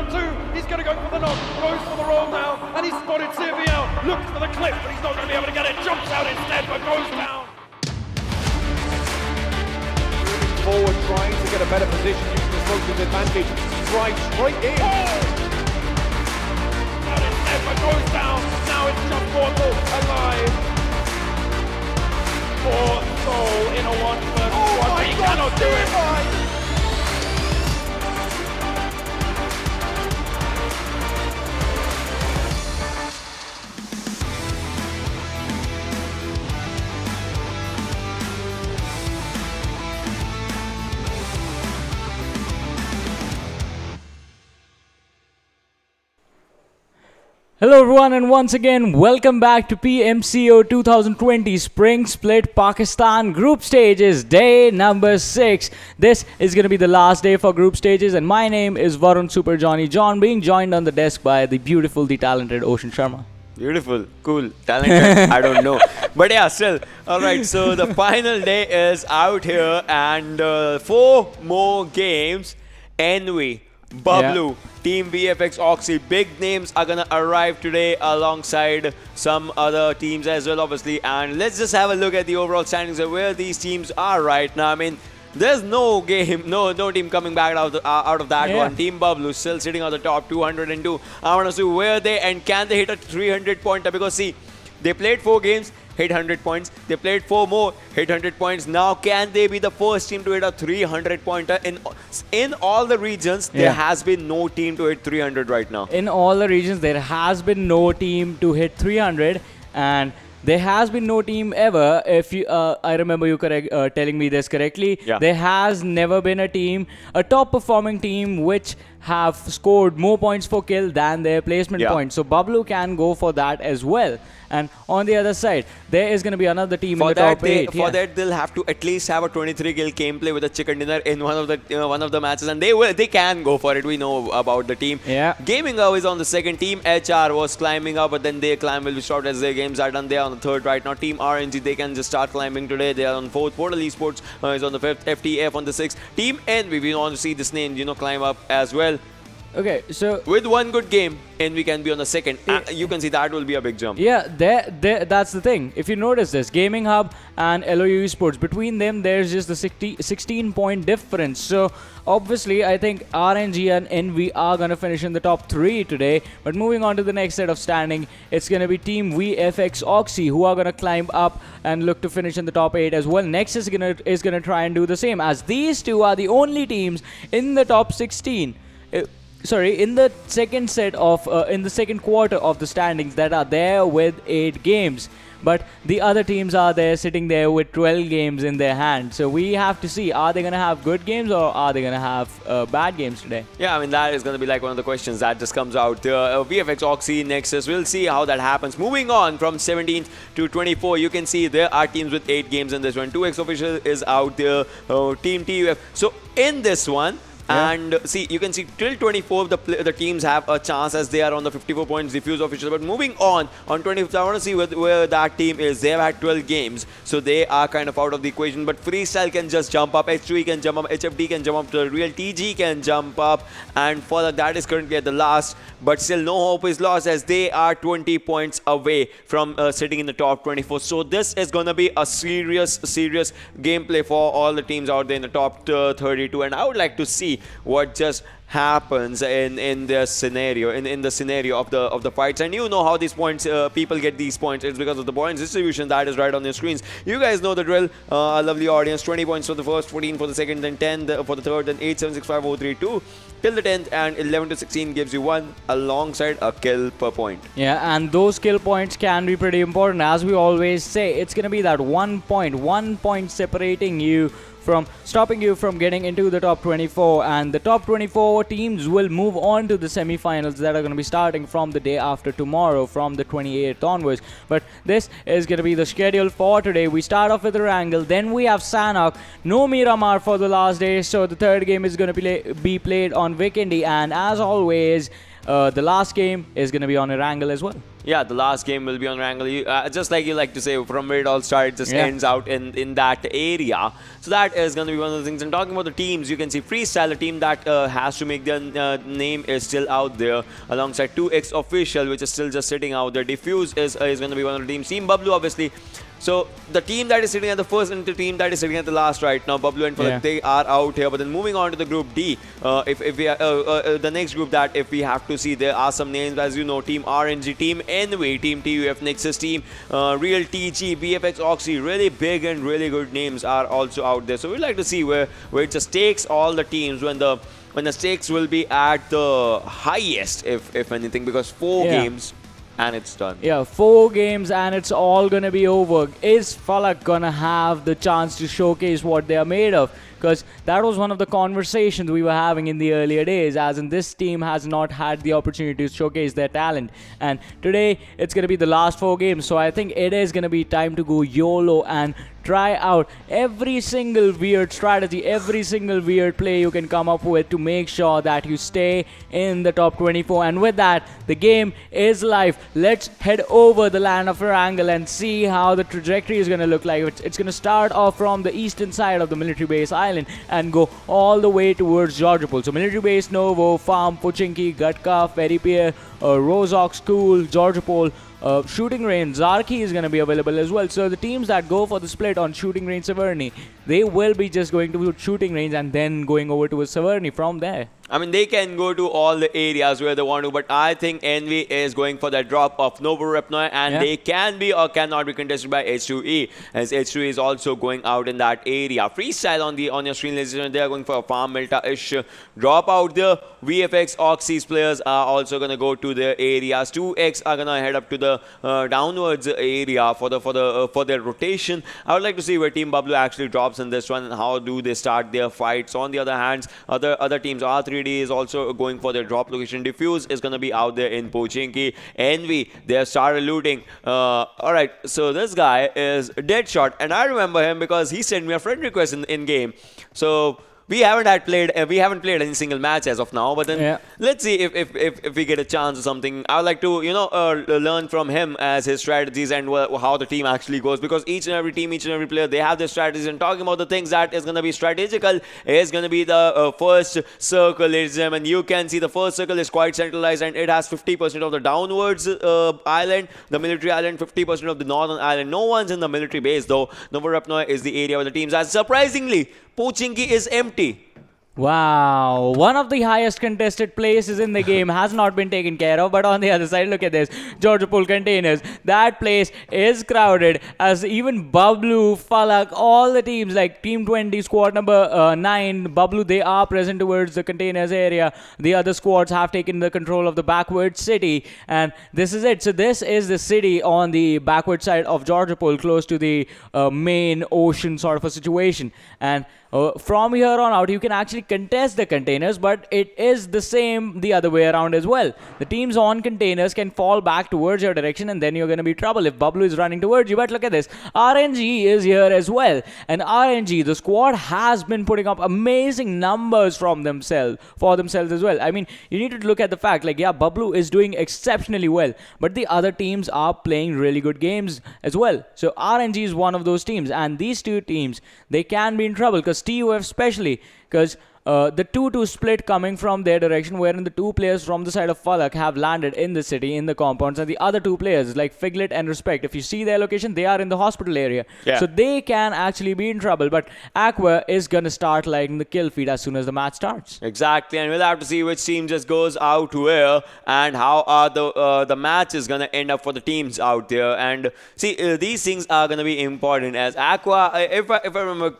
down two. He's going to go for the knock. Goes for the roll now. And he's spotted Sivio. Looks for the clip, but he's not going to be able to get it. Jumps out instead, but goes down. Moving forward, trying to get a better position using the smoke's advantage. Drives straight in. Out instead, but goes down. Now it's just Portal alive. Poor Soul in a 1v1, but he cannot do it. Hello everyone, and once again welcome back to PMCO 2020 Spring Split Pakistan Group Stages day number 6. This is going to be the last day for group stages, and my name is Varun Super Johnny John, being joined on the desk by the beautiful, the talented Ocean Sharma. Beautiful, cool, talented, I don't know. But yeah, still. Alright, so the final day is out here, and 4 more games. Envy, Bablu, Team VFX Oxy, big names are gonna arrive today alongside some other teams as well, obviously. And let's just have a look at the overall standings of where these teams are right now. I mean, there's no game, no team coming back out of that one. Team Bablu still sitting on the top, 202. I want to see where they and can they hit a 300 pointer, because see, they played 4 games, hit 100 points. They played 4 more, hit 100 points. Now, can they be the first team to hit a 300 pointer? In all the regions, there has been no team to hit 300 right now. In all the regions, there has been no team to hit 300, and there has been no team ever. If you, I remember you telling me this correctly. Yeah. There has never been a team, a top-performing team, which have scored more points for kill than their placement points. So Bablu can go for that as well. And on the other side, there is going to be another team in the top 8. For that, they'll have to at least have a 23 kill gameplay with a chicken dinner in one of the matches, and they can go for it. We know about the team. Gaming is on the second. Team HR was climbing up, but then their climb will be stopped as their games are done. They are on the third right now. Team RNG, they can just start climbing today. They are on 4th. Portal Esports is on the 5th. FTF on the 6th. Team Envy, we want to see this name, climb up as well. Okay, so with one good game, Envy can be on the 2nd. You can see that will be a big jump. Yeah, that's the thing. If you notice this, Gaming Hub and LOU Esports, between them, there's just the 16-point difference. So, obviously, I think RNG and Envy are going to finish in the top 3 today. But moving on to the next set of standing, it's going to be Team VFX Oxy, who are going to climb up and look to finish in the top 8 as well. Next is going to try and do the same, as these two are the only teams in the top 16. In the second set of in the second quarter of the standings that are there with 8 games, but the other teams are there sitting there with 12 games in their hand. So we have to see, are they going to have good games or are they going to have bad games today? Yeah, I mean, that is going to be like one of the questions that just comes out. VFX Oxy, Nexus, we'll see how that happens. Moving on from 17th to 24, you can see there are teams with 8 games in this one. 2xOfficial is out there, Team TUF. So in this one, and see, you can see till 24 the teams have a chance, as they are on the 54 points, DFUZeOfficial. But moving on 25th, I want to see where that team is. They have had 12 games, so they are kind of out of the equation. But Freestyle can just jump up, H2E can jump up, HFD can jump up, the Real TG can jump up, and for that is currently at the last. But still, no hope is lost, as they are 20 points away from sitting in the top 24. So this is going to be a serious gameplay for all the teams out there in the top 32. And I would like to see what just happens in this scenario, in the scenario of the fights. And you know how these points, people get these points. It's because of the points distribution that is right on your screens. You guys know the drill. A lovely audience. 20 points for the first, 14 for the second, then 10 for the third, then 8, 7, 6, 5, 4, 3, 2 till the 10th, and 11 to 16 gives you 1 alongside a kill per point. Yeah, and those kill points can be pretty important. As we always say, it's going to be that 1 point separating you from stopping you from getting into the top 24, and the top 24 teams will move on to the semi-finals that are going to be starting from the day after tomorrow, from the 28th onwards. But this is going to be the schedule for today. We start off with Erangel, then we have Shanok, no Miramar for the last day, so the third game is going to be played on Vikendi, and as always, the last game is going to be on Erangel as well. Yeah, the last game will be on Erangel. Just like you like to say, from where it all started, it just ends out in that area. So that is going to be one of the things. And talking about the teams, you can see Freestyle, a team that has to make their name, is still out there, alongside 2xOfficial, which is still just sitting out there. DFUZe is going to be one of the teams. Team Bablu, obviously. So the team that is sitting at the first and the team that is sitting at the last right now, Bablu and FalaQ, they are out here. But then moving on to the group D, if we the next group that if we have to see, there are some names, as you know: Team RNG, Team NV, Team TUF Nexus, Team Real TG, BFX Oxy. Really big and really good names are also out there. So we'd like to see where it just takes all the teams when the stakes will be at the highest, if anything, because 4 games. And it's done. Yeah, 4 games and it's all gonna be over. Is FalaQ gonna have the chance to showcase what they are made of? Because that was one of the conversations we were having in the earlier days, as in this team has not had the opportunity to showcase their talent. And today, it's going to be the last 4 games, so I think it is going to be time to go YOLO and try out every single weird strategy, every single weird play you can come up with to make sure that you stay in the top 24. And with that, the game is live. Let's head over the land of Erangel and see how the trajectory is going to look like. It's going to start off from the eastern side of the military base island and go all the way towards Georgopol. So military base, Novo, Farm, Pochinki, Gatka, Ferrypier, Rozok, School, Georgopol, Shooting Range, Zarki is going to be available as well. So the teams that go for the split on Shooting Range Severny, they will be just going to Shooting Range and then going over to Severny from there. I mean, they can go to all the areas where they want to, but I think Envy is going for that drop of Novo Repnoi, and they can be or cannot be contested by H2E, as H2E is also going out in that area. Freestyle on your screen, ladies and gentlemen, they are going for a Farm Melta-ish drop out there. VFX Oxy's players are also going to go to their areas. 2x are going to head up to the downwards area for their rotation. I would like to see where Team Bablu actually drops in this one and how do they start their fights. On the other hand, other teams are 3D is also going for their drop location. DFUZe is going to be out there in Pochinki. Envy, they have started looting. Alright, so this guy is Deadshot, and I remember him because he sent me a friend request in game. So we haven't played any single match as of now, but then let's see if we get a chance or something. I would like to learn from him as his strategies and how the team actually goes, because each and every team, each and every player, they have their strategies. And talking about the things that is going to be strategical is going to be the first circle, ladies and gentlemen. You can see the first circle is quite centralized and it has 50% of the downwards island, the military island, 50% of the northern island. No one's in the military base though. Novo Repnoi is the area where the teams are. Surprisingly, Pochinki is empty. Wow, one of the highest contested places in the game has not been taken care of, but on the other side, look at this, Georgopol containers. That place is crowded, as even Bablu, FalaQ, all the teams like Team 20, squad number 9, Bablu, they are present towards the containers area. The other squads have taken the control of the backward city, and this is it. So this is the city on the backward side of Georgopol, close to the main ocean sort of a situation. And from here on out, you can actually contest the containers, but it is the same the other way around as well. The teams on containers can fall back towards your direction, and then you're going to be trouble if Bablu is running towards you. But look at this, RNG is here as well, and RNG, the squad has been putting up amazing numbers for themselves as well. I mean, you need to look at the fact, like, yeah, Bablu is doing exceptionally well, but the other teams are playing really good games as well. So RNG is one of those teams, and these two teams, they can be in trouble, because TUF especially, because the 2-2 split coming from their direction, wherein the 2 players from the side of FalaQ have landed in the city, in the compounds, and the other 2 players like Figlet and Respect, if you see their location, they are in the hospital area. So they can actually be in trouble, but Aqua is going to start lighting the kill feed as soon as the match starts. Exactly, and we'll have to see which team just goes out where and how are the match is going to end up for the teams out there. And see, these things are going to be important, as Aqua, if I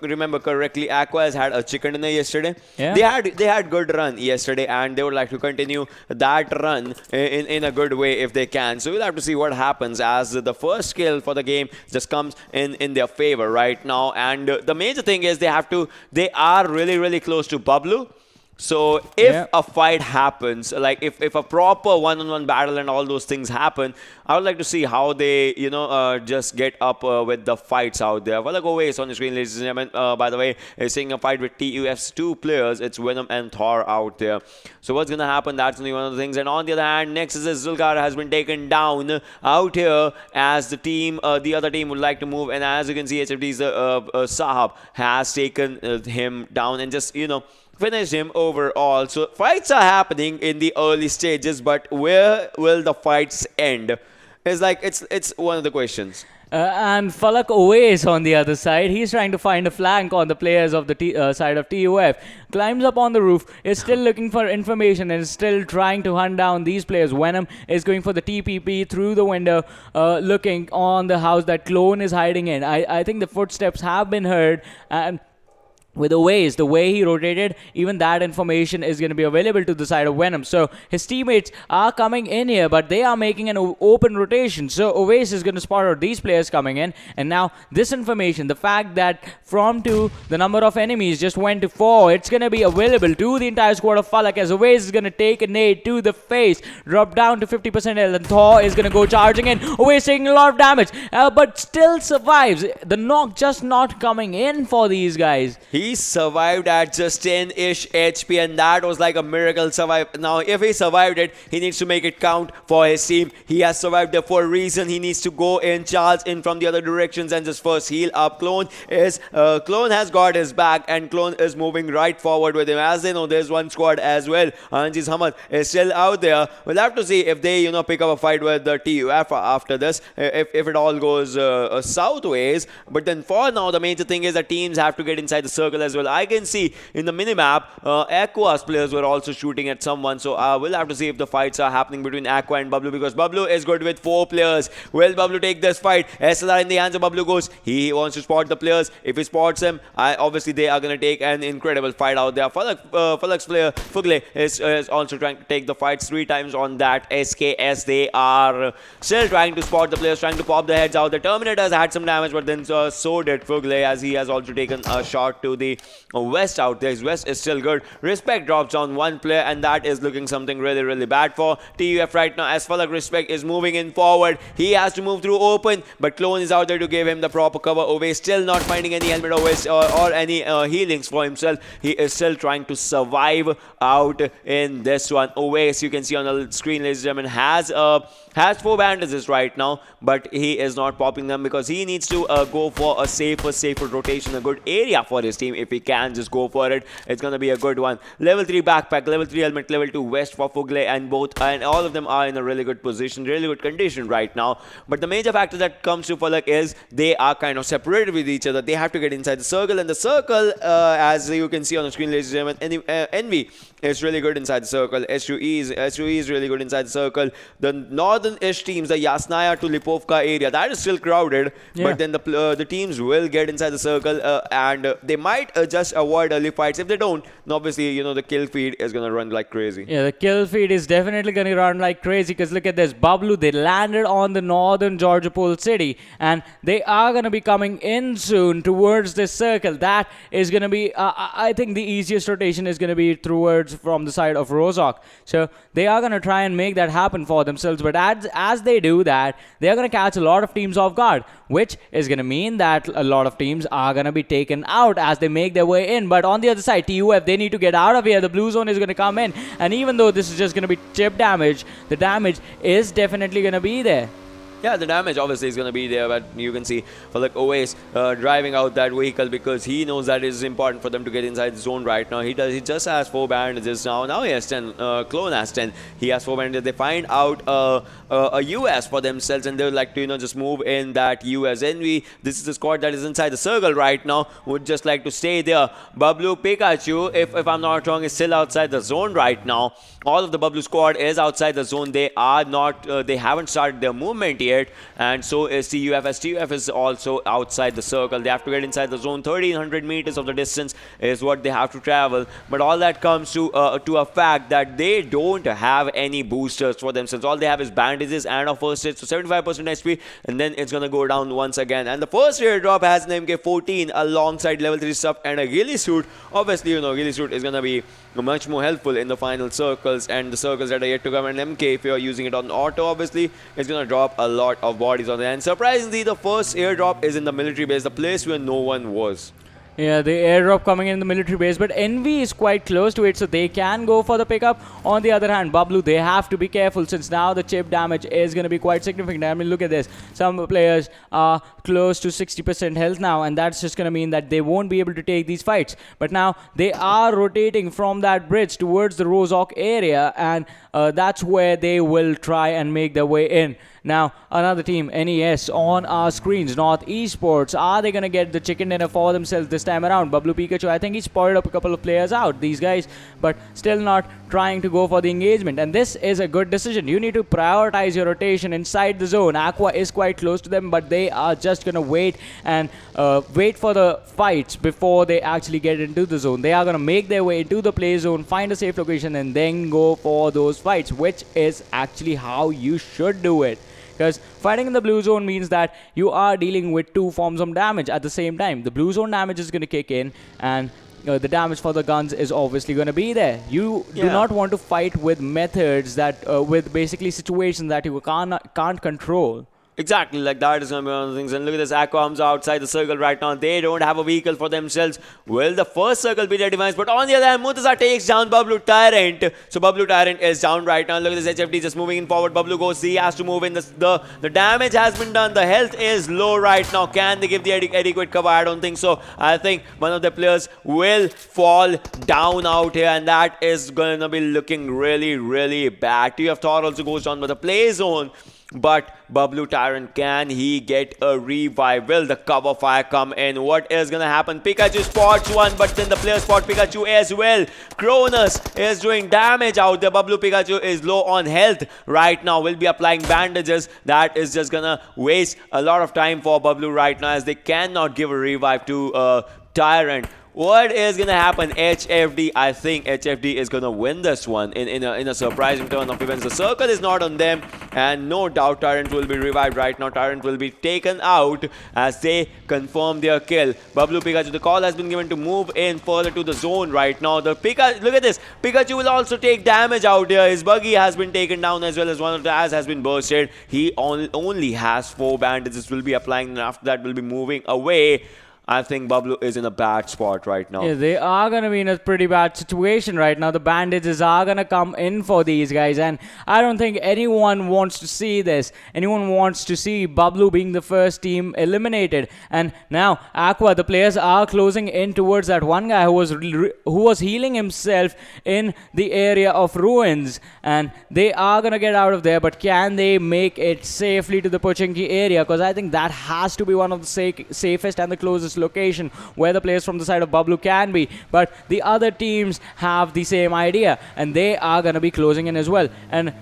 remember correctly, Aqua has had a chicken dinner yesterday. They had good run yesterday, and they would like to continue that run in a good way if they can. So we'll have to see what happens, as the first kill for the game just comes in their favor right now. And the major thing is they are really close to Bablu. So if Yeah. a fight happens, like if a proper one-on-one battle and all those things happen, I would like to see how they, just get up with the fights out there. Well, always on the screen, ladies and gentlemen, by the way, is seeing a fight with TUF's two players. It's Venom and Thor out there. So what's going to happen? That's only one of the things. And on the other hand, next is Zulgar has been taken down out here as the other team would like to move. And as you can see, HFD's Sahab has taken him down and just, finish him overall. So fights are happening in the early stages, but where will the fights end? It's one of the questions. And FalaQ always on the other side. He's trying to find a flank on the players of the side of TUF. Climbs up on the roof, is still looking for information and is still trying to hunt down these players. Venom is going for the TPP through the window, looking on the house that Clone is hiding in. I think the footsteps have been heard, and with the way he rotated, even that information is going to be available to the side of Venom. So his teammates are coming in here, but they are making an open rotation. So Oasis is going to spot out these players coming in. And now this information, the fact that from 2, the number of enemies just went to 4, it's going to be available to the entire squad of FalaQ, as Oasis is going to take a nade to the face, drop down to 50% health, and Thor is going to go charging in. Oasis taking a lot of damage, but still survives. The knock just not coming in for these guys. He survived at just 10-ish HP, and that was like a miracle survive. Now, if he survived it, he needs to make it count for his team. He has survived it for a reason. He needs to go in, charge in from the other directions, and just first heal up. Clone has got his back, and Clone is moving right forward with him. As they know, there's one squad as well. Anji's Hamad is still out there. We'll have to see if they, pick up a fight with the TUF after this, if it all goes southways. But then for now, the major thing is that teams have to get inside the circle as well. I can see in the minimap, Aqua's players were also shooting at someone. So we'll have to see if the fights are happening between Aqua and Bablu, because Bablu is good with 4 players. Will Bablu take this fight? SLR in the hands of Bablu goes. He wants to spot the players. If he spots him, obviously they are going to take an incredible fight out there. FalaQ's player, Fugle, is also trying to take the fights 3 times on that SKS. They are still trying to spot the players, trying to pop the heads out. The Terminators had some damage, but then so did Fugle, as he has also taken a shot to the West out there. His West is still good. Respect drops on 1 player, and that is looking something really, really bad for TUF right now. As FalaQ Respect is moving in forward, he has to move through open, but Clone is out there to give him the proper cover. Ove still not finding any helmet or any healings for himself. He is still trying to survive out in this one. Ove, you can see on the screen, ladies and gentlemen, has 4 bandages right now, but he is not popping them because he needs to go for a safer rotation, a good area for his team. If he can just go for it, it's going to be a good one. Level 3 backpack, level 3 helmet, level 2 vest for Fugle, and all of them are in a really good position, really good condition right now. But the major factor that comes to FalaQ is they are kind of separated with each other. They have to get inside the circle, and the circle, as you can see on the screen, ladies and gentlemen, Envy is really good inside the circle. SUE is really good inside the circle. The northern-ish teams, the Yasnaya to Lipovka area, that is still crowded, but then the teams will get inside the circle, and they might just avoid early fights. If they don't, obviously, the kill feed is going to run like crazy. Yeah, the kill feed is definitely going to run like crazy, because look at this. Bablu, they landed on the northern Georgia Pole city, and they are going to be coming in soon towards this circle. That is going to be, I think the easiest rotation is going to be towards from the side of Rozhok. So they are going to try and make that happen for themselves, but as they do that, they are going to catch a lot of teams off guard, which is going to mean that a lot of teams are going to be taken out as they make their way in. But on the other side, TUF, they need to get out of here. The blue zone is going to come in, and even though this is just going to be chip damage, the damage is definitely going to be there. Yeah, the damage obviously is going to be there, but you can see FalaQ always driving out that vehicle because he knows that it is important for them to get inside the zone right now. He just has 4 bandages now. Now he has 10. Clone has 10. He has 4 bandages. They find out a US for themselves, and they would like to just move in that US. Envy, this is the squad that is inside the circle right now, would just like to stay there. Bablu, Pikachu, if I'm not wrong, is still outside the zone right now. All of the Bablu squad is outside the zone. They are not. They haven't started their movement yet. yet, and so is TUFS. TUF is also outside the circle. They have to get inside the zone. 1300 meters of the distance is what they have to travel, but all that comes to a fact that they don't have any boosters for themselves. All they have is bandages and a first aid, so 75% HP, and then it's gonna go down once again. And the first airdrop has an MK14 alongside level 3 stuff and a ghillie suit. Obviously, you know, ghillie suit is gonna be much more helpful in the final circles and the circles that are yet to come. And MK, if you're using it on auto, obviously it's gonna drop a lot of bodies on it. And surprisingly, the first airdrop is in the military base, the place where no one was. Yeah, the airdrop coming in the military base, but Envy is quite close to it, so they can go for the pickup. On the other hand, Bablu, they have to be careful since now the chip damage is going to be quite significant. I mean, look at this. Some players are close to 60% health now, and that's just going to mean that they won't be able to take these fights. But now they are rotating from that bridge towards the Rozhok area, and that's where they will try and make their way in. Now, another team, NES, on our screens, North Esports. Are they going to get the chicken dinner for themselves this time around? Bablu Pikachu, I think he spotted up a couple of players out, these guys, but still not trying to go for the engagement. And this is a good decision. You need to prioritize your rotation inside the zone. Aqua is quite close to them, but they are just going to wait and wait for the fights before they actually get into the zone. They are going to make their way into the play zone, find a safe location, and then go for those fights, which is actually how you should do it. Because fighting in the blue zone means that you are dealing with two forms of damage at the same time. The blue zone damage is going to kick in, and the damage for the guns is obviously going to be there. You do not want to fight with methods that, with basically situations that you can't control. Exactly, like that is going to be one of the things. And look at this, Aqua comes outside the circle right now. They don't have a vehicle for themselves. Will the first circle be their demise? But on the other hand, Murtaza takes down Bablu Tyrant. So Bablu Tyrant is down right now. Look at this HFD just moving in forward. Bablu goes, he has to move in. The damage has been done. The health is low right now. Can they give the adequate cover? I don't think so. I think one of the players will fall down out here, and that is going to be looking really, really bad. TF Thor also goes down by the play zone. But Bablu Tyrant, can he get a revive? Will the cover fire come in? What is going to happen? Pikachu spots one, but then the player spot Pikachu as well. Cronus is doing damage out there. Bablu Pikachu is low on health right now. Will be applying bandages. That is just going to waste a lot of time for Bablu right now, as they cannot give a revive to Tyrant. What is going to happen? HFD, I think HFD is going to win this one in a surprising turn of events. The circle is not on them, and no doubt Tyrant will be revived right now. Tyrant will be taken out as they confirm their kill. Bablu Pikachu, the call has been given to move in further to the zone right now. The Pikachu, look at this. Pikachu will also take damage out here. His buggy has been taken down, as well as one of the eyes has been bursted. He only has 4 bandages. Will be applying, and after that will be moving away. I think Bablu is in a bad spot right now. Yeah, they are going to be in a pretty bad situation right now. The bandages are going to come in for these guys, and I don't think anyone wants to see this. Anyone wants to see Bablu being the first team eliminated. And now Aqua, the players are closing in towards that one guy who was healing himself in the area of ruins, and they are going to get out of there. But can they make it safely to the Pochinki area? Because I think that has to be one of the safest and the closest location where the players from the side of Bablu can be. But the other teams have the same idea, and they are going to be closing in as well. And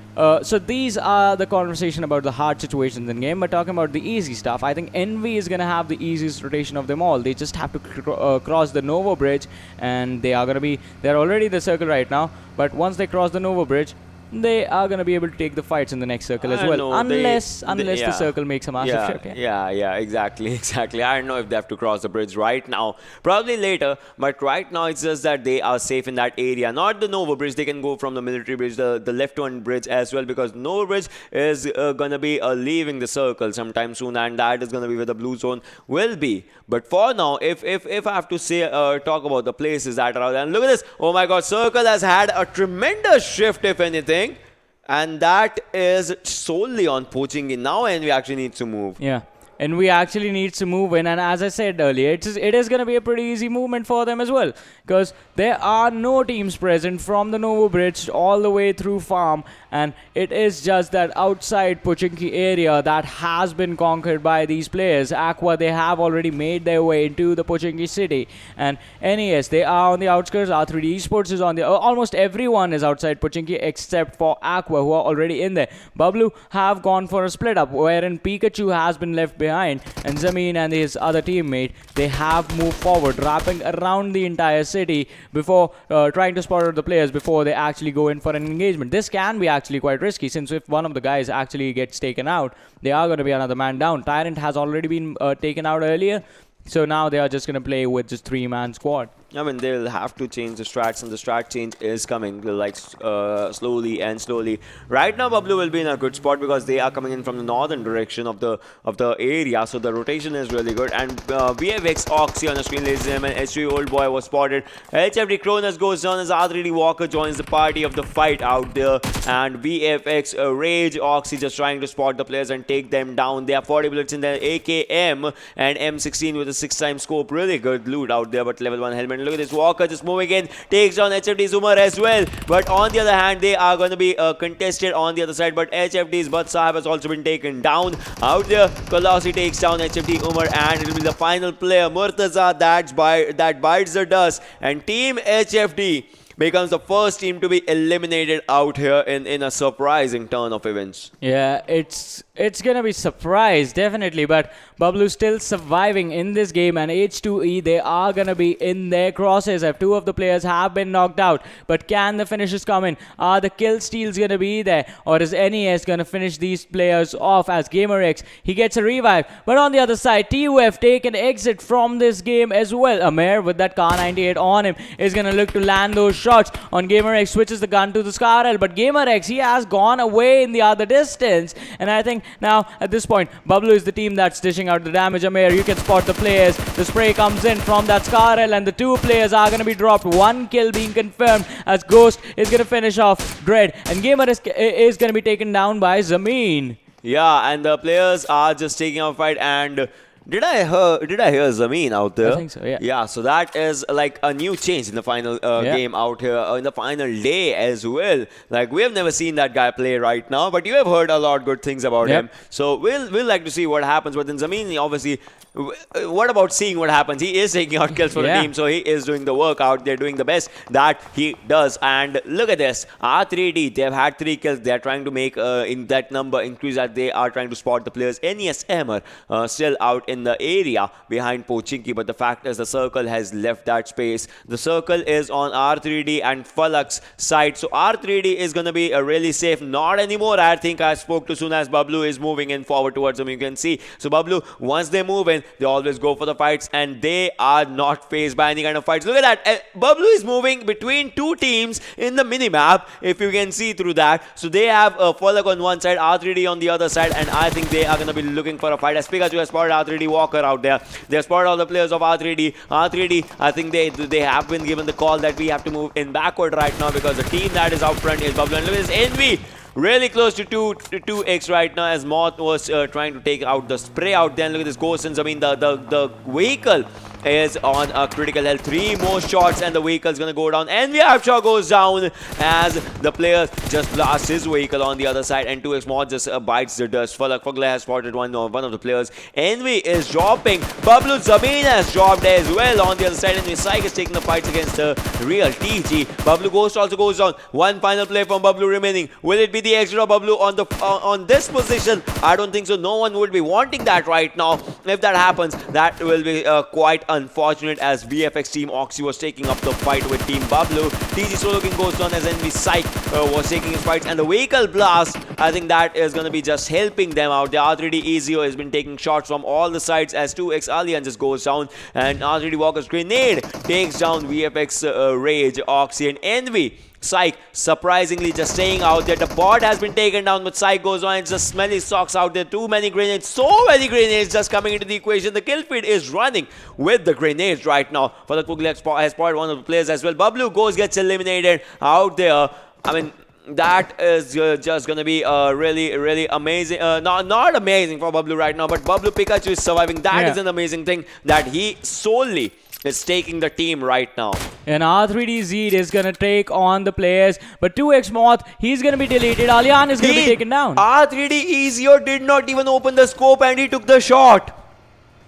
so these are the conversation about the hard situations in game. But talking about the easy stuff, I think Envy is going to have the easiest rotation of them all. They just have to cross the Nova Bridge, and they're already in the circle right now. But once they cross the Nova Bridge, they are going to be able to take the fights in the next circle as well. Unless the circle makes a massive shift. Yeah, exactly. I don't know if they have to cross the bridge right now. Probably later, but right now it's just that they are safe in that area. Not the Nova Bridge. They can go from the military bridge, the left one bridge as well, because Nova Bridge is going to be leaving the circle sometime soon, and that is going to be where the blue zone will be. But for now, if I have to say, talk about the places that are out there, and look at this. Oh my God, circle has had a tremendous shift, if anything. And that is solely on Pochinki now, and we actually need to move. Yeah. And we actually need to move in, and as I said earlier, it is going to be a pretty easy movement for them as well, because there are no teams present from the Novo Bridge all the way through farm, and it is just that outside Pochinki area that has been conquered by these players. Aqua, they have already made their way into the Pochinki city, and NES, they are on the outskirts. R3D Esports is on the almost everyone is outside Pochinki except for Aqua, who are already in there. Bablu have gone for a split up, wherein Pikachu has been left behind, and Zameen and his other teammate, they have moved forward, wrapping around the entire city before trying to spot out the players before they actually go in for an engagement. This can be actually quite risky, since if one of the guys actually gets taken out, they are going to be another man down. Tyrant has already been taken out earlier, so now they are just going to play with just 3-man squad. I mean, they'll have to change the strats, and the strat change is coming, like slowly and slowly. Right now, Bablu will be in a good spot because they are coming in from the northern direction of the area, so the rotation is really good. And VFX Oxy on the screen, ladies and gentlemen. H3 Old Boy was spotted. HFD Cronus goes down as R3D Walker joins the party of the fight out there, and VFX Rage Oxy just trying to spot the players and take them down. They have 40 bullets in their AKM and M16 with a 6-time scope. Really good loot out there, but level 1 helmet. Look at this Walker just moving in, takes down HFD Zoomer as well. But on the other hand, they are going to be contested on the other side. But HFD's Bud Sahib has also been taken down out there. Kolossi takes down HFD Umar, and it will be the final player, Murtaza, that bites the dust. And Team HFD becomes the first team to be eliminated out here in a surprising turn of events. Yeah, it's gonna be surprise, definitely, but Bablu still surviving in this game, and H2E, they are gonna be in their crosses. If 2 of the players have been knocked out, but can the finishes come in? Are the kill steals gonna be there, or is NES gonna finish these players off? As GamerX, he gets a revive, but on the other side, TUF take an exit from this game as well. Amir with that Kar 98 on him is gonna look to land those shots on GamerX, switches the gun to the Scarl, but GamerX, he has gone away in the other distance, and I think now at this point Bablu is the team that's dishing out the damage. Amir, you can spot the players, the spray comes in from that Scarl, and the 2 players are going to be dropped. 1 kill being confirmed as Ghost is going to finish off Dread, and Gamer is going to be taken down by Zameen. Yeah, and the players are just taking a fight, and did I hear Zameen out there? I think so, yeah. Yeah, so that is like a new change in the final game out here, in the final day as well. Like, we have never seen that guy play right now, but you have heard a lot of good things about him. So we'll like to see what happens. But then Zameen, obviously, what about seeing what happens? He is taking out kills for the team, so he is doing the work out. They're doing the best that he does. And look at this, R3D, they've had 3 kills. They're trying to make in that number increase, that they are trying to spot the players. NES Emmer still out in the area behind Pochinki, but the fact is the circle has left that space. The circle is on R3D and FalaQ's side, so R3D is going to be really safe. Not anymore, I think. I spoke to soon as Bablu is moving in forward towards them, you can see. So Bablu, once they move in, they always go for the fights, and they are not faced by any kind of fights. Look at that, Bablu is moving between 2 teams in the minimap, if you can see through that. So they have FalaQ on one side, R3D on the other side, and I think they are going to be looking for a fight, as Pikachu has spotted R3D Walker out there. They have spotted all the players of R3D. R3D, I think they have been given the call that we have to move in backward right now, because the team that is out front is Bablu. And look at this, Envy really close to 2x right now, as Moth was trying to take out the spray out there. And look at this Ghost, and I mean the vehicle is on a critical health. 3 more shots and the vehicle is going to go down. Envy Afshar goes down as the player just blasts his vehicle on the other side, and 2x Mod just bites the dust. FalaQ has spotted one of the players. Envy is dropping. Bablu Zameen has dropped as well on the other side, and Psych is taking the fights against the real TG. Bablu Ghost also goes down. One final play from Bablu remaining. Will it be the extra Bablu on this position? I don't think so. No one would be wanting that right now. If that happens, that will be quite unfortunate, as VFX Team Oxy was taking up the fight with Team Bablu. TG Solo King goes down as Envy Psych was taking his fights, and the vehicle blast, I think that is going to be just helping them out. The R3D Ezio has been taking shots from all the sides as 2x Alliance just goes down, and R3D Walker's grenade takes down VFX Rage, Oxy, and Envy. Psych surprisingly just staying out there. The bot has been taken down, but Psych goes on. It's just smelly socks out there. Too many grenades. So many grenades just coming into the equation. The kill feed is running with the grenades right now. FalaQ has spotted one of the players as well. Bablu gets eliminated out there. I mean, that is just going to be really amazing. Not amazing for Bablu right now, but Bablu Pikachu is surviving. That is an amazing thing that he solely is taking the team right now. And R3DZ is going to take on the players. But 2x Moth, he's going to be deleted. Alian is going to be taken down. R3D Ezio did not even open the scope and he took the shot.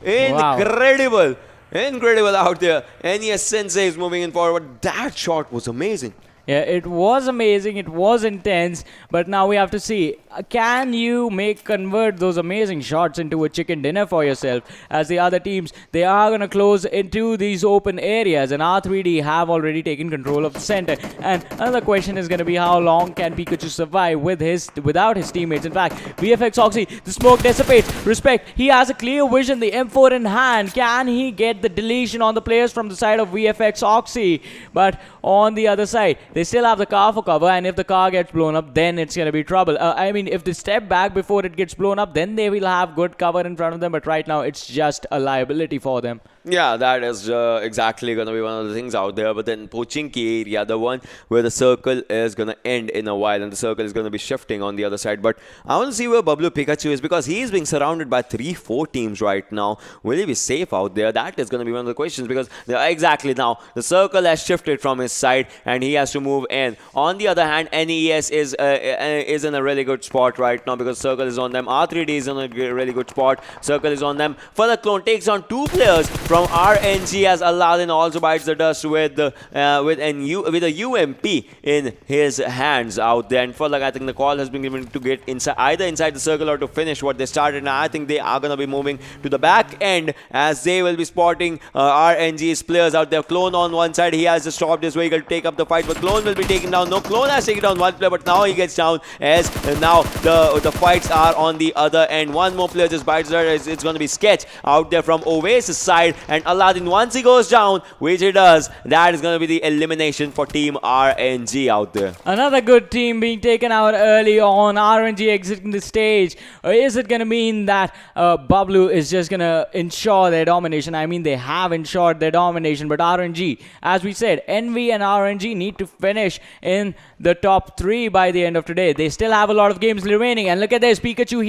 Incredible. Wow. Incredible out there. NES Sensei is moving in forward. That shot was amazing. Yeah, it was amazing. It was intense. But now we have to see, can you convert those amazing shots into a chicken dinner for yourself? As the other teams, they are going to close into these open areas. And R3D have already taken control of the center. And another question is going to be, how long can Pikachu survive without his teammates? In fact, VFXoxy, the smoke dissipates. Respect, he has a clear vision, the M4 in hand. Can he get the deletion on the players from the side of VFXoxy? But on the other side, they still have the car for cover, and if the car gets blown up, then it's going to be trouble. I mean, if they step back before it gets blown up, then they will have good cover in front of them, but right now, it's just a liability for them. Yeah, that is exactly going to be one of the things out there. But then Pochinki area, the one where the circle is going to end in a while and the circle is going to be shifting on the other side. But I want to see where Bablu Pikachu is, because he is being surrounded by 3-4 teams right now. Will he be safe out there? That is going to be one of the questions, because exactly now the circle has shifted from his side and he has to move in. On the other hand, NES is in a really good spot right now, because circle is on them. R3D is in a really good spot. Circle is on them. FalaQ Clone takes on 2 players from RNG, as Aladdin also bites the dust with a UMP in his hands out there. And FalaQ, I think the call has been given to get either inside the circle or to finish what they started. And I think they are going to be moving to the back end, as they will be spotting RNG's players out there. Clone on one side, he has to stop this vehicle to take up the fight, but Clone will be taken down. No, Clone has taken down one player, but now he gets down, as now the fights are on the other end. One more player just bites there. It's going to be Sketch out there from Oasis side. And Aladdin, once he goes down, which he does, that is going to be the elimination for Team RNG out there. Another good team being taken out early on. RNG exiting the stage. Or is it going to mean that Bablu is just going to ensure their domination? I mean, they have ensured their domination, but RNG, as we said, Envy and RNG need to finish in the top 3 by the end of today. They still have a lot of games remaining. And look at this, Pikachu,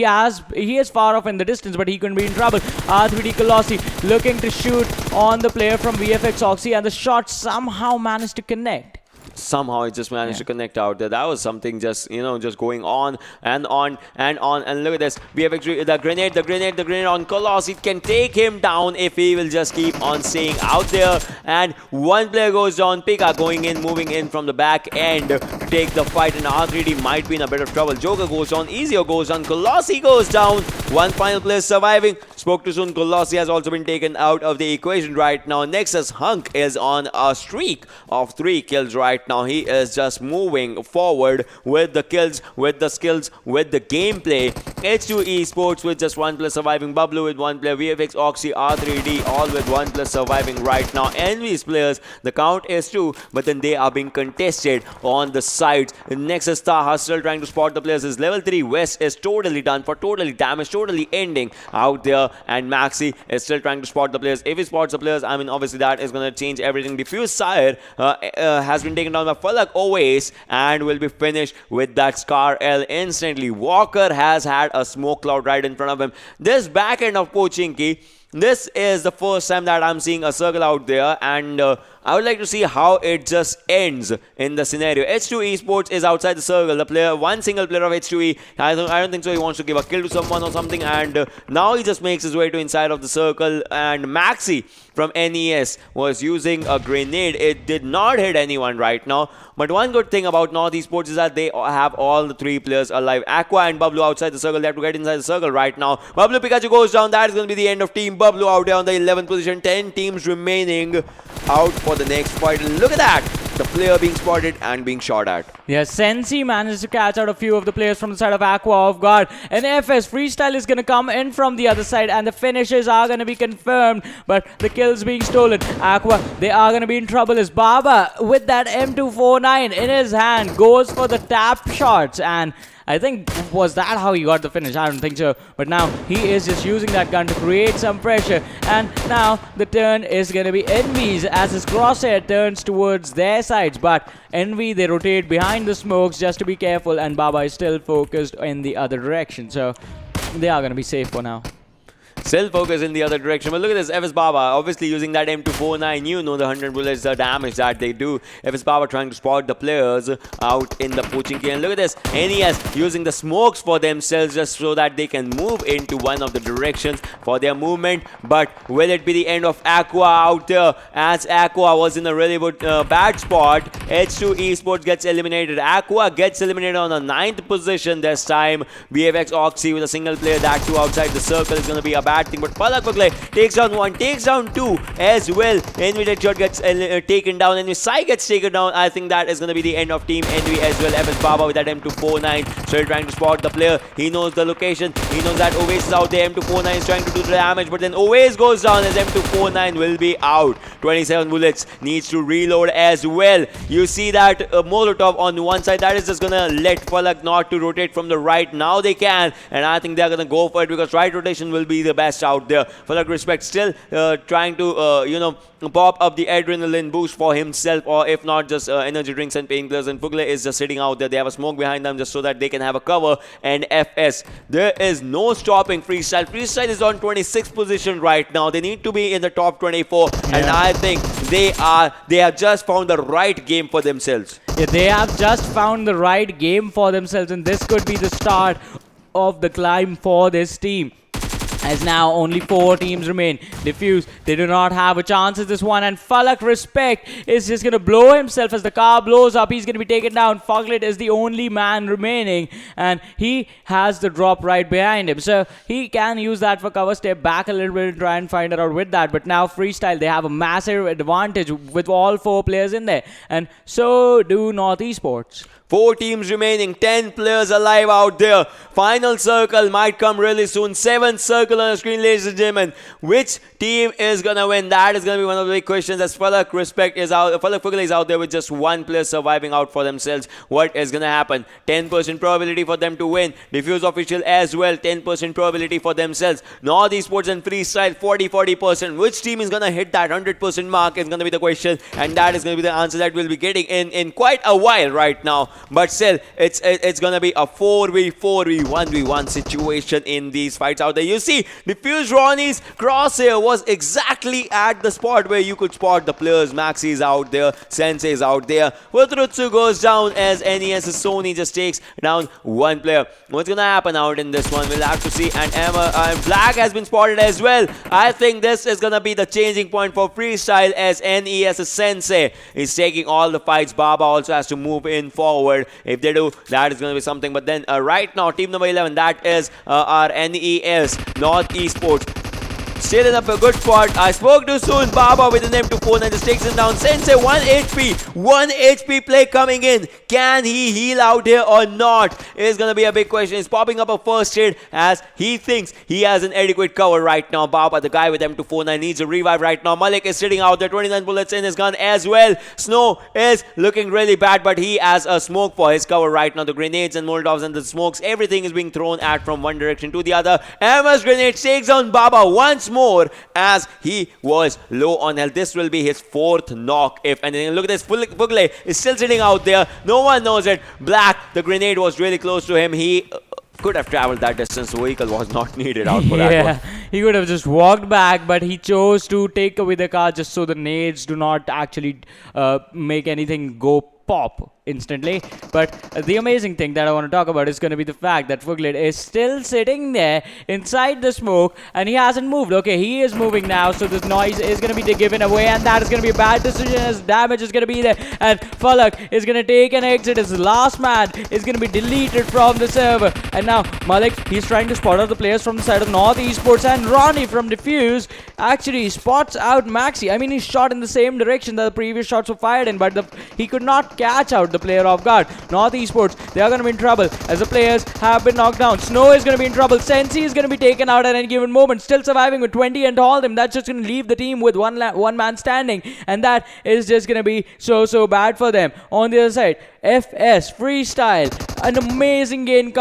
he is far off in the distance, but he couldn't be in trouble. R3D Colossi looking to shoot on the player from VFXoxy, and the shot somehow managed to connect. Somehow it just managed to connect out there. That was something just going on and on and on. And look at this, VFX, the grenade on Colossi. It can take him down if he will just keep on staying out there. And one player goes down. Pika going in, moving in from the back end to take the fight, and R3D might be in a bit of trouble. Joker goes down, Ezio goes down, Colossi goes down. One final player surviving. Spoke too soon. Colossi has also been taken out of the equation right now. Nexus Hunk is on a streak of 3 kills right now. He is just moving forward with the kills, with the skills, with the gameplay. H2 Esports with just 1 player surviving. Bablu with 1 player. VFXoxy, R3D all with 1 player surviving right now. Envy's players, the count is 2, but then they are being contested on the sides. Nexus Taha still trying to spot the players. His level 3 West is totally done for, totally damaged, totally ending out there. And Maxi is still trying to spot the players. If he spots the players, I mean, obviously that is going to change everything. DFUZeOfficial has been taken down by FalaQ Oasis and will be finished with that Scar L instantly. Walker has had a smoke cloud right in front of him. This back end of Pochinki, this is the first time that I'm seeing a circle out there, and I would like to see how it just ends in the scenario. H2 Esports is outside the circle. The player, one single player of H2E, I don't think so. He wants to give a kill to someone or something, and now he just makes his way to inside of the circle. And Maxi from NES was using a grenade. It did not hit anyone right now. But one good thing about North Esports is that they have all the 3 players alive. Aqua and Bablu outside the circle. They have to get inside the circle right now. Bablu Pikachu goes down. That is going to be the end of Team Bablu out there on the 11th position. 10 teams remaining out for the next fight. Look at that. The player being spotted and being shot at. Yeah, Sensi managed to catch out a few of the players from the side of Aqua off guard. And FS Freestyle is going to come in from the other side, and the finishes are going to be confirmed. But the kills being stolen. Aqua, they are going to be in trouble as Baba, with that M249 in his hand, goes for the tap shots. And I think, was that how he got the finish? I don't think so. But now he is just using that gun to create some pressure. And now the turn is going to be Envy's as his crosshair turns towards their sides. But Envy, they rotate behind the smokes just to be careful. And Baba is still focused in the other direction. So they are going to be safe for now. Still focus in the other direction. But look at this, FS Baba obviously using that M249. You know the 100 bullets, the damage that they do. FS Baba trying to spot the players out in the poaching key. And look at this, NES using the smokes for themselves just so that they can move into one of the directions for their movement. But will it be the end of Aqua out there? As Aqua was in a really good, bad spot. H2 Esports gets eliminated. Aqua gets eliminated on the 9th position this time. VFXoxy with a single player, that too outside the circle, is going to be a bad thing. But FalaQ takes down 1, takes down 2 as well. Envy Deadshot gets taken down. Envy Sai gets taken down. I think that is going to be the end of Team Envy as well. FS Baba with that M249 still trying to spot the player. He knows the location. He knows that Oasis is out there. M249 is trying to do the damage, but then Oasis goes down as M249 will be out. 27 bullets, needs to reload as well. You see that Molotov on one side, that is just going to let FalaQ not to rotate from the right. Now they can, and I think they're going to go for it because right rotation will be the best out there. FalaQ Respect still trying to, you know, pop up the adrenaline boost for himself, or if not, just energy drinks and painkillers. And Fugle is just sitting out there. They have a smoke behind them just so that they can have a cover. And FS, there is no stopping Freestyle. Freestyle is on 26th position right now. They need to be in the top 24, and I think they have just found the right game for themselves. Yeah, they have just found the right game for themselves, and this could be the start of the climb for this team. As now only 4 teams remain. DFUZe, they do not have a chance at this one, and FalaQ Respect is just going to blow himself as the car blows up. He's going to be taken down. Fuglet is the only man remaining, and he has the drop right behind him. So he can use that for cover, step back a little bit and try and find it out with that. But now Freestyle, they have a massive advantage with all 4 players in there, and so do North Esports. 4 teams remaining, 10 players alive out there. Final circle might come really soon. 7th circle on the screen, ladies and gentlemen. Which team is gonna win? That is gonna be one of the big questions, as FalaQ Respect is out. FalaQ is out there with just 1 player surviving out for themselves. What is gonna happen? 10% probability for them to win. DFUZeOfficial as well, 10% probability for themselves. North Esports and Freestyle, 40%. Which team is gonna hit that 100% mark is gonna be the question, and that is gonna be the answer that we'll be getting in quite a while right now. But still, it's gonna be a 4v4v 1v1 situation in these fights out there. You see, DFUZe Ronnie's crosshair was exactly at the spot where you could spot the players. Maxi's out there, Sensei's out there. Futrutsu goes down as NES Sony just takes down 1 player. What's gonna happen out in this one? We'll have to see. And Black has been spotted as well. I think this is gonna be the changing point for Freestyle, as NES Sensei is taking all the fights. Baba also has to move in forward. If they do, that is going to be something. But then right now, team number 11, that is our NES North Esports, still in a good spot. I spoke too soon. Baba with an M249 just takes him down. Sensei 1 HP. 1 HP play coming in. Can he heal out here or not? Is going to be a big question. He's popping up a first hit as he thinks he has an adequate cover right now. Baba, the guy with M249, needs a revive right now. Malik is sitting out there. 29 bullets in his gun as well. Snow is looking really bad, but he has a smoke for his cover right now. The grenades and Molotovs and the smokes, everything is being thrown at from one direction to the other. MS grenade takes down Baba once more as he was low on health. This will be his 4th knock, if anything. Look at this. Fugle is still sitting out there. No one knows it. Black, the grenade was really close to him. He could have traveled that distance. Vehicle was not needed out for that one. He could have just walked back, but he chose to take away the car just so the nades do not actually make anything go pop instantly. But the amazing thing that I want to talk about is going to be the fact that Fuglet is still sitting there inside the smoke and he hasn't moved. Okay, he is moving now, so this noise is going to be given away, and that is going to be a bad decision as damage is going to be there. And FalaQ is going to take an exit. His last man is going to be deleted from the server. And now Malik, he's trying to spot out the players from the side of North Esports, and Ronnie from DFUZe actually spots out Maxi. I mean, he shot in the same direction that the previous shots were fired in, but he could not catch out the the player off guard. North Esports, they are going to be in trouble as the players have been knocked down. Snow is going to be in trouble. Sensi is going to be taken out at any given moment. Still surviving with 20 and all them. That's just going to leave the team with one man standing. And that is just going to be so bad for them. On the other side, FS, Freestyle, an amazing game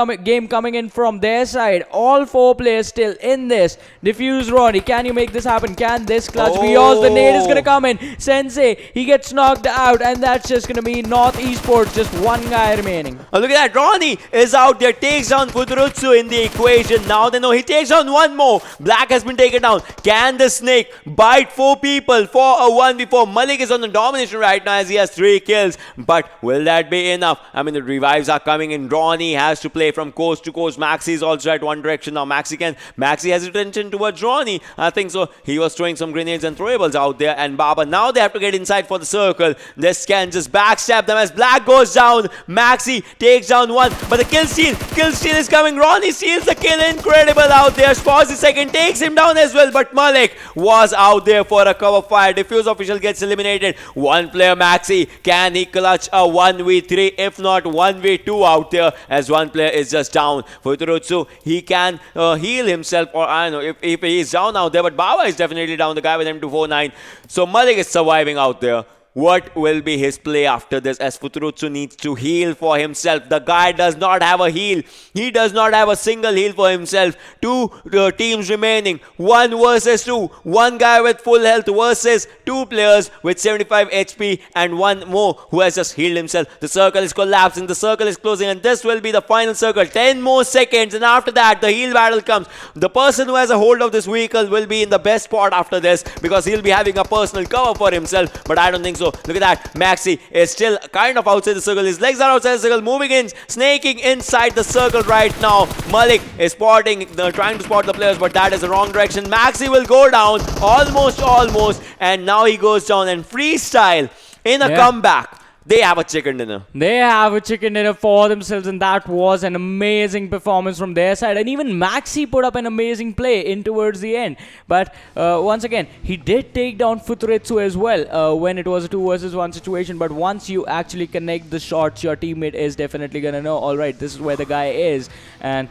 coming in from their side. All 4 players still in this. Diffuse Ronnie, can you make this happen? Can this clutch be yours? The nade is going to come in. Sensei, he gets knocked out, and that's just going to be North Esports, just one guy remaining. Oh, look at that. Ronnie is out there, takes down Futurutsu in the equation. Now they know he takes down one more. Black has been taken down. Can the snake bite 4 people for a 1v4? Malik is on the domination right now as he has 3 kills. But will that be enough? I mean, the revives are coming in. Ronnie has to play from coast to coast. Maxi is also at one direction now. Maxi has attention towards Ronnie. I think so. He was throwing some grenades and throwables out there. And Baba, now they have to get inside for the circle. This can just backstab them as Black goes down. Maxi takes down one. But the kill steal is coming. Ronnie steals the kill. Incredible out there. Spawns the second, takes him down as well. But Malik was out there for a cover fire. DFUZeOfficial gets eliminated. One player, Maxi. Can he clutch a 1v3? If not 1v2 out there, as one player is just down. Futurutsu, he can heal himself, or I don't know if he is down out there, but Baba is definitely down, the guy with M249. So Malik is surviving out there. What will be his play after this, as Futurutsu needs to heal for himself? The guy does not have a heal. He does not have a single heal for himself. 2 teams remaining. 1 versus 2. One guy with full health versus 2 players with 75 HP and 1 more who has just healed himself. The circle is collapsing. The circle is closing, and this will be the final circle. 10 more seconds, and after that, the heal battle comes. The person who has a hold of this vehicle will be in the best spot after this, because he'll be having a personal cover for himself, but I don't think so. Look at that. Maxi is still kind of outside the circle. His legs are outside the circle, moving in, snaking inside the circle right now. Malik is trying to spot the players, but that is the wrong direction. Maxi will go down, almost, and now he goes down. And Freestyle in a comeback. They have a chicken dinner. They have a chicken dinner for themselves, and that was an amazing performance from their side. And even Maxi put up an amazing play in towards the end. But once again, he did take down Futurutsu as well when it was a 2 versus 1 situation. But once you actually connect the shots, your teammate is definitely going to know, all right, this is where the guy is. And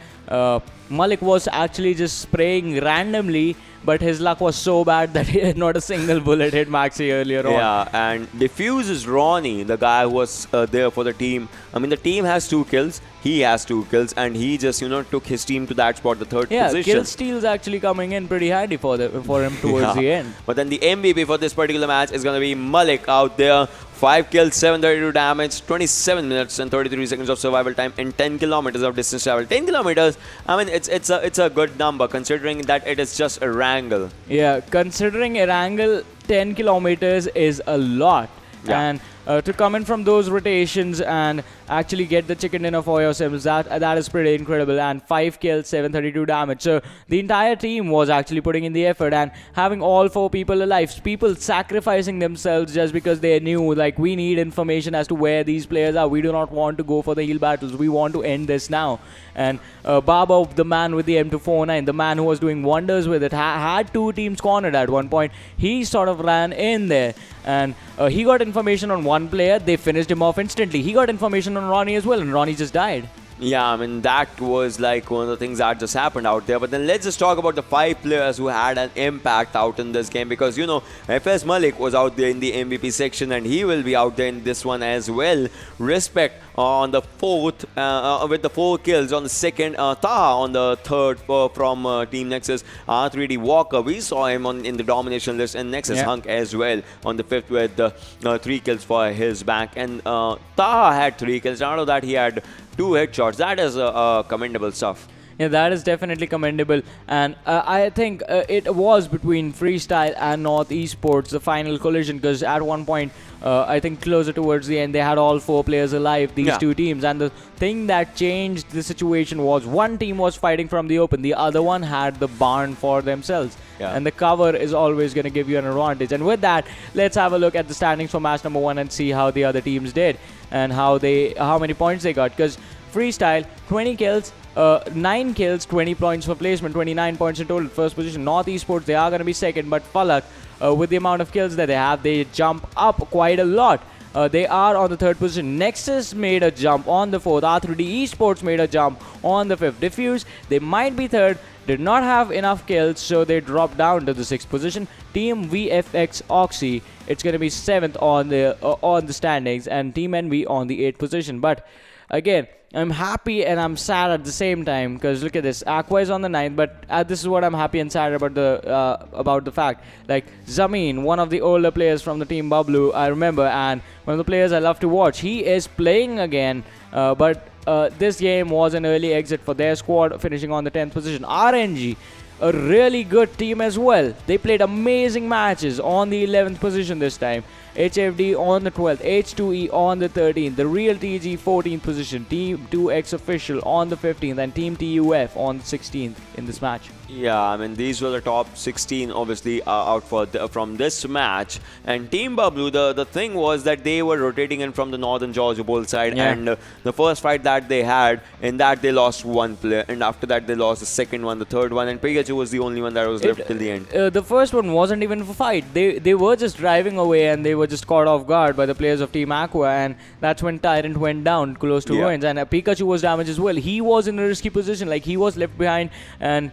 Malik was actually just spraying randomly, but his luck was so bad that not a single bullet hit Maxi earlier on. Yeah, and Diffuse is Ronnie, the guy who was there for the team. I mean, the team has 2 kills. He has 2 kills, and he just, took his team to that spot, the 3rd position. Yeah, kill steal's actually coming in pretty handy for him towards the end. But then the MVP for this particular match is going to be Malik out there. 5 kills, 732 damage, 27 minutes and 33 seconds of survival time, and 10 kilometers of distance travel. 10 kilometers, I mean, it's a good number considering that it is just Erangel. Yeah, considering Erangel, 10 kilometers is a lot. Yeah. And to come in from those rotations and actually get the chicken dinner for yourselves, that is pretty incredible. And 5 kills, 732 damage. So the entire team was actually putting in the effort and having all 4 people alive. People sacrificing themselves just because they knew, like, we need information as to where these players are. We do not want to go for the heal battles. We want to end this now. And Baba, the man with the M249, the man who was doing wonders with it, had 2 teams cornered at one point. He sort of ran in there, and he got information on one player. They finished him off instantly. He got information on Ronnie as well, and Ronnie just died. Yeah, I mean, that was like one of the things that just happened out there. But then let's just talk about the 5 players who had an impact out in this game, because, FS Malik was out there in the MVP section, and he will be out there in this one as well. Respect on the 4th with the 4 kills. On the 2nd, Taha on the 3rd from Team Nexus. R3D Walker, we saw him in the domination list, and Nexus Hunk as well on the 5th with 3 kills for his back. And Taha had 3 kills. Out of that, he had 2 headshots. That is commendable stuff. Yeah, that is definitely commendable. And I think it was between Freestyle and North Esports, the final collision, because at one point, I think closer towards the end, they had all 4 players alive, these 2 teams. And the thing that changed the situation was one team was fighting from the open, the other one had the barn for themselves. And the cover is always going to give you an advantage. And with that, let's have a look at the standings for match number 1 and see how the other teams did and how many points they got. Because Freestyle, 20 kills, 9 kills, 20 points for placement, 29 points in total. First position. North Esports, they are going to be second, but FalaQ, with the amount of kills that they have, they jump up quite a lot. They are on the 3rd position. Nexus made a jump on the 4th. R3D Esports made a jump on the 5th. Diffuse, they might be 3rd. Did not have enough kills, so they dropped down to the 6th position. Team VFX Oxy, it's going to be 7th on the standings, and Team NV on the 8th position. But again, I'm happy and I'm sad at the same time, because look at this. Aqua is on the 9th, but this is what I'm happy and sad about the fact. Like Zameen, one of the older players from the team Bablu, I remember, and one of the players I love to watch. He is playing again, but this game was an early exit for their squad, finishing on the 10th position. RNG, a really good team as well. They played amazing matches on the 11th position this time. HFD on the 12th, H2E on the 13th, the Real TG 14th position, Team2XOfficial on the 15th, and Team TUF on the 16th in this match. Yeah, I mean, these were the top 16 obviously out from this match. And Team Bablu, the thing was that they were rotating in from the Northern Georgia Bowl side, and the first fight that they had, in that they lost one player, and after that they lost the second one, the third one, and Pikachu was the only one that was left till the end. The first one wasn't even a fight. They were just driving away, and they were just caught off guard by the players of Team Aqua, and that's when Tyrant went down close to ruins, and Pikachu was damaged as well. He was in a risky position, like he was left behind, and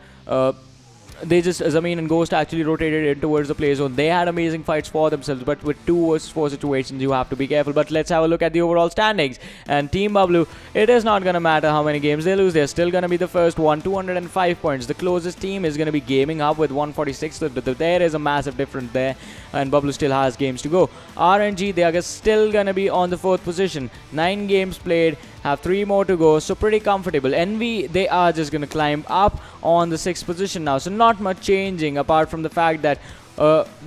Zameen and Ghost actually rotated in towards the play zone. They had amazing fights for themselves, but with 2 versus 4 situations, you have to be careful. But let's have a look at the overall standings. And Team Bablu, it is not going to matter how many games they lose. They're still going to be the first one, 205 points. The closest team is going to be Gaming Hub with 146. So there is a massive difference there, and Bablu still has games to go. RNG, they are still going to be on the 4th position. 9 games played, have 3 more to go, so pretty comfortable. NV, they are just going to climb up on the 6th position now, so not much changing apart from the fact that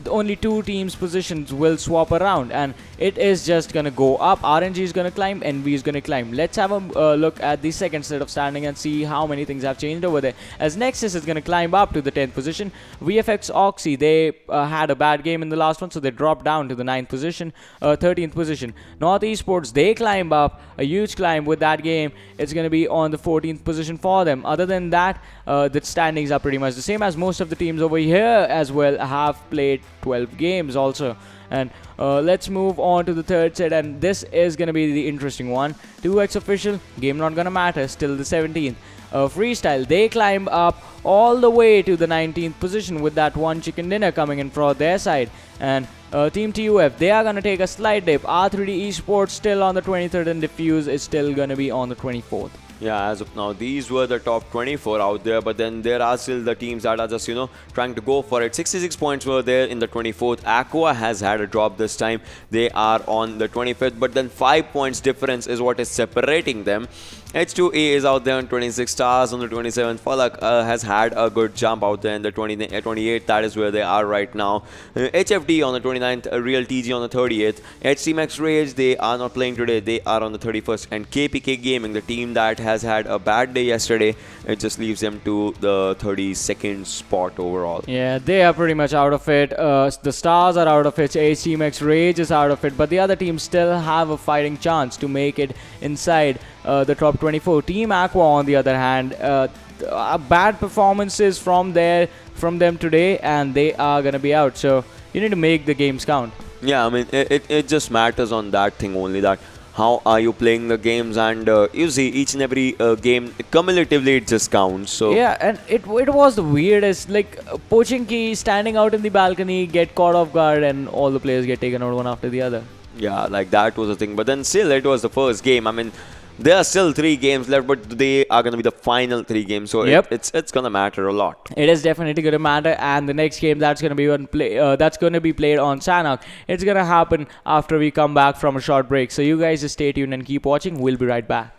only 2 teams' positions will swap around, and it is just gonna go up. RNG is gonna climb, NV is gonna climb. Let's have a look at the second set of standing and see how many things have changed over there. As Nexus is gonna climb up to the 10th position. VFX Oxy, they had a bad game in the last one, so they dropped down to the 9th position, 13th position. North Esports, they climb up, a huge climb with that game. It's gonna be on the 14th position for them. Other than that, the standings are pretty much the same, as most of the teams over here as well have played 12 games also. And let's move on to the 3rd set, and this is gonna be the interesting one. 2XOfficial, game not gonna matter, still the 17th. Freestyle, they climb up all the way to the 19th position with that one chicken dinner coming in for their side. And Team TUF, they are gonna take a slight dip. R3D Esports still on the 23rd, and Diffuse is still gonna be on the 24th. Yeah, as of now, these were the top 24 out there, but then there are still the teams that are just, trying to go for it. 66 points were there in the 24th. Aqua has had a drop this time. They are on the 25th, but then 5 points difference is what is separating them. H2A is out there on 26 stars on the 27th. FalaQ has had a good jump out there in the 28th. That is where they are right now. HFD on the 29th. Real TG on the 30th. HTeamXRange, they are not playing today. They are on the 31st. And KPK Gaming, the team that has had a bad day yesterday, it just leaves them to the 32nd spot overall. Yeah, they are pretty much out of it. The stars are out of it. HTeamXRange is out of it. But the other teams still have a fighting chance to make it inside the top 24. Team Aqua, on the other hand, bad performances from them today, and they are gonna be out. So you need to make the games count. Yeah, I mean, it just matters on that thing only, that how are you playing the games, and you see each and every game cumulatively it just counts. So yeah, and it was the weirdest, like Pochinki standing out in the balcony, get caught off guard, and all the players get taken out one after the other. Yeah, like that was the thing. But then still, it was the first game. I mean, there are still 3 games left, but they are going to be the final 3 games. So it's going to matter a lot. It is definitely going to matter. And the next game that's going to be played on Shanok, it's going to happen after we come back from a short break. So you guys just stay tuned and keep watching. We'll be right back.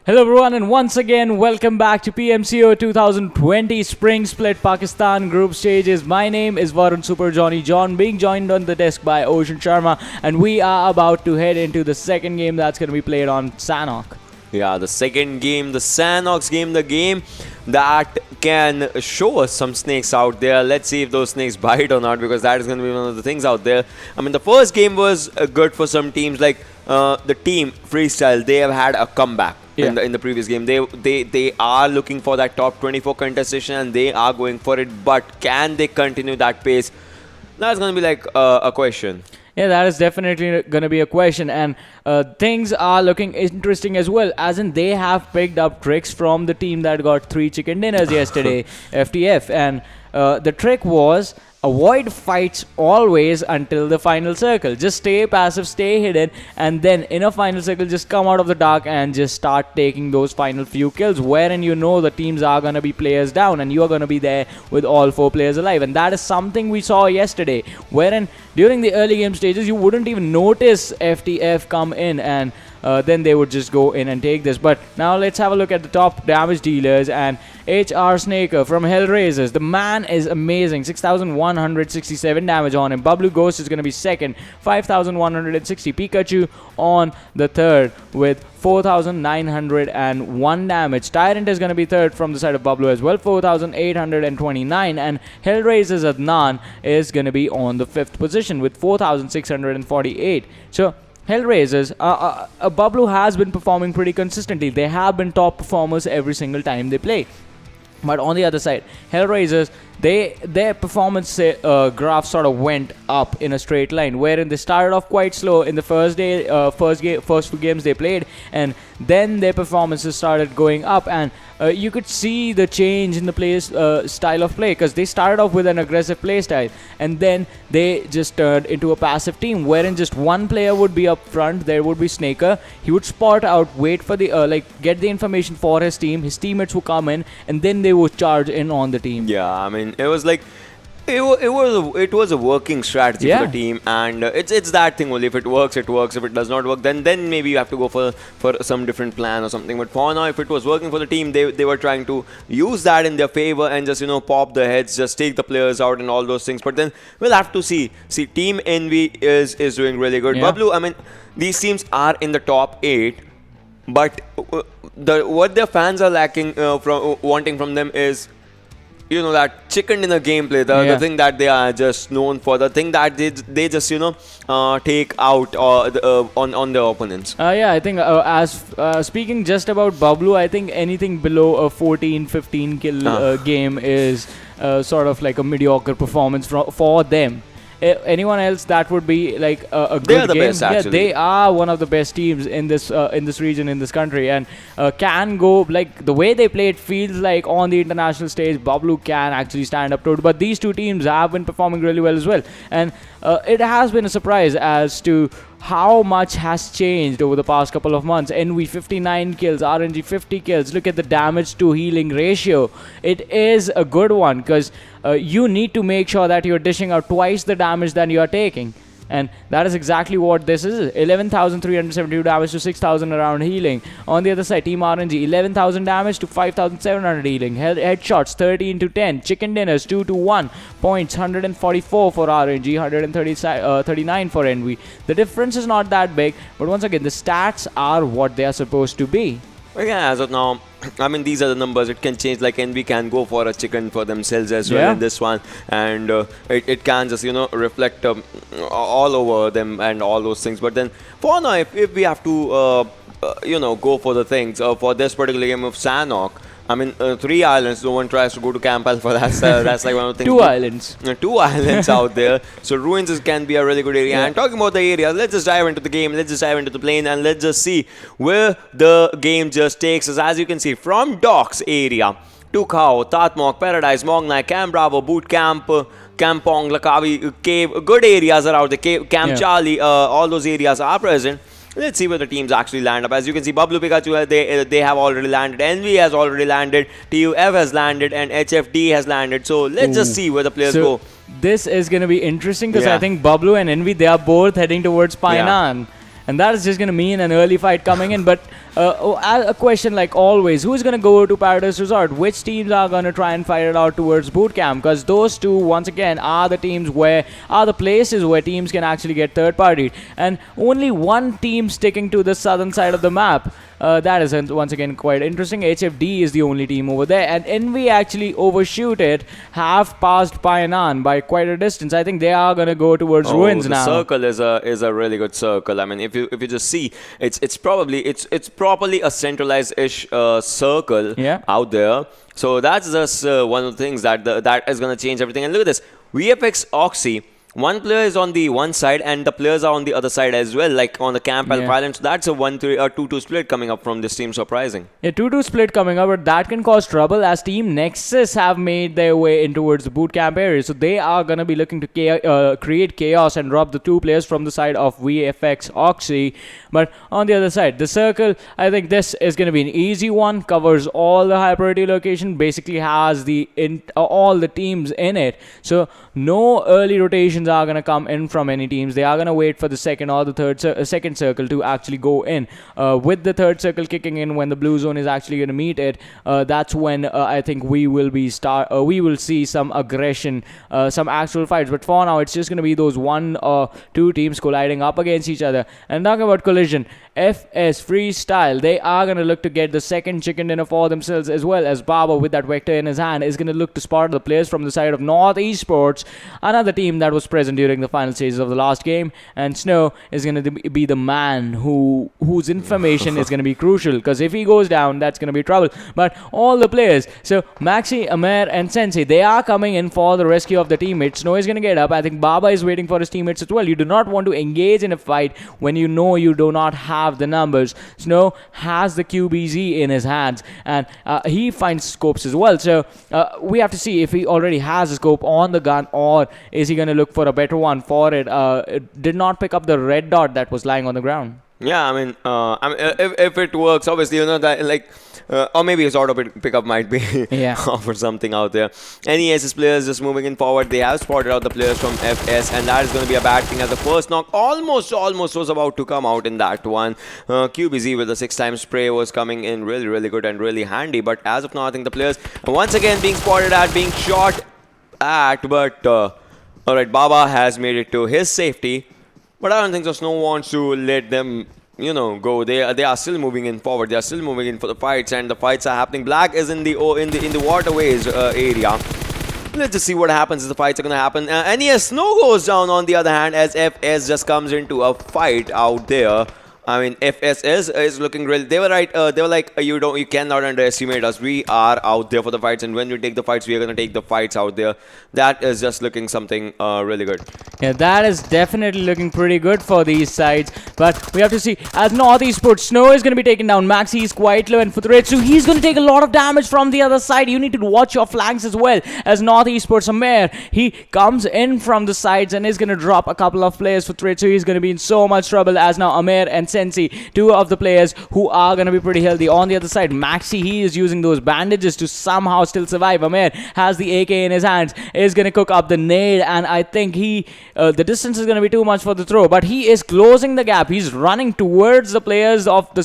Hello everyone, and once again welcome back to PMCO 2020 Spring Split Pakistan Group Stages. My name is Varun Super Johnny John, being joined on the desk by Ocean Sharma, and we are about to head into the second game that's going to be played on Shanok. Yeah, the second game, the Shanok's game, the game that can show us some snakes out there. Let's see if those snakes bite or not, because that is going to be one of the things out there. I mean, the first game was good for some teams, like the team Freestyle. They have had a comeback. Yeah. In the previous game, they are looking for that top 24 contestation, and they are going for it. But can they continue that pace? That's going to be like a question. Yeah, that is definitely going to be a question, and things are looking interesting as well, as in they have picked up tricks from the team that got 3 chicken dinners yesterday, FTF, and the trick was avoid fights always until the final circle. Just stay passive, stay hidden, and then in a final circle, just come out of the dark and just start taking those final few kills, wherein you know the teams are going to be players down and you are going to be there with all 4 players alive. And that is something we saw yesterday, wherein during the early game stages, you wouldn't even notice FTF come in, and then they would just go in and take this. But now let's have a look at the top damage dealers, and HR Snaker from Hellraisers. The man is amazing. 6,167 damage on him. Bablu Ghost is going to be second. 5,160. Pikachu on the third with 4,901 damage. Tyrant is going to be third from the side of Bablu as well. 4,829. And Hellraisers Adnan is going to be on the 5th position with 4,648. So Hellraisers, Bablu has been performing pretty consistently. They have been top performers every single time they play. But on the other side, Hellraisers, their performance graph sort of went up in a straight line, wherein they started off quite slow in the first few games they played, and then their performances started going up, and you could see the change in the style of play, because they started off with an aggressive play style, and then they just turned into a passive team, wherein just one player would be up front. There would be Snaker. He would spot out, wait for the get the information for his team. His teammates would come in, and then they would charge in on the team. Yeah, I mean, it was like it was a working strategy for the team, and it's that thing only. If it works, it works. If it does not work, then maybe you have to go for some different plan or something. But for now, if it was working for the team, they were trying to use that in their favor and just pop the heads, just take the players out and all those things. But then we'll have to see. Team Envy is doing really good. Yeah. Bablu, I mean, these teams are in the top 8, but what their fans are lacking wanting from them is, that chicken dinner gameplay, the thing that they are just known for, the thing that they just take out on their opponents. I think as speaking just about Bablu, I think anything below a 14-15 kill game is sort of like a mediocre performance for them. Anyone else, that would be like a good game. They're the best, actually. Yeah, they are one of the best teams in this region, in this country, and can go, like, the way they play, it feels like on the international stage Bablu can actually stand up to it. But these two teams have been performing really well as well, and it has been a surprise as to how much has changed over the past couple of months. NV 59 kills, RNG 50 kills. Look at the damage to healing ratio. It is a good one, because you need to make sure that you're dishing out twice the damage than you are taking. And that is exactly what this is. 11,372 damage to 6,000 around healing. On the other side, Team RNG, 11,000 damage to 5,700 healing. Headshots, 13 to 10. Chicken dinners, 2 to 1. Points, 144 for RNG, 139 for NV. The difference is not that big, but once again, the stats are what they are supposed to be. Well, yeah, as of now, I mean, these are the numbers. It can change. Like NV can go for a chicken for themselves as well in this one, and it can just reflect all over them and all those things. But then for now, if we have to go for the things for this particular game of Shanok, I mean, 3 islands. No one tries to go to Camp Alpha. That's like one of the things. 2 islands. 2 islands out there. So Ruins can be a really good area. And talking about the area, let's just dive into the game. Let's just dive into the plane, and let's just see where the game just takes us. As you can see, from Docks area to Khao, Tatmok, Paradise, Mongnai, Camp Bravo, Boot Camp, Kampong, Lakavi, Cave. Good areas are out there. Camp Charlie. All those areas are present. Let's see where the teams actually land up. As you can see, Bablu, Pikachu, they have already landed. NV has already landed. TUF has landed. And HFD has landed. So let's just see where the players go. This is going to be interesting, because I think Bablu and NV, they are both heading towards Painan. and that is just going to mean an early fight coming in. But a question like always, who's going to go to Paradise Resort? Which teams are going to try and fight it out towards boot camp? Because those two, once again, are the places where teams can actually get third partied, and only one team sticking to the southern side of the map. That is once again quite interesting. HFD is the only team over there, and Envy actually overshoot it, have passed Pionan by quite a distance. I think they are gonna go towards Ruins now. Circle is a really good circle. I mean, if you just see, it's properly a centralized-ish circle out there. So that's just one of the things that that is gonna change everything. And look at this, VFX Oxy. One player is on the one side and the players are on the other side as well, like on the Camp Alpha Island. So that's a 2-2 split coming up from this team, surprising. Yeah, 2-2 split coming up, but that can cause trouble as Team Nexus have made their way in towards the boot camp area. So they are going to be looking to create chaos and rob the two players from the side of VFX Oxy. But on the other side, the circle, I think this is going to be an easy one, covers all the high priority location, basically has all the teams in it. So no early rotations are going to come in from any teams. They are going to wait for the second or the second circle to actually go in. With the third circle kicking in when the blue zone is actually going to meet it, that's when I think we will see some aggression, some actual fights. But for now, it's just going to be those 1 or 2 teams colliding up against each other. And talking about collision, FS Freestyle, they are going to look to get the second chicken dinner for themselves, as well as Baba with that vector in his hand is going to look to spot the players from the side of North Esports, another team that was present during the final stages of the last game. And Snow is going to be the man whose information is going to be crucial, because if he goes down, that's going to be trouble. But all the players, so Maxi, Amer and Sensei, they are coming in for the rescue of the teammates. Snow is going to get up. I think Baba is waiting for his teammates as well. You do not want to engage in a fight when you know you do not have the numbers. Snow has the QBZ in his hands, and he finds scopes as well. So we have to see if he already has a scope on the gun, or is he going to look for a better one for it. It did not pick up the red dot that was lying on the ground. Yeah, I mean, if it works, obviously, you know, that like, or maybe his auto pickup might be offer something out there. Any SS players just moving in forward, they have spotted out the players from FS, and that is going to be a bad thing, as the first knock almost was about to come out in that one. QBZ with the 6-time spray was coming in really good and really handy, but as of now, I think the players once again being spotted at, being shot at, but alright, Baba has made it to his safety. But I don't think so. Snow wants to let them, you know, go. They are still moving in forward. They are still moving in for the fights, and the fights are happening. Black is in the waterways area. Let's just see what happens as the fights are gonna happen. And yes, Snow goes down on the other hand as FS just comes into a fight out there. I mean, FS is looking real. They were right. They were like, you cannot underestimate us. We are out there for the fights, and when we take the fights, we are gonna take the fights out there. That is just looking something really good. Yeah, that is definitely looking pretty good for these sides. But we have to see, as North Esports, Snow is gonna be taken down. Maxi is quite low, and Futretsu, he's gonna take a lot of damage from the other side. You need to watch your flanks as well. As North Esports, Amer, he comes in from the sides and is gonna drop a couple of players. Futretsu, he's gonna be in so much trouble, as now Amer and Sensi, two of the players who are going to be pretty healthy. On the other side, Maxi, he is using those bandages to somehow still survive. Amer has the AK in his hands, is going to cook up the nade, and I think the distance is going to be too much for the throw, but he is closing the gap. He's running towards the players of the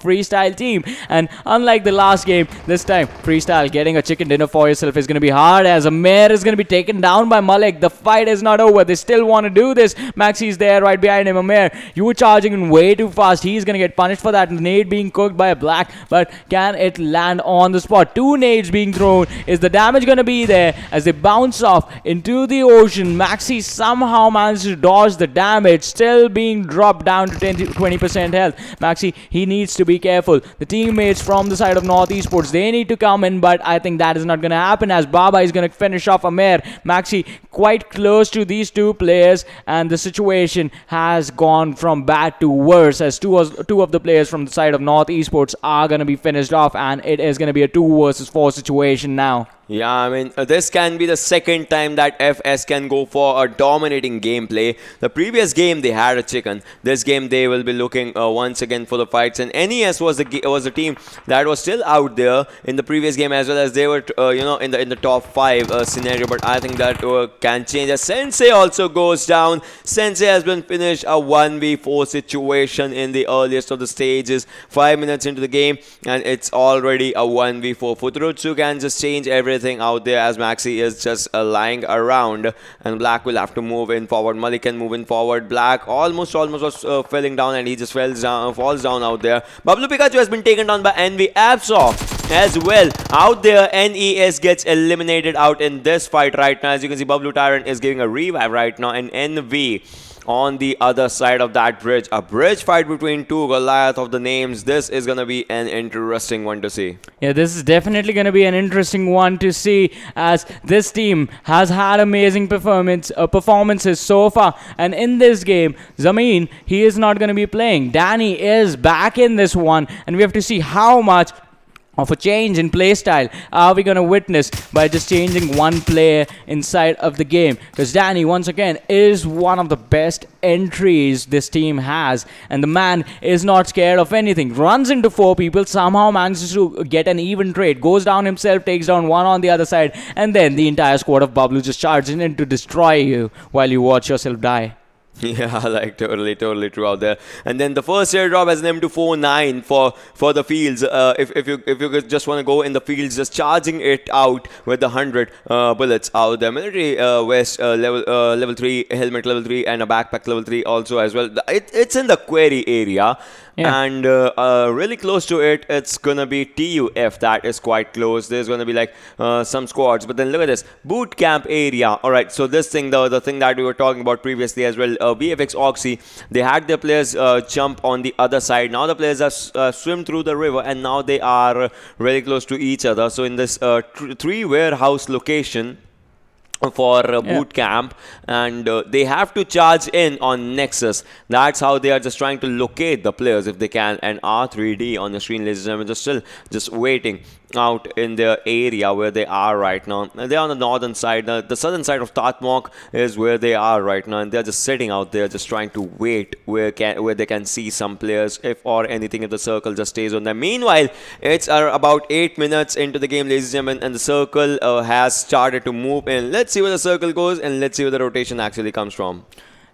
Freestyle team, and unlike the last game, this time Freestyle getting a chicken dinner for yourself is going to be hard, as Amer is going to be taken down by Malik. The fight is not over. They still want to do this. Maxi is there right behind him. Amer, you were charging in way too fast. He's going to get punished for that. Nade being cooked by a Black, but can it land on the spot? 2 nades being thrown. Is the damage going to be there as they bounce off into the ocean? Maxi somehow managed to dodge the damage, still being dropped down to 20% health. Maxi, he needs to be careful. The teammates from the side of North Esports, they need to come in, but I think that is not going to happen, as Baba is going to finish off Amer. Maxi quite close to these two players, and the situation has gone from bad to worse, as two of the players from the side of North Esports are going to be finished off, and it is going to be a 2 versus 4 situation now. Yeah, I mean, this can be the second time that FS can go for a dominating gameplay. The previous game they had a chicken. This game they will be looking once again for the fights. And NES was the team that was still out there in the previous game, as well as they were in the top 5 scenario. But I think that can change. As Sensei also goes down. Sensei has been finished a 1v4 situation in the earliest of the stages. 5 minutes into the game, and it's already a 1v4. Futurutsu can just change everything out there, as Maxi is just lying around, and Black will have to move in forward. Malik can move in forward. Black almost was falling down, and he just falls down out there. Bablu Pikachu has been taken down by NV Absol as well. Out there, NES gets eliminated out in this fight right now. As you can see, Bablu Tyrant is giving a revive right now, and NV on the other side of that bridge. A bridge fight between two Goliath of the names. This is going to be an interesting one to see. Yeah, this is definitely going to be an interesting one to see, as this team has had amazing performances so far. And in this game, Zameen, he is not going to be playing. Danny is back in this one, and we have to see how much of a change in playstyle are we going to witness by just changing one player inside of the game. Because Danny, once again, is one of the best entries this team has, and the man is not scared of anything. Runs into 4 people, somehow manages to get an even trade, goes down himself, takes down one on the other side, and then the entire squad of Bablu just charges in to destroy you while you watch yourself die. Yeah, like totally true out there. And then the first airdrop has an M249 for the fields. If you just want to go in the fields, just charging it out with the 100 bullets out there. Military vest level 3, helmet level 3, and a backpack level 3 also as well. It's in the quarry area. Yeah. And really close to it, it's gonna be TUF. That is quite close. There's gonna be like some squads. But then look at this boot camp area. All right, so this thing, the thing that we were talking about previously as well, VFX Oxy, they had their players jump on the other side. Now the players have swim through the river, and now they are really close to each other. So in this 3 warehouse location for boot camp, and they have to charge in on Nexus. That's how they are just trying to locate the players if they can. And R3D on the screen, ladies and gentlemen, just waiting out in their area where they are right now. And they're on the northern side. The southern side of Tatmok is where they are right now, and they're just sitting out there just trying to wait where they can see some players, if the circle just stays on them. Meanwhile, it's about 8 minutes into the game, ladies and gentlemen, and the circle has started to move in. Let's see where the circle goes, and let's see where the rotation actually comes from.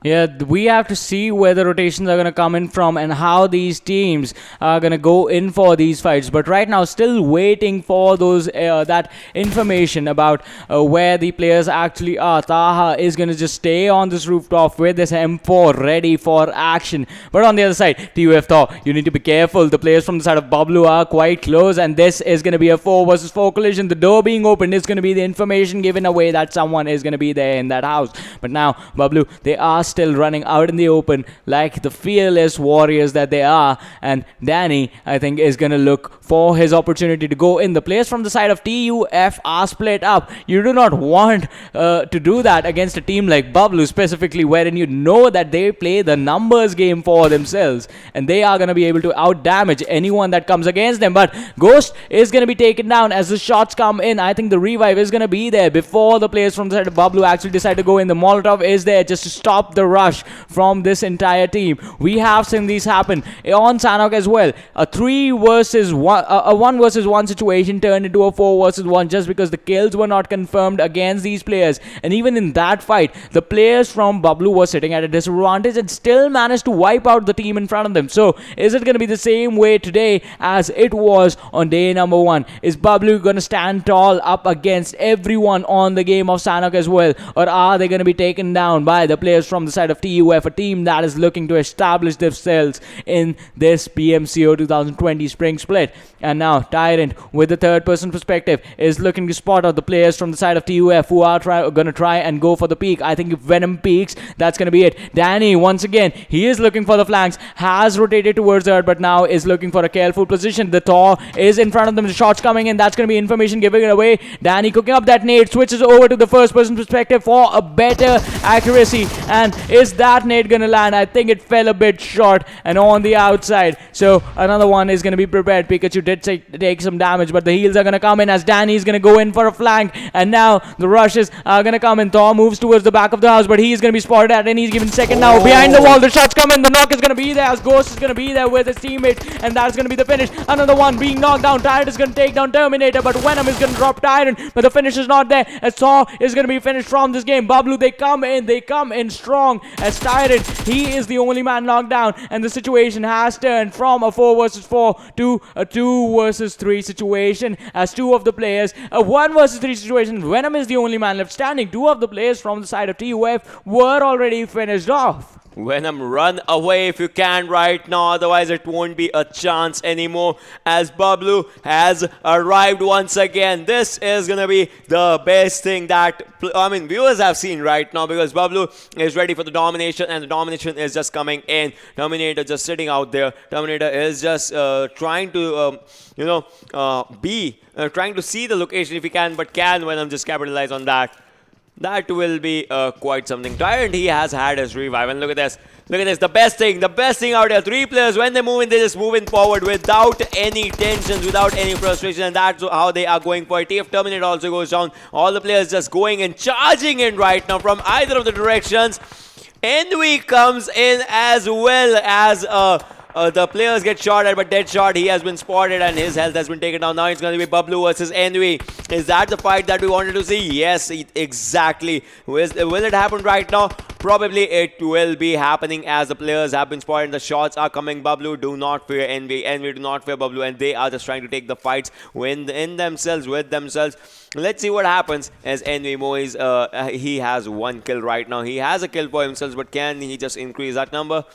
Yeah, we have to see where the rotations are going to come in from and how these teams are going to go in for these fights. But right now, still waiting for those that information about where the players actually are. Taha is going to just stay on this rooftop with this M4 ready for action. But on the other side, TUF Thor, you need to be careful. The players from the side of Bablu are quite close, and this is going to be a 4 versus 4 collision. The door being opened is going to be the information given away that someone is going to be there in that house. But now, Bablu, they are still running out in the open like the fearless warriors that they are, and Danny, I think, is going to look for his opportunity to go in. The players from the side of TUF are split up. You do not want to do that against a team like Bablu specifically, wherein you know that they play the numbers game for themselves, and they are going to be able to out damage anyone that comes against them. But Ghost is going to be taken down as the shots come in. I think the revive is going to be there before the players from the side of Bablu actually decide to go in. The Molotov is there just to stop the rush from this entire team. We have seen these happen on Shanok as well. A 1 versus 1 situation turned into a 4 versus 1 just because the kills were not confirmed against these players. And even in that fight, the players from Bablu were sitting at a disadvantage and still managed to wipe out the team in front of them. So is it going to be the same way today as it was on day number 1? Is Bablu going to stand tall up against everyone on the game of Shanok as well? Or are they going to be taken down by the players from the side of TUF, a team that is looking to establish themselves in this PMCO 2020 spring split? And now Tyrant, with the third person perspective, is looking to spot out the players from the side of TUF who are going to try and go for the peak. I think if Venom peaks, that's going to be it. Danny, once again, he is looking for the flanks, has rotated towards her, but now is looking for a careful position. The Thor is in front of them, the shots coming in, that's going to be information giving it away. Danny cooking up that nade, switches over to the first person perspective for a better accuracy, and Is that nade gonna land? I think it fell a bit short and on the outside. So another one is gonna be prepared. Pikachu did take some damage, but the heals are gonna come in as Danny is gonna go in for a flank. And now the rushes are gonna come in. Thor moves towards the back of the house, but he's gonna be spotted at, and he's given second now. Behind the wall, the shots come in. The knock is gonna be there as Ghost is gonna be there with his teammate, and that's gonna be the finish. Another one being knocked down. Tyrant is gonna take down Terminator, but Venom is gonna drop Tyrant, but the finish is not there as Thor is gonna be finished from this game. Bablu, they come in strong as Tyrant. He is the only man knocked down, and the situation has turned from a 4 versus 4 to a 2 versus 3 situation as two of the players, a 1 versus 3 situation. Venom is the only man left standing. Two of the players from the side of TUF were already finished off. Venom, run away if you can right now, otherwise it won't be a chance anymore as Bablu has arrived once again. This is gonna be the best thing that viewers have seen right now, because Bablu is ready for the domination, and the domination is just coming in. Terminator just sitting out there. Terminator is just trying to trying to see the location if he can, but can Venom just capitalize on that? That will be quite something. Tyrant, he has had his revive, and look at this. Look at this, the best thing out there. 3 players, when they move in, they just move in forward without any tensions, without any frustration, and that's how they are going for it. TF Terminator also goes down. All the players just going and charging in right now from either of the directions. Envy comes in as well as the players get shot at, but Deadshot, he has been spotted and his health has been taken down. Now it's going to be Bablu versus Envy. Is that the fight that we wanted to see? Yes, exactly. Will it happen right now? Probably it will be happening as the players have been spotted. The shots are coming. Bablu, do not fear Envy. Envy, do not fear Bablu, and they are just trying to take the fights with themselves. Let's see what happens as Envy Moise, he has 1 kill right now. He has a kill for himself, but can he just increase that number?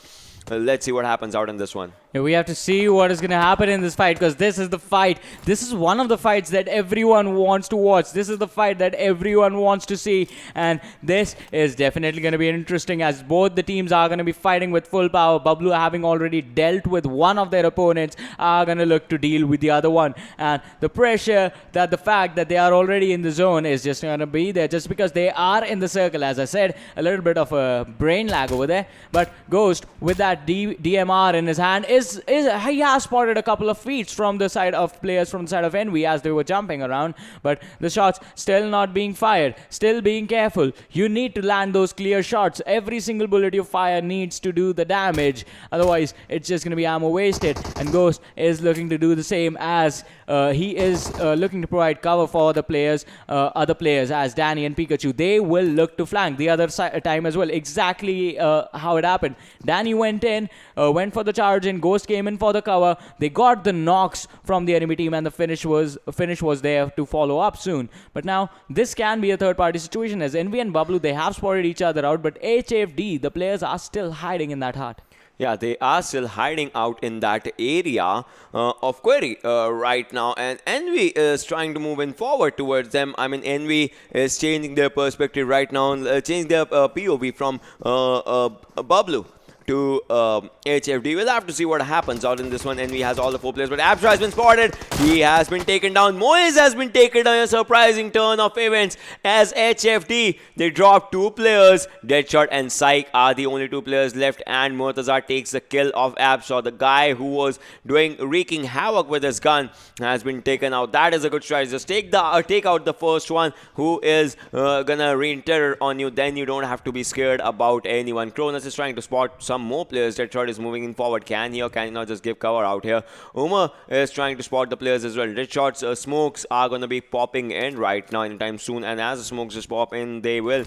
Let's see what happens out in this one. Yeah, we have to see what is going to happen in this fight, because this is the fight. This is one of the fights that everyone wants to watch. This is the fight that everyone wants to see. And this is definitely going to be interesting as both the teams are going to be fighting with full power. Bablu, having already dealt with one of their opponents, are going to look to deal with the other one. And the pressure, that the fact that they are already in the zone is just going to be there just because they are in the circle. As I said, a little bit of a brain lag over there. But Ghost, with that DMR in his hand, he has spotted a couple of feats from the side of players from the side of Envy as they were jumping around, but the shots still not being fired. Still being careful. You need to land those clear shots. Every single bullet you fire needs to do the damage, otherwise it's just going to be ammo wasted. And Ghost is looking to do the same as he is looking to provide cover for the players, other players, as Danny and Pikachu. They will look to flank the other time as well. Exactly how it happened. Danny went in, went for the charge in. Ghost came in for the cover. They got the knocks from the enemy team, and the finish was there to follow up soon. But now this can be a third-party situation as Envy and Bablu, they have spotted each other out, but HFD, the players are still hiding in that hut. Yeah, they are still hiding out in that area of Query right now, and Envy is trying to move in forward towards them. I mean, Envy is changing their perspective right now, changing their POV from Bablu to HFD. We'll have to see what happens out in this one. Envy has all the 4 players, but Abstra has been spotted. He has been taken down. Moise has been taken down. A surprising turn of events as HFD, they drop 2 players. Deadshot and Psych are the only 2 players left, and Murtaza takes the kill of Abstra. The guy who was wreaking havoc with his gun has been taken out. That is a good strategy. Just take out the first one who is gonna rain terror on you. Then you don't have to be scared about anyone. Cronus is trying to spot some more players. Deadshot is moving in forward. Can he or can he not just give cover out here? Uma is trying to spot the players as well. Deadshot's smokes are going to be popping in right now anytime soon, and as the smokes just pop in, they will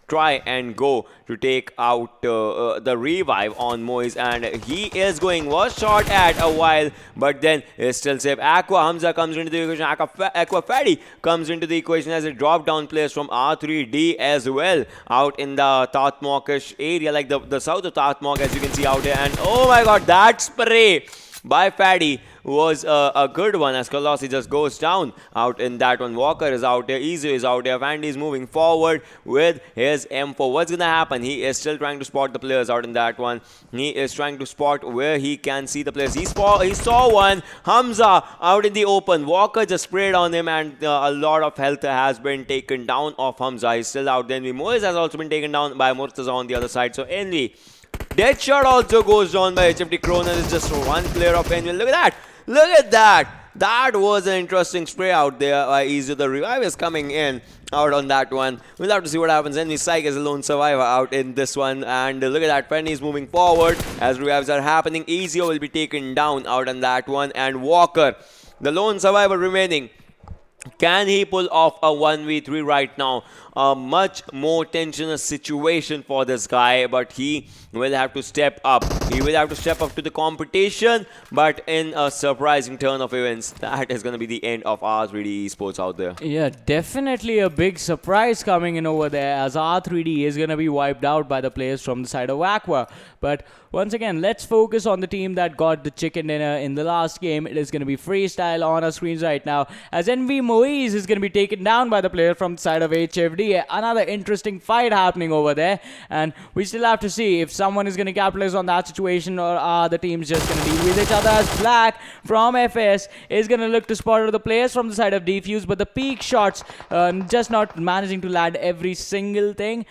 try and go to take out the revive on Moise, and he was shot at a while, but then is still safe. Aqua Hamza comes into the equation. Aqua Fatty comes into the equation as it drop down players from R3D as well out in the Tatmokish area, like the south of Tatmok, as you can see out here. And oh my god, that spray by Fatty was a good one as Colossi just goes down out in that one. Walker is out there, Easy is out there, Vandy is moving forward with his M4. What's gonna happen? He is still trying to spot the players out in that one. He is trying to spot where he can see the players. He saw one, Hamza out in the open. Walker just sprayed on him, and a lot of health has been taken down off Hamza. He's still out there. Moise has also been taken down by Murtaza on the other side. So Envy, dead shot also goes down by HFT. Cronin is just one player of Envy. Look at that. Look at that. That was an interesting spray out there by Easy. The revive is coming in out on that one. We'll have to see what happens. Envy Psych is a lone survivor out in this one. And look at that. Penny is moving forward as revives are happening. Easy will be taken down out on that one. And Walker, the lone survivor remaining. Can he pull off a 1v3 right now? A much more tensionous situation for this guy, but he will have to step up. He will have to step up to the competition, but in a surprising turn of events, that is going to be the end of R3D Esports out there. Yeah, definitely a big surprise coming in over there, as R3D is going to be wiped out by the players from the side of Aqua. But once again, let's focus on the team that got the chicken dinner in the last game. It is going to be Freestyle on our screens right now, as NV Moise is going to be taken down by the player from the side of HFD. Another interesting fight happening over there, and we still have to see if someone is going to capitalize on that situation, or are the teams just going to deal with each other. As Black from FS is going to look to spot the players from the side of DFUZe, but the peak shots just not managing to land every single thing.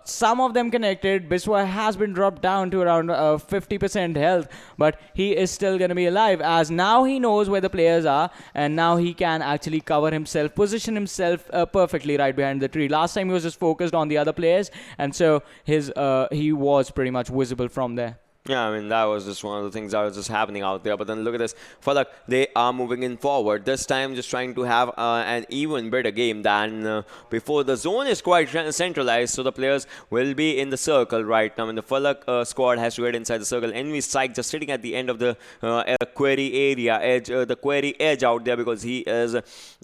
Some of them connected. Biswa has been dropped down to around 50% health, but he is still going to be alive, as now he knows where the players are, and now he can actually cover himself, position himself perfectly right behind the tree. Last time he was just focused on the other players, and so he was pretty much visible from there. Yeah, I mean, that was just one of the things that was just happening out there. But then look at this. FalaQ, they are moving in forward. This time just trying to have an even better game than before. The zone is quite centralized, so the players will be in the circle right now. And the FalaQ squad has to get inside the circle. Envy Psych just sitting at the end of the query area, the query edge out there, because he is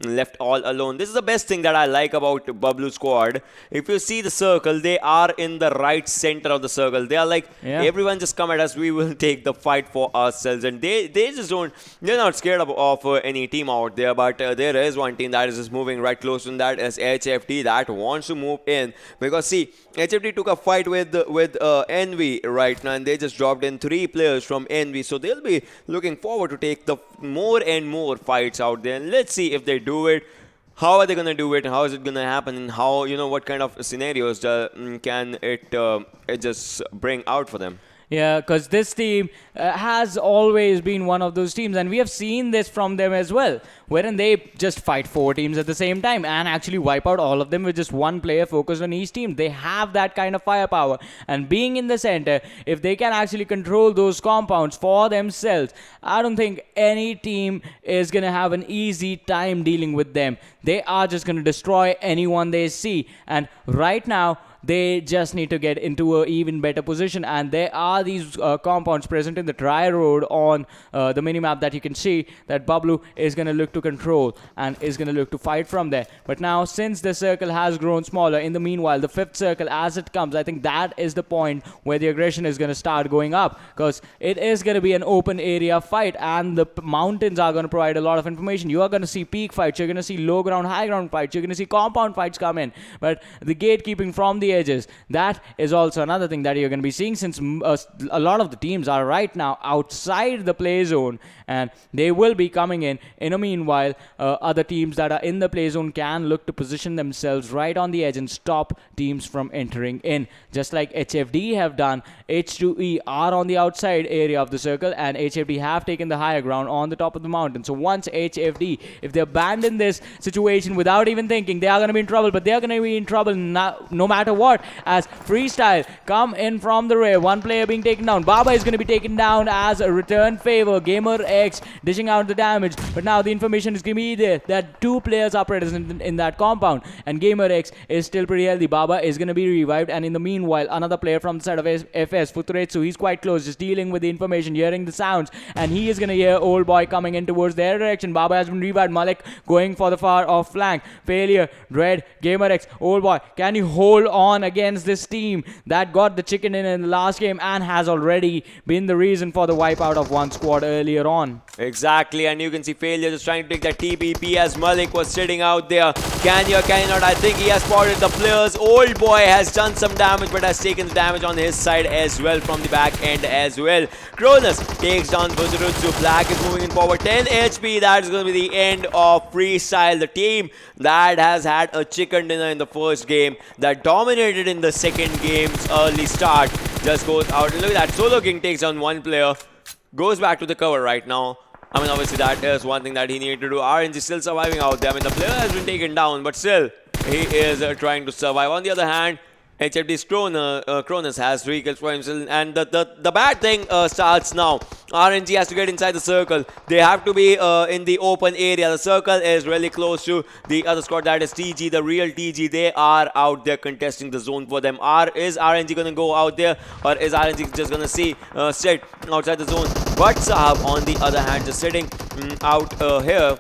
left all alone. This is the best thing that I like about Bablu squad. If you see the circle, they are in the right center of the circle. They are like, everyone just come at us, we will take the fight for ourselves, and they just don't, they're not scared of any team out there. But there is one team that is just moving right close to that, is HFT, that wants to move in, because see, HFT took a fight with Envy right now, and they just dropped in 3 players from Envy, so they'll be looking forward to take the more and more fights out there. And let's see if they do it. How are they going to do it? How is it going to happen? And how, what kind of scenarios can it just bring out for them? Yeah, because this team has always been one of those teams, and we have seen this from them as well, wherein they just fight 4 teams at the same time and actually wipe out all of them with just one player focused on each team. They have that kind of firepower, and being in the center, if they can actually control those compounds for themselves, I don't think any team is going to have an easy time dealing with them. They are just going to destroy anyone they see, and right now, they just need to get into an even better position, and there are these compounds present in the dry road on the minimap that you can see that Bablu is going to look to control and is going to look to fight from there. But now, since the circle has grown smaller, in the meanwhile, the 5th circle as it comes, I think that is the point where the aggression is going to start going up, because it is going to be an open area fight, and the mountains are going to provide a lot of information. You are going to see peak fights, you're going to see low ground, high ground fights, you're going to see compound fights come in, but the gatekeeping from the edges, that is also another thing that you're going to be seeing, since a lot of the teams are right now outside the play zone, and they will be coming in a meanwhile. Other teams that are in the play zone can look to position themselves right on the edge and stop teams from entering in, just like HFD have done. H2E are on the outside area of the circle, and HFD have taken the higher ground on the top of the mountain. So once HFD, if they abandon this situation without even thinking, they are going to be in trouble, but they are going to be in trouble no matter what, as Freestyle come in from the rear. One player being taken down. Baba is going to be taken down as a return favor. GamerX dishing out the damage, but now the information is going to be there that 2 players are present in that compound, and GamerX is still pretty healthy. Baba is going to be revived, and in the meanwhile, another player from the side of FS, Futuretsu, he's quite close, just dealing with the information, hearing the sounds, and he is going to hear Old Boy coming in towards their direction. Baba has been revived. Malik going for the far off flank. Failure. Dread. GamerX. Old Boy, can you hold on on against this team that got the chicken in the last game and has already been the reason for the wipeout of one squad earlier on. Exactly, and you can see Failure just trying to take that TPP as Malik was sitting out there. Can you or can you not? I think he has spotted the players. Old boy has done some damage but has taken the damage on his side as well from the back end as well. Cronus takes down Buzurutsu. Black is moving in forward. 10 HP. That is going to be the end of Freestyle. The team that has had a chicken dinner in the first game, that dominated in the second game's early start, just goes out. And look at that. Solo King takes down one player. Goes back to the cover right now. I mean, obviously that is one thing that he needed to do. RNG still surviving out there. I mean, the player has been taken down, but still, he is trying to survive. On the other hand, HFD's Cronus has 3 kills for himself, and the bad thing starts now. RNG has to get inside the circle. They have to be in the open area. The circle is really close to the other squad, that is TG, the real TG. They are out there contesting the zone for them. Is RNG going to go out there, or is RNG just going to sit outside the zone? But Sahab, on the other hand, just sitting out here.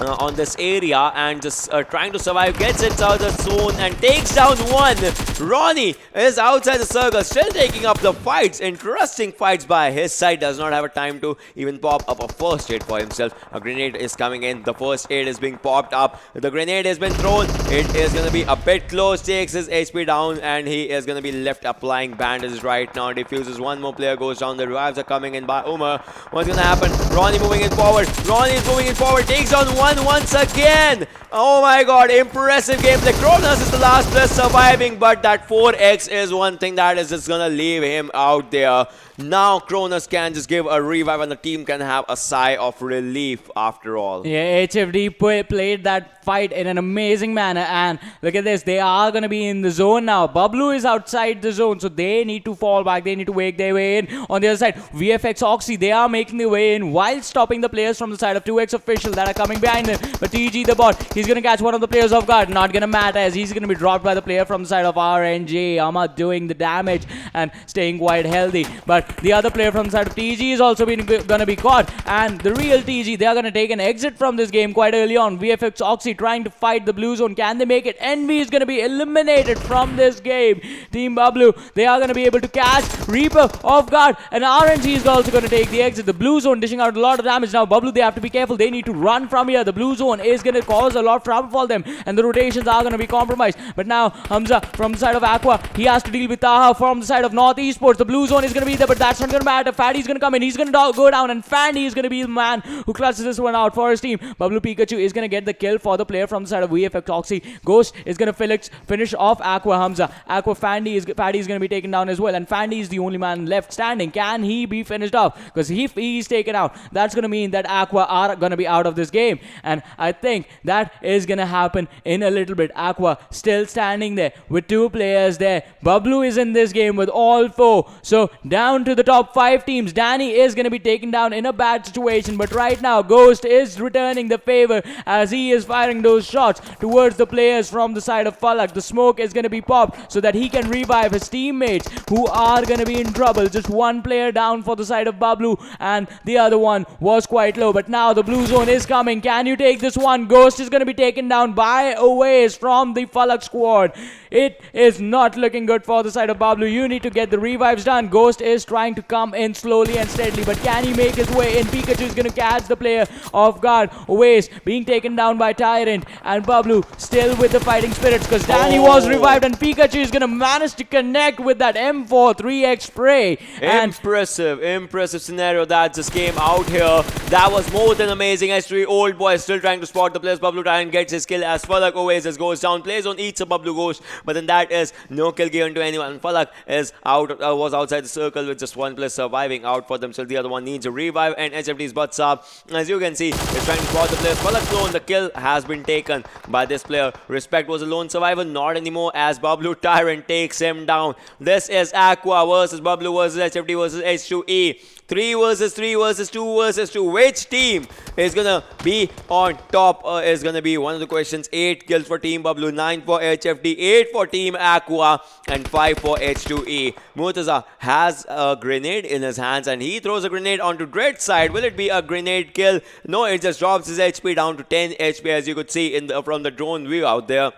On this area and just trying to survive, gets inside the zone and takes down one. Ronnie is outside the circle, still taking up the fights. Interesting fights by his side. Does not have a time to even pop up a first aid for himself. A grenade is coming in. The first aid is being popped up. The grenade has been thrown. It is going to be a bit close. Takes his HP down and he is going to be left applying bandages right now. Defuses. One more player goes down. The revives are coming in by Umar. What's going to happen? Ronnie moving in forward. Ronnie is moving in forward. Takes down one once again. Oh my god, impressive gameplay. Cronus is the last player surviving, but that 4x is one thing that is just gonna leave him out there. Now Cronus can just give a revive and the team can have a sigh of relief after all. Yeah, HFD played that fight in an amazing manner, and look at this, they are going to be in the zone now. Bablu is outside the zone, so they need to fall back, they need to make their way in. On the other side, VFXoxy, they are making their way in while stopping the players from the side of 2xOfficial that are coming behind them. But TG the bot, he's going to catch one of the players off guard. Not going to matter as he's going to be dropped by the player from the side of RNG. Ahmad doing the damage and staying quite healthy. But the other player from the side of TG is also going to be caught. And the real TG, they are going to take an exit from this game quite early on. VFXoxy trying to fight the blue zone. Can they make it? Envy is going to be eliminated from this game. Team Bablu, they are going to be able to catch Reaper off guard. And RNG is also going to take the exit. The blue zone dishing out a lot of damage. Now Bablu, they have to be careful. They need to run from here. The blue zone is going to cause a lot of trouble for them. And the rotations are going to be compromised. But now Hamza from the side of Aqua, he has to deal with Taha from the side of North Esports. The blue zone is going to be there, but that's not going to matter. Fatty's going to come in. He's going to go down. And Fandy is going to be the man who clutches this one out for his team. Bablu Pikachu is going to get the kill for the player from the side of VFXoxy. Ghost is going to finish off Aqua Hamza. Aqua Fandy is going to be taken down as well. And Fandy is the only man left standing. Can he be finished off? Because if he's taken out, that's going to mean that Aqua are going to be out of this game. And I think that is going to happen in a little bit. Aqua still standing there with 2 players there. Bablu is in this game with all 4. So down to the top 5 teams. Danny is going to be taken down in a bad situation. But right now, Ghost is returning the favor as he is firing those shots towards the players from the side of FalaQ. The smoke is going to be popped so that he can revive his teammates who are going to be in trouble. Just one player down for the side of Bablu and the other one was quite low. But now the blue zone is coming. Can you take this one? Ghost is going to be taken down by a ways from the FalaQ squad. It is not looking good for the side of Bablu. You need to get the revives done. Ghost is trying to come in slowly and steadily, but can he make his way in? Pikachu is going to catch the player off guard. Ways being taken down by Tyrant, and Bablu still with the fighting spirits because Danny was revived, and Pikachu is going to manage to connect with that M4 3x spray. Impressive scenario that just came out here. That was more than amazing. S3 old boy still trying to spot the players. Bablu Tyrant gets his kill as FalaQ Oasis goes down. Plays on each of Bablu Ghost, but then that is no kill given to anyone. FalaQ is was outside the circle with just one player surviving out for themselves. The other one needs a revive, and HFD's butts up. As you can see, is trying to spot the players. FalaQ lone, the kill has been taken by this player. Respect was a lone survivor, not anymore as Bablu Tyrant takes him down. This is Aqua versus Bablu versus HFD versus H2E. 3 versus 3 versus 2 versus 2. Which team is gonna be on top is gonna be one of the questions. 8 kills for Team Bablu, 9 for HFD, 8 for Team Aqua, and 5 for H2E. Murtaza has a grenade in his hands and he throws a grenade onto Dread's side. Will it be a grenade kill? No, it just drops his HP down to 10 HP as you could see in from the drone view out there.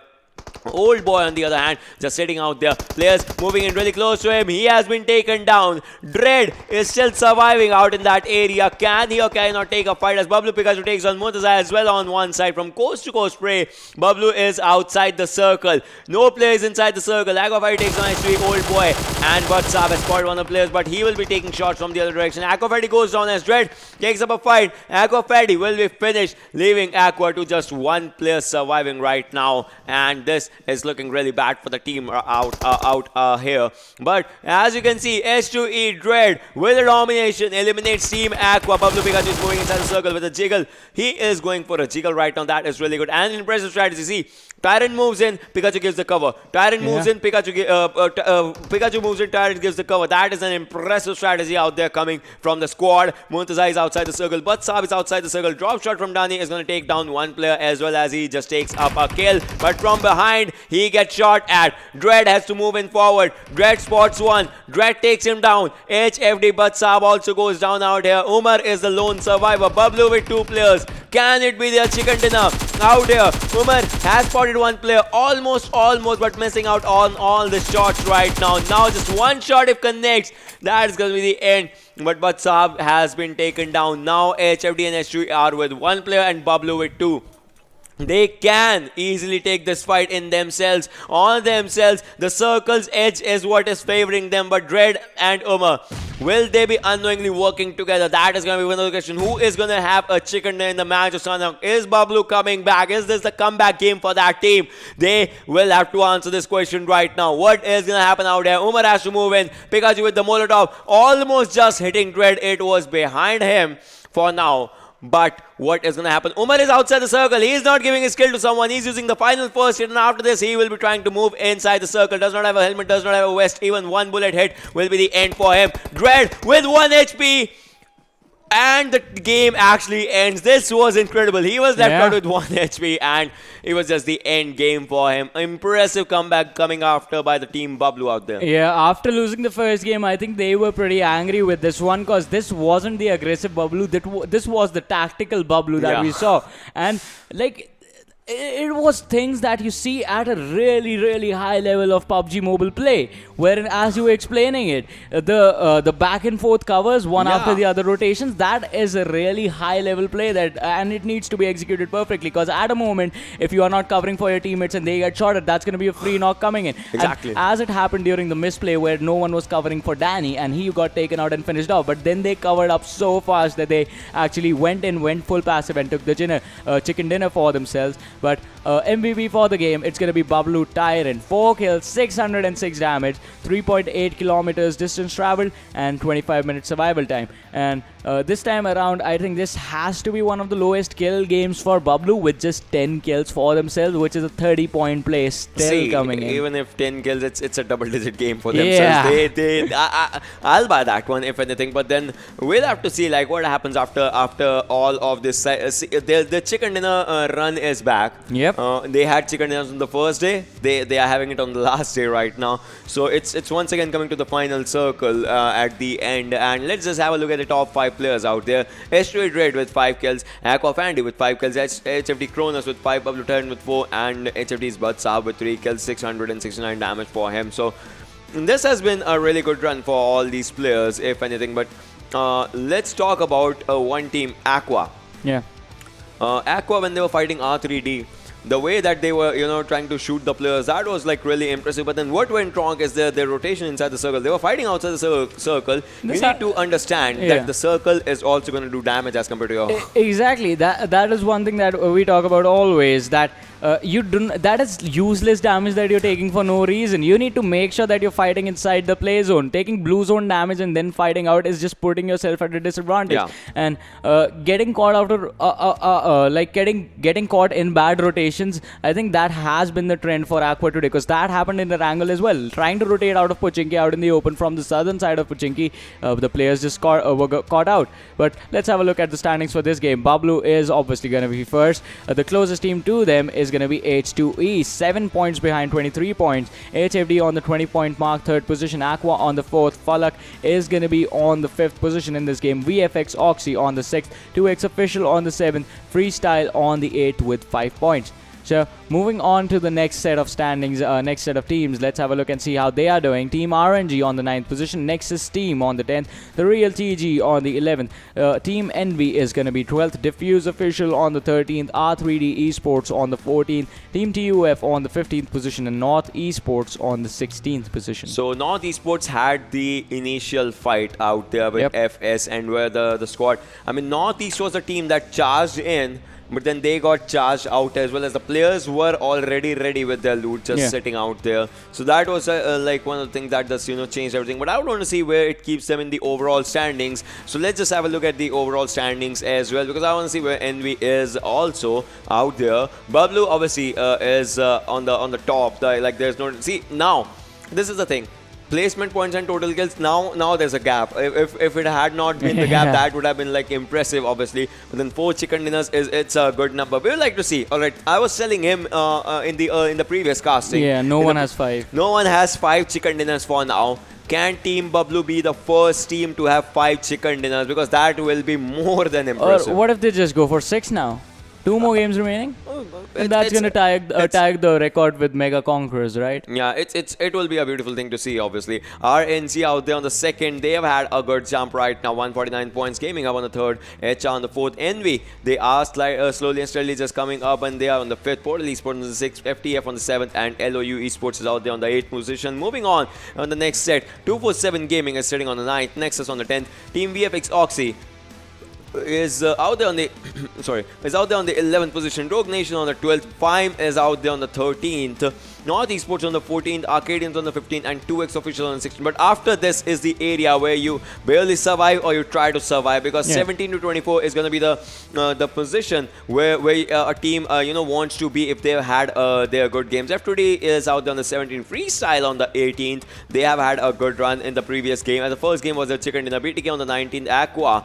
Old Boy, on the other hand, just sitting out there. Players moving in really close to him. He has been taken down. Dread is still surviving out in that area. Can he or cannot take a fight as Bablu Pikachu takes on Murtaza as well on one side from coast to coast spray. Bablu is outside the circle. No players inside the circle. Aqua takes on H3 Old Boy, and WhatsApp has spotted one of the players, but he will be taking shots from the other direction. Aqua goes down as Dread takes up a fight. Aqua will be finished, leaving Aqua to just one player surviving right now, and this is looking really bad for the team out here. But as you can see, H2E Dread with a domination eliminates Team Aqua. Bablu Pikachu is moving inside the circle with a jiggle. He is going for a jiggle right now. That is really good and an impressive strategy. See, Tyrant moves in, Pikachu gives the cover. Tyrant moves in, Pikachu moves in, Tyrant gives the cover. That is an impressive strategy out there coming from the squad. Murtaza is outside the circle, but Saab is outside the circle. Drop shot from Dani is going to take down one player as well as he just takes up a kill. But from behind, he gets shot at. Dread has to move in forward. Dread spots one. Dread takes him down. HFD, but Saab also goes down out here. Umar is the lone survivor. Bablu with two players. Can it be their chicken dinner out here? Umar has spotted one player, almost, but missing out on all the shots right now. Now just one shot if connects, that is going to be the end. But Saab has been taken down. Now HFD and H3 are with one player and Bablu with two. They can easily take this fight in themselves, on themselves. The circle's edge is what is favoring them, but Dread and Umar, will they be unknowingly working together? That is going to be one of the questions. Who is going to have a chicken in the match of Shanok? Is Bablu coming back? Is this the comeback game for that team? They will have to answer this question right now. What is going to happen out there? Umar has to move in. Pikachu with the Molotov, almost just hitting Dread. It was behind him for now. But what is going to happen? Umar is outside the circle. He is not giving his kill to someone. He's using the final first hit, and after this, he will be trying to move inside the circle. Does not have a helmet, does not have a vest. Even one bullet hit will be the end for him. Dread with 1 HP. And the game actually ends. This was incredible. He was left out with 1 HP, and it was just the end game for him. Impressive comeback coming after by the team Bablu out there. Yeah, after losing the first game, I think they were pretty angry with this one because this wasn't the aggressive Bablu. This was the tactical Bablu that we saw. And like, it was things that you see at a really, really high level of PUBG Mobile play, wherein, as you were explaining it, the back and forth covers, one after the other rotations, that is a really high level play and it needs to be executed perfectly, because at a moment, if you are not covering for your teammates and they get shot at, that's going to be a free knock coming in. Exactly. And as it happened during the misplay where no one was covering for Danny and he got taken out and finished off, but then they covered up so fast that they actually went full passive and took the chicken dinner for themselves. But MVP for the game, it's going to be Bablu Tyrant. 4 kills, 606 damage, 3.8 kilometers distance traveled, and 25 minutes survival time. And this time around, I think this has to be one of the lowest kill games for Bablu, with just 10 kills for themselves, which is a 30-point play still coming in. Even if 10 kills, it's a double-digit game for themselves. I'll buy that one if anything. But then we'll have to see like what happens after all of this. The chicken dinner run is back. Yep. They had chicken dinners on the first day. They are having it on the last day right now. So it's once again coming to the final circle at the end. And let's just have a look at the top 5 players out there. H3 Dread with 5 kills, Aqua with 5 kills, HFD Cronus with 5, Bablu Tyrant with 4, and HFD's Saab with 3 kills, 669 damage for him. So this has been a really good run for all these players, if anything. But let's talk about one team, Aqua. Yeah. Aqua, when they were fighting R3D, the way that they were, trying to shoot the players, that was like really impressive. But then what went wrong is their rotation inside the circle. They were fighting outside the circle. You need to understand that the circle is also going to do damage as compared to your... Exactly. That is one thing that we talk about always, that that is useless damage that you're taking for no reason. You need to make sure that you're fighting inside the play zone. Taking blue zone damage and then fighting out is just putting yourself at a disadvantage. And getting caught getting caught in bad rotations, I think that has been the trend for Aqua today, because that happened in Erangel as well. Trying to rotate out of Pochinki out in the open from the southern side of Pochinki, the players just were caught out. But let's have a look at the standings for this game. Bablu is obviously going to be first. The closest team to them is going to be H2E, 7 points behind, 23 points. HFD on the 20-point mark, 3rd position. Aqua on the 4th. FalaQ is going to be on the 5th position in this game. VFX Oxy on the 6th. 2xOfficial on the 7th. Freestyle on the 8th with 5 points. So moving on to the next set of standings, next set of teams, let's have a look and see how they are doing. Team RNG on the 9th position, Nexus Team on the 10th, the Real TG on the 11th, Team Envy is going to be 12th, DFUZeOfficial on the 13th, R3D Esports on the 14th, Team TUF on the 15th position, and North Esports on the 16th position. So North Esports had the initial fight out there with FS and where the squad. I mean, Northeast was a team that charged in, but then they got charged out as well, as the players were already ready with their loot just sitting out there. So that was like one of the things that just changed everything. But I would want to see where it keeps them in the overall standings. So let's just have a look at the overall standings as well, because I want to see where Envy is also out there. Bablu obviously is on the top. Like there's no now. This is the thing. Placement points and total kills, now there's a gap. If it had not been the gap, that would have been like impressive, obviously. But then 4 chicken dinners it's a good number. We would like to see. All right, I was telling him in the previous casting. Yeah, no one has 5. No one has 5 chicken dinners for now. Can Team Bablu be the first team to have 5 chicken dinners? Because that will be more than impressive. Or what if they just go for 6 now? 2 more games remaining? And that's going to tag the record with Mega Conquerors, right? Yeah, it will be a beautiful thing to see, obviously. RNG out there on the 2nd. They have had a good jump right now. 149 points. Gaming up on the 3rd. HR on the 4th. Envy, they are slowly and steadily just coming up, and they are on the 5th. Portal Esports on the 6th. FTF on the 7th. And LOU Esports is out there on the 8th position. Moving on the next set. 247 Gaming is sitting on the 9th. Nexus on the 10th. Team VFX Oxy is out there on the is out there on the 11th position. Rogue Nation on the 12th. Fime is out there on the 13th. North Esports on the 14th, Arkadians on the 15th, and 2xOfficial on the 16th. But after this is the area where you barely survive or you try to survive, because 17 to 24 is going to be the position where a team wants to be if they've had their good games. F2D is out there on the 17th, Freestyle on the 18th. They have had a good run in the previous game. And the first game was the chicken dinner. BTK on the 19th, Aqua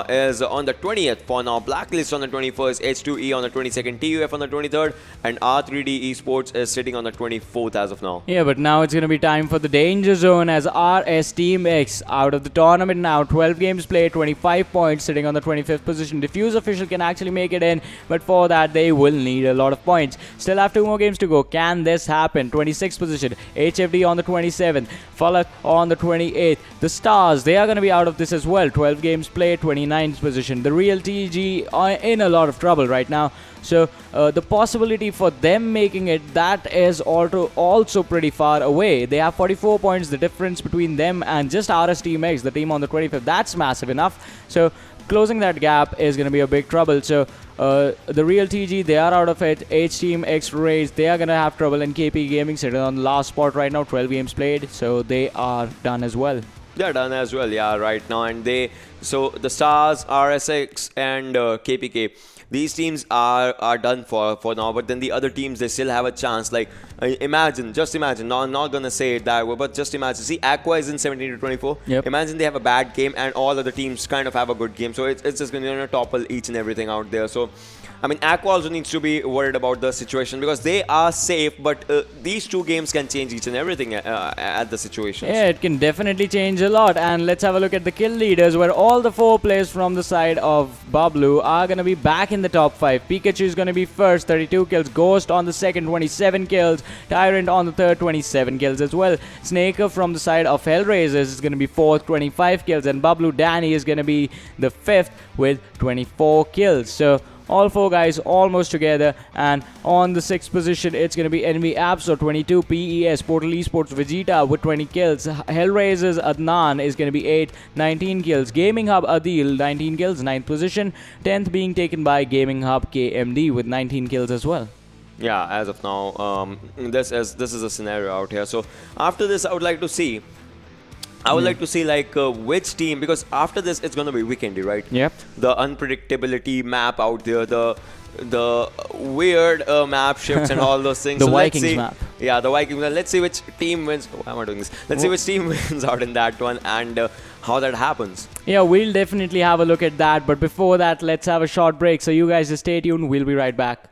is on the 20th for now. Blacklist on the 21st, H2E on the 22nd, TUF on the 23rd, and R3D Esports is sitting on the 24th as of now. Yeah, but now it's going to be time for the danger zone, as RSxTeamx out of the tournament now. 12 games played, 25 points, sitting on the 25th position. DFUZeOfficial can actually make it in, but for that they will need a lot of points. Still have 2 more games to go. Can this happen? 26th position, HFD on the 27th, FalaQ on the 28th. The Stars, they are going to be out of this as well. 12 games played, 29th position. The Real TG are in a lot of trouble right now. So the possibility for them making it, that is also pretty far away. They have 44 points, the difference between them and just RSxTeamx, the team on the 25th. That's massive enough. So closing that gap is going to be a big trouble. So the Real TG, they are out of it. HTeamXRange, they are going to have trouble. And KP Gaming sitting on the last spot right now, 12 games played. So they are done as well. They're done as well, yeah, right now. And so the Stars, RSX, and KPK, these teams are done for now. But then the other teams, they still have a chance. Like, just imagine. No, I'm not gonna say it that way, but just imagine. See, Aqua is in 17 to 24. Yep. Imagine they have a bad game and all other teams kind of have a good game. So it's just gonna topple each and everything out there. So I mean, Aqua also needs to be worried about the situation, because they are safe, but these 2 games can change each and everything at the situation. Yeah, it can definitely change a lot. And let's have a look at the kill leaders, where all the 4 players from the side of Bablu are going to be back in the top 5. Pikachu is going to be first, 32 kills. Ghost on the second, 27 kills. Tyrant on the third, 27 kills as well. Snaker from the side of Hellraisers is going to be fourth, 25 kills. And Bablu Danny is going to be the 5th with 24 kills. So all 4 guys almost together. And on the 6th position, it's going to be Enemy Apps, 22, PES, Portal Esports, Vegeta with 20 kills. Hellraisers Adnan is going to be 8, 19 kills. Gaming Hub Adil, 19 kills, 9th position. 10th being taken by Gaming Hub KMD with 19 kills as well. Yeah, as of now, this is a scenario out here. So after this, I would like to see like which team, because after this it's going to be Vikendi, right? Yep. The unpredictability map out there, the weird map shifts and all those things. The so Vikings map. Yeah, the Vikings. Let's see which team wins. Why am I doing this? Let's see which team wins out in that one, and how that happens. Yeah, we'll definitely have a look at that. But before that, let's have a short break. So you guys just stay tuned. We'll be right back.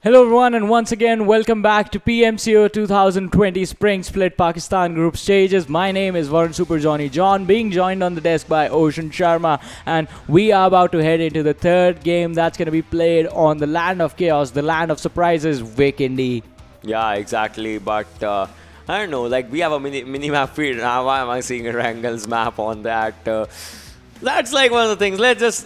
Hello everyone, and once again welcome back to PMCO 2020 Spring Split Pakistan Group Stages. My name is Varun Super Johnny John, being joined on the desk by Ocean Sharma, and we are about to head into the third game that's going to be played on the land of chaos, the land of surprises, Vikendi. Yeah, exactly. But I don't know, like we have a mini map feed now. Why am I seeing Erangel's map on that? That's like one of the things.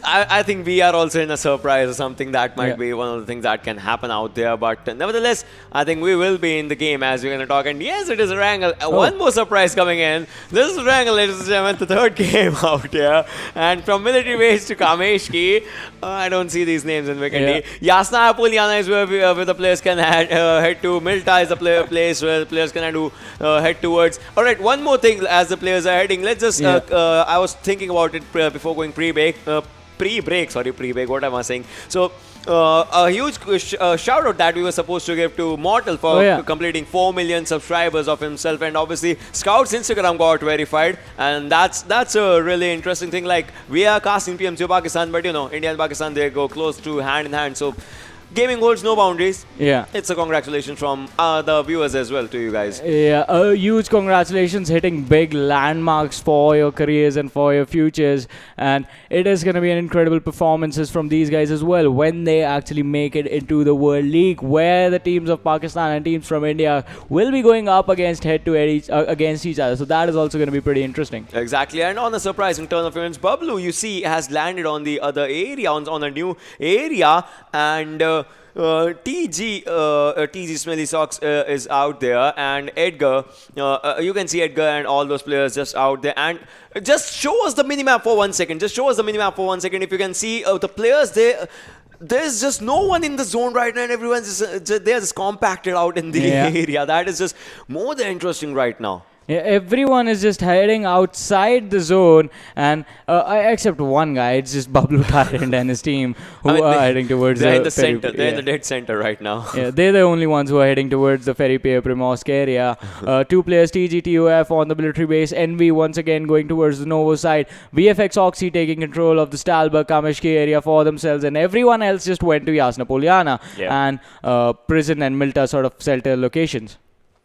I think we are also in a surprise or something. That might be one of the things that can happen out there. But nevertheless, I think we will be in the game as we're going to talk. And yes, it is Erangel. One more surprise coming in. This is Erangel, ladies and gentlemen, the third game out here. And from military base to Kameshki, I don't see these names in Vikendi. Yasna Apuliana is where the players can head to. Milta is the place where the players can head towards. All right, one more thing as the players are heading. Let's just, I was thinking about it before going pre-break, what am I saying? So, a huge shout out that we were supposed to give to Mortal for completing 4 million subscribers of himself, and obviously Scout's Instagram got verified, and that's a really interesting thing. Like, we are casting PMCO Pakistan, but you know, India and Pakistan, they go close to hand in hand, so gaming holds no boundaries. Yeah. It's a congratulations from the viewers as well to you guys. Yeah, a huge congratulations, hitting big landmarks for your careers and for your futures. And it is going to be an incredible performances from these guys as well when they actually make it into the World League, where the teams of Pakistan and teams from India will be going up against head-to-head against each other. So that is also going to be pretty interesting. Exactly. And on a surprising turn of events, Bablu, you see, has landed on the other area, on a new area, and TG Smelly Socks is out there, and Edgar, you can see Edgar and all those players just out there. And just show us the minimap for 1 second. Just show us the minimap for 1 second. If you can see the players there. There's just no one in the zone right now, and everyone's they're just compacted out in the area. That is just more than interesting right now. Yeah, everyone is just heading outside the zone, and except one guy. It's just Bablu Tyrant and his team who are heading towards they're in the center. They're in the dead center right now. Yeah, they're the only ones who are heading towards the Ferry Pier Primorsk area. Two players, TGTUF on the military base. NV once again going towards the Novo side. VFX Oxy taking control of the Stalberg Kameshki area for themselves, and everyone else just went to Yasna Poliana and Prison and Milta sort of shelter locations.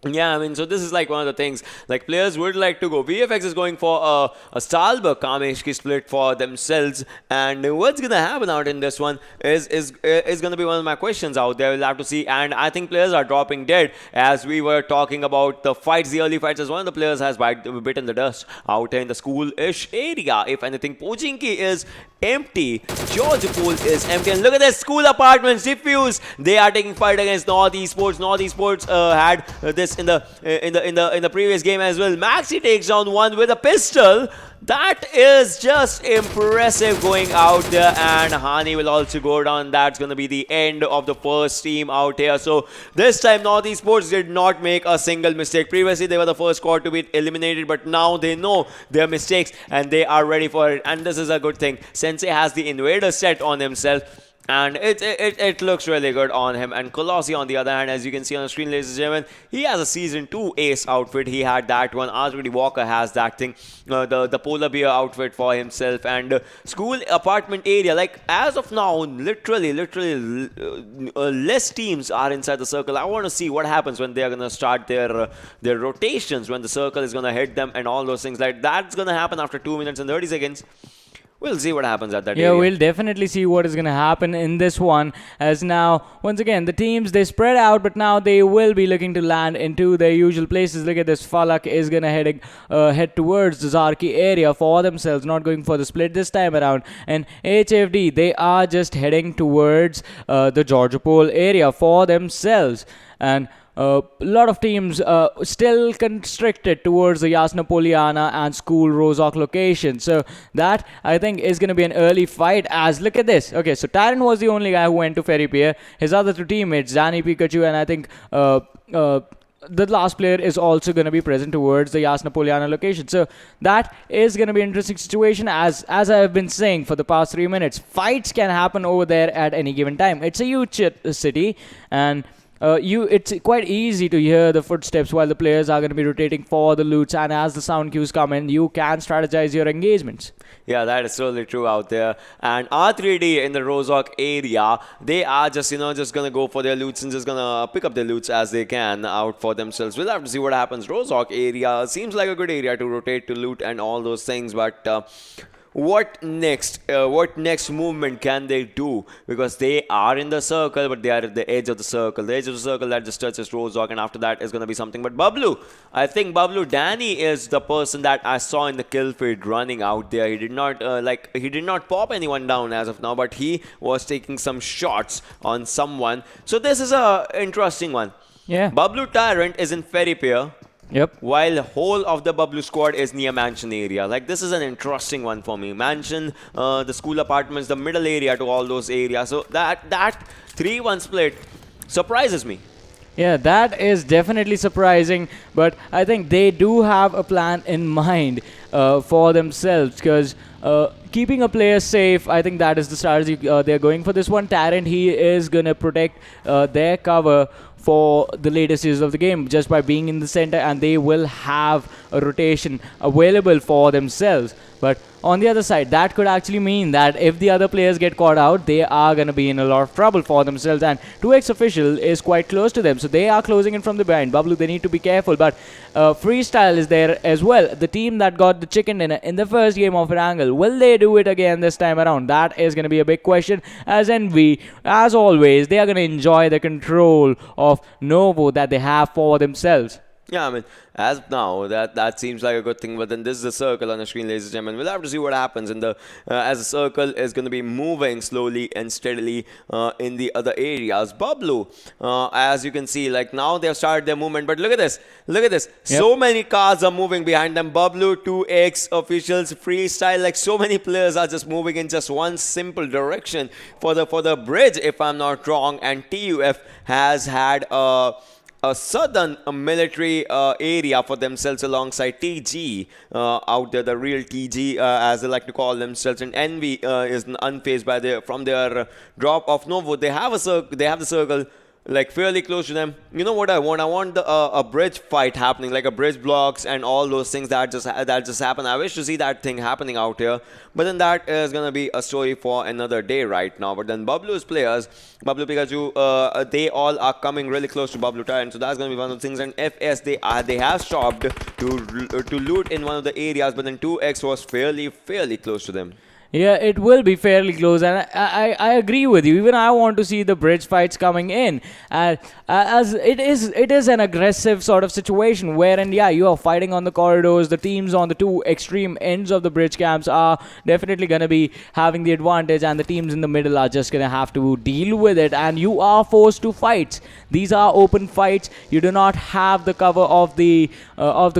Yeah, I mean, so this is like one of the things, like players would like to go. VFX is going for a Stalberg Kameshki split for themselves, and what's going to happen out in this one is going to be one of my questions out there. We'll have to see, and I think players are dropping dead. As we were talking about the fights, the early fights, as one of the players has bitten the dust out in the school-ish area. If anything, Pochinki is empty. George Pool is empty, and look at this, school apartments, Diffuse. They are taking fight against North Esports. North Esports had this in the previous game as well. Maxi takes down one with a pistol. That is just impressive going out there, and Hani will also go down. That's going to be the end of the first team out here. So this time North Esports did not make a single mistake. Previously they were the first squad to be eliminated, but now they know their mistakes and they are ready for it, and this is a good thing. Sensei has the invader set on himself, and it looks really good on him. And Colossi, on the other hand, as you can see on the screen, ladies and gentlemen, he has a Season 2 Ace outfit. He had that one. RSxTeamx Walker has that thing, the Polar Bear outfit for himself. And school apartment area, like as of now, literally less teams are inside the circle. I want to see what happens when they are going to start their rotations, when the circle is going to hit them and all those things. Like that's going to happen after 2 minutes and 30 seconds. We'll see what happens at that area. Yeah, we'll definitely see what is going to happen in this one. As now, once again, the teams, they spread out, but now they will be looking to land into their usual places. Look at this. FalaQ is going to head towards the Zarki area for themselves, not going for the split this time around. And HFD, they are just heading towards the Georgiopol area for themselves. And a lot of teams still constricted towards the Yasna Poliana and School Rozok location. So that, I think, is going to be an early fight. As look at this. Okay, so Tyrant was the only guy who went to Ferry Pier. His other two teammates, Danny Pikachu, and I think the last player is also going to be present towards the Yasna Poliana location. So that is going to be an interesting situation. As I have been saying for the past 3 minutes, fights can happen over there at any given time. It's a huge city, and it's quite easy to hear the footsteps while the players are going to be rotating for the loots, and as the sound cues come in, you can strategize your engagements. Yeah, that is totally true out there. And R3D in the Rozhok area, they are just, just going to go for their loots and just going to pick up their loots as they can out for themselves. We'll have to see what happens. Rozhok area seems like a good area to rotate, to loot and all those things, but what next? What next movement can they do? Because they are in the circle, but they are at the edge of the circle. The edge of the circle that just touches Rozhok, and after that is going to be something. But Bablu, I think Bablu, Danny is the person that I saw in the kill feed running out there. He did not he did not pop anyone down as of now, but he was taking some shots on someone. So this is a interesting one. Yeah. Bablu Tyrant is in Ferry Pier. Yep. While whole of the Bablu squad is near Mansion area. Like, this is an interesting one for me. Mansion, the school apartments, the middle area to all those areas. So that 3-1 split surprises me. Yeah, that is definitely surprising, but I think they do have a plan in mind for themselves, because keeping a player safe, I think that is the strategy they're going for this one. Tyrant, he is going to protect their cover for the later stages of the game just by being in the center, and they will have a rotation available for themselves. But on the other side, that could actually mean that if the other players get caught out, they are going to be in a lot of trouble for themselves, and HTeamXRange is quite close to them, so they are closing in from the behind. Bablu, they need to be careful, but Freestyle is there as well. The team that got the chicken dinner in the first game of Erangel, will they do it again this time around? That is going to be a big question, as Envy, as always, they are going to enjoy the control of Novo that they have for themselves. Yeah, I mean, as of now, that seems like a good thing. But then this is the circle on the screen, ladies and gentlemen. We'll have to see what happens in the as the circle is going to be moving slowly and steadily in the other areas. Bablu, as you can see, like now they have started their movement. But look at this, look at this. Yep. So many cars are moving behind them. Bablu, 2X officials, freestyle. Like so many players are just moving in just one simple direction for the bridge, if I'm not wrong. And TUF has had a southern military area for themselves alongside TG out there, the real TG as they like to call themselves, and Envy is unfazed by from their drop of Novo. They have the circle like fairly close to them. You know what I want? I want a bridge fight happening, like a bridge blocks and all those things that just happen. I wish to see that thing happening out here, but then that is gonna be a story for another day right now. But then Bablu's players, Bablu Pikachu, they all are coming really close to Bablu Tyrant, so that's gonna be one of the things. And FS, they have stopped to loot in one of the areas, but then 2X was fairly close to them. Yeah, it will be fairly close, and I agree with you. Even I want to see the bridge fights coming in, as it is an aggressive sort of situation wherein, yeah, you are fighting on the corridors. The teams on the two extreme ends of the bridge camps are definitely going to be having the advantage, and the teams in the middle are just going to have to deal with it, and you are forced to fight. These are open fights. You do not have the cover of the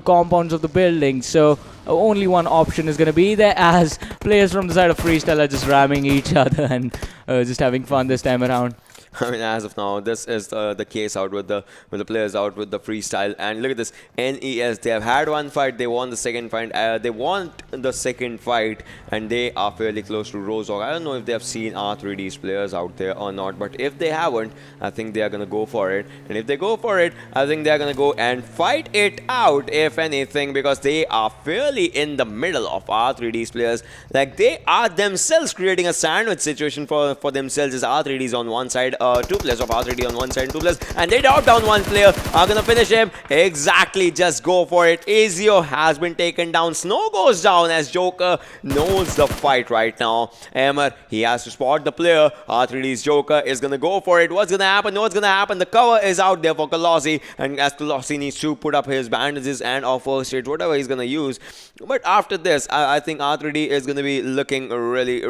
compounds of the buildings, so only one option is going to be there, as players from the side of Freestyle are just ramming each other and just having fun this time around. I mean, as of now, this is the case out with the players out with the freestyle. And look at this, NES. They have had one fight. They won the second fight. They want the second fight, and they are fairly close to Rozhok. I don't know if they have seen R3D's players out there or not, but if they haven't, I think they are gonna go for it. And if they go for it, I think they are gonna go and fight it out, if anything, because they are fairly in the middle of R3D's players. Like, they are themselves creating a sandwich situation for themselves. As R3D's on one side. Two players of R3D on one side and two players, and they drop down one player. Are gonna finish him. Exactly, just go for it. Azio has been taken down. Snow goes down as Joker knows the fight right now. Emmer, he has to spot the player. R3D's Joker is gonna go for it. What's gonna happen? What's gonna happen? The cover is out there for Colossi, and as Colossi needs to put up his bandages and offer first aid, whatever he's gonna use. But after this, I think R3D is gonna be looking really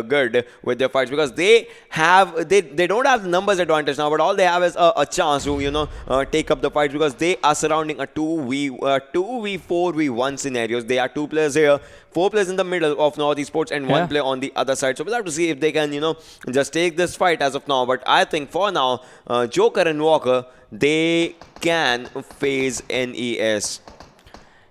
good with their fights, because they don't have the numbers advantage now, but all they have is a chance to take up the fight, because they are surrounding a 2v4v1 scenarios. They are two players here, 4 players in the middle of North Esports, and 1 player on the other side. So we'll have to see if they can just take this fight as of now. But I think for now, Joker and Walker, they can phase NES.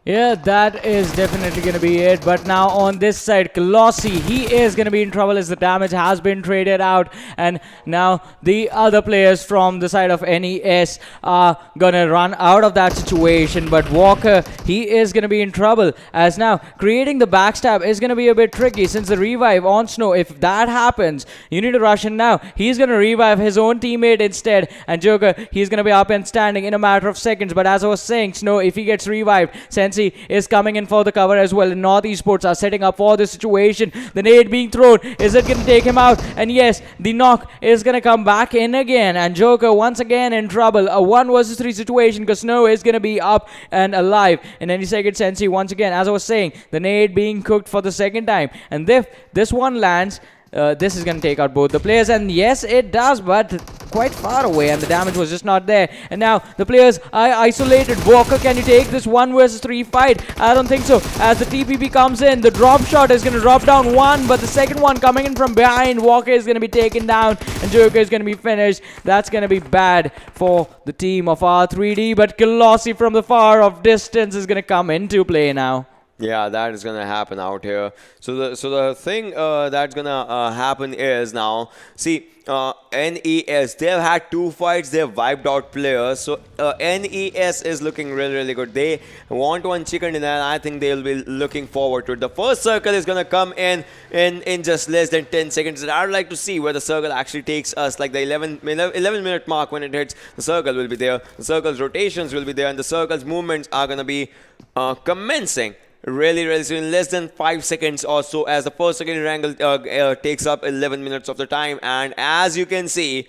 Yeah, that is definitely going to be it. But now on this side, Colossi, he is going to be in trouble as the damage has been traded out. And now the other players from the side of NES are going to run out of that situation. But Walker, he is going to be in trouble, as now creating the backstab is going to be a bit tricky since the revive on Snow. If that happens, you need to rush in now. He's going to revive his own teammate instead. And Joker, he's going to be up and standing in a matter of seconds. But as I was saying, Snow, if he gets revived, Sensi is coming in for the cover as well. North Esports are setting up for this situation. The nade being thrown. Is it going to take him out? And yes, the knock is going to come back in again. And Joker once again in trouble. A 1 versus 3 situation because Snow is going to be up and alive in any second. Sensi once again, as I was saying, the nade being cooked for the second time. And if this one lands, this is going to take out both the players, and yes, it does, but quite far away, and the damage was just not there. And now the players are isolated. Walker, can you take this 1 versus 3 fight? I don't think so. As the TPP comes in, the drop shot is going to drop down one, but the second one coming in from behind, Walker is going to be taken down, and Joker is going to be finished. That's going to be bad for the team of R3D, but Colossi from the far off distance is going to come into play now. Yeah, that is gonna happen out here. So the thing that's gonna happen is now, see, NES, they've had 2 fights, they've wiped out players. So NES is looking really good. They want one chicken dinner, and I think they'll be looking forward to it. The first circle is gonna come in just less than 10 seconds. And I'd like to see where the circle actually takes us, like the 11-minute mark. When it hits, the circle will be there, the circle's rotations will be there, and the circle's movements are gonna be commencing really soon, less than 5 seconds or so, as the first second Erangel takes up 11 minutes of the time. And as you can see,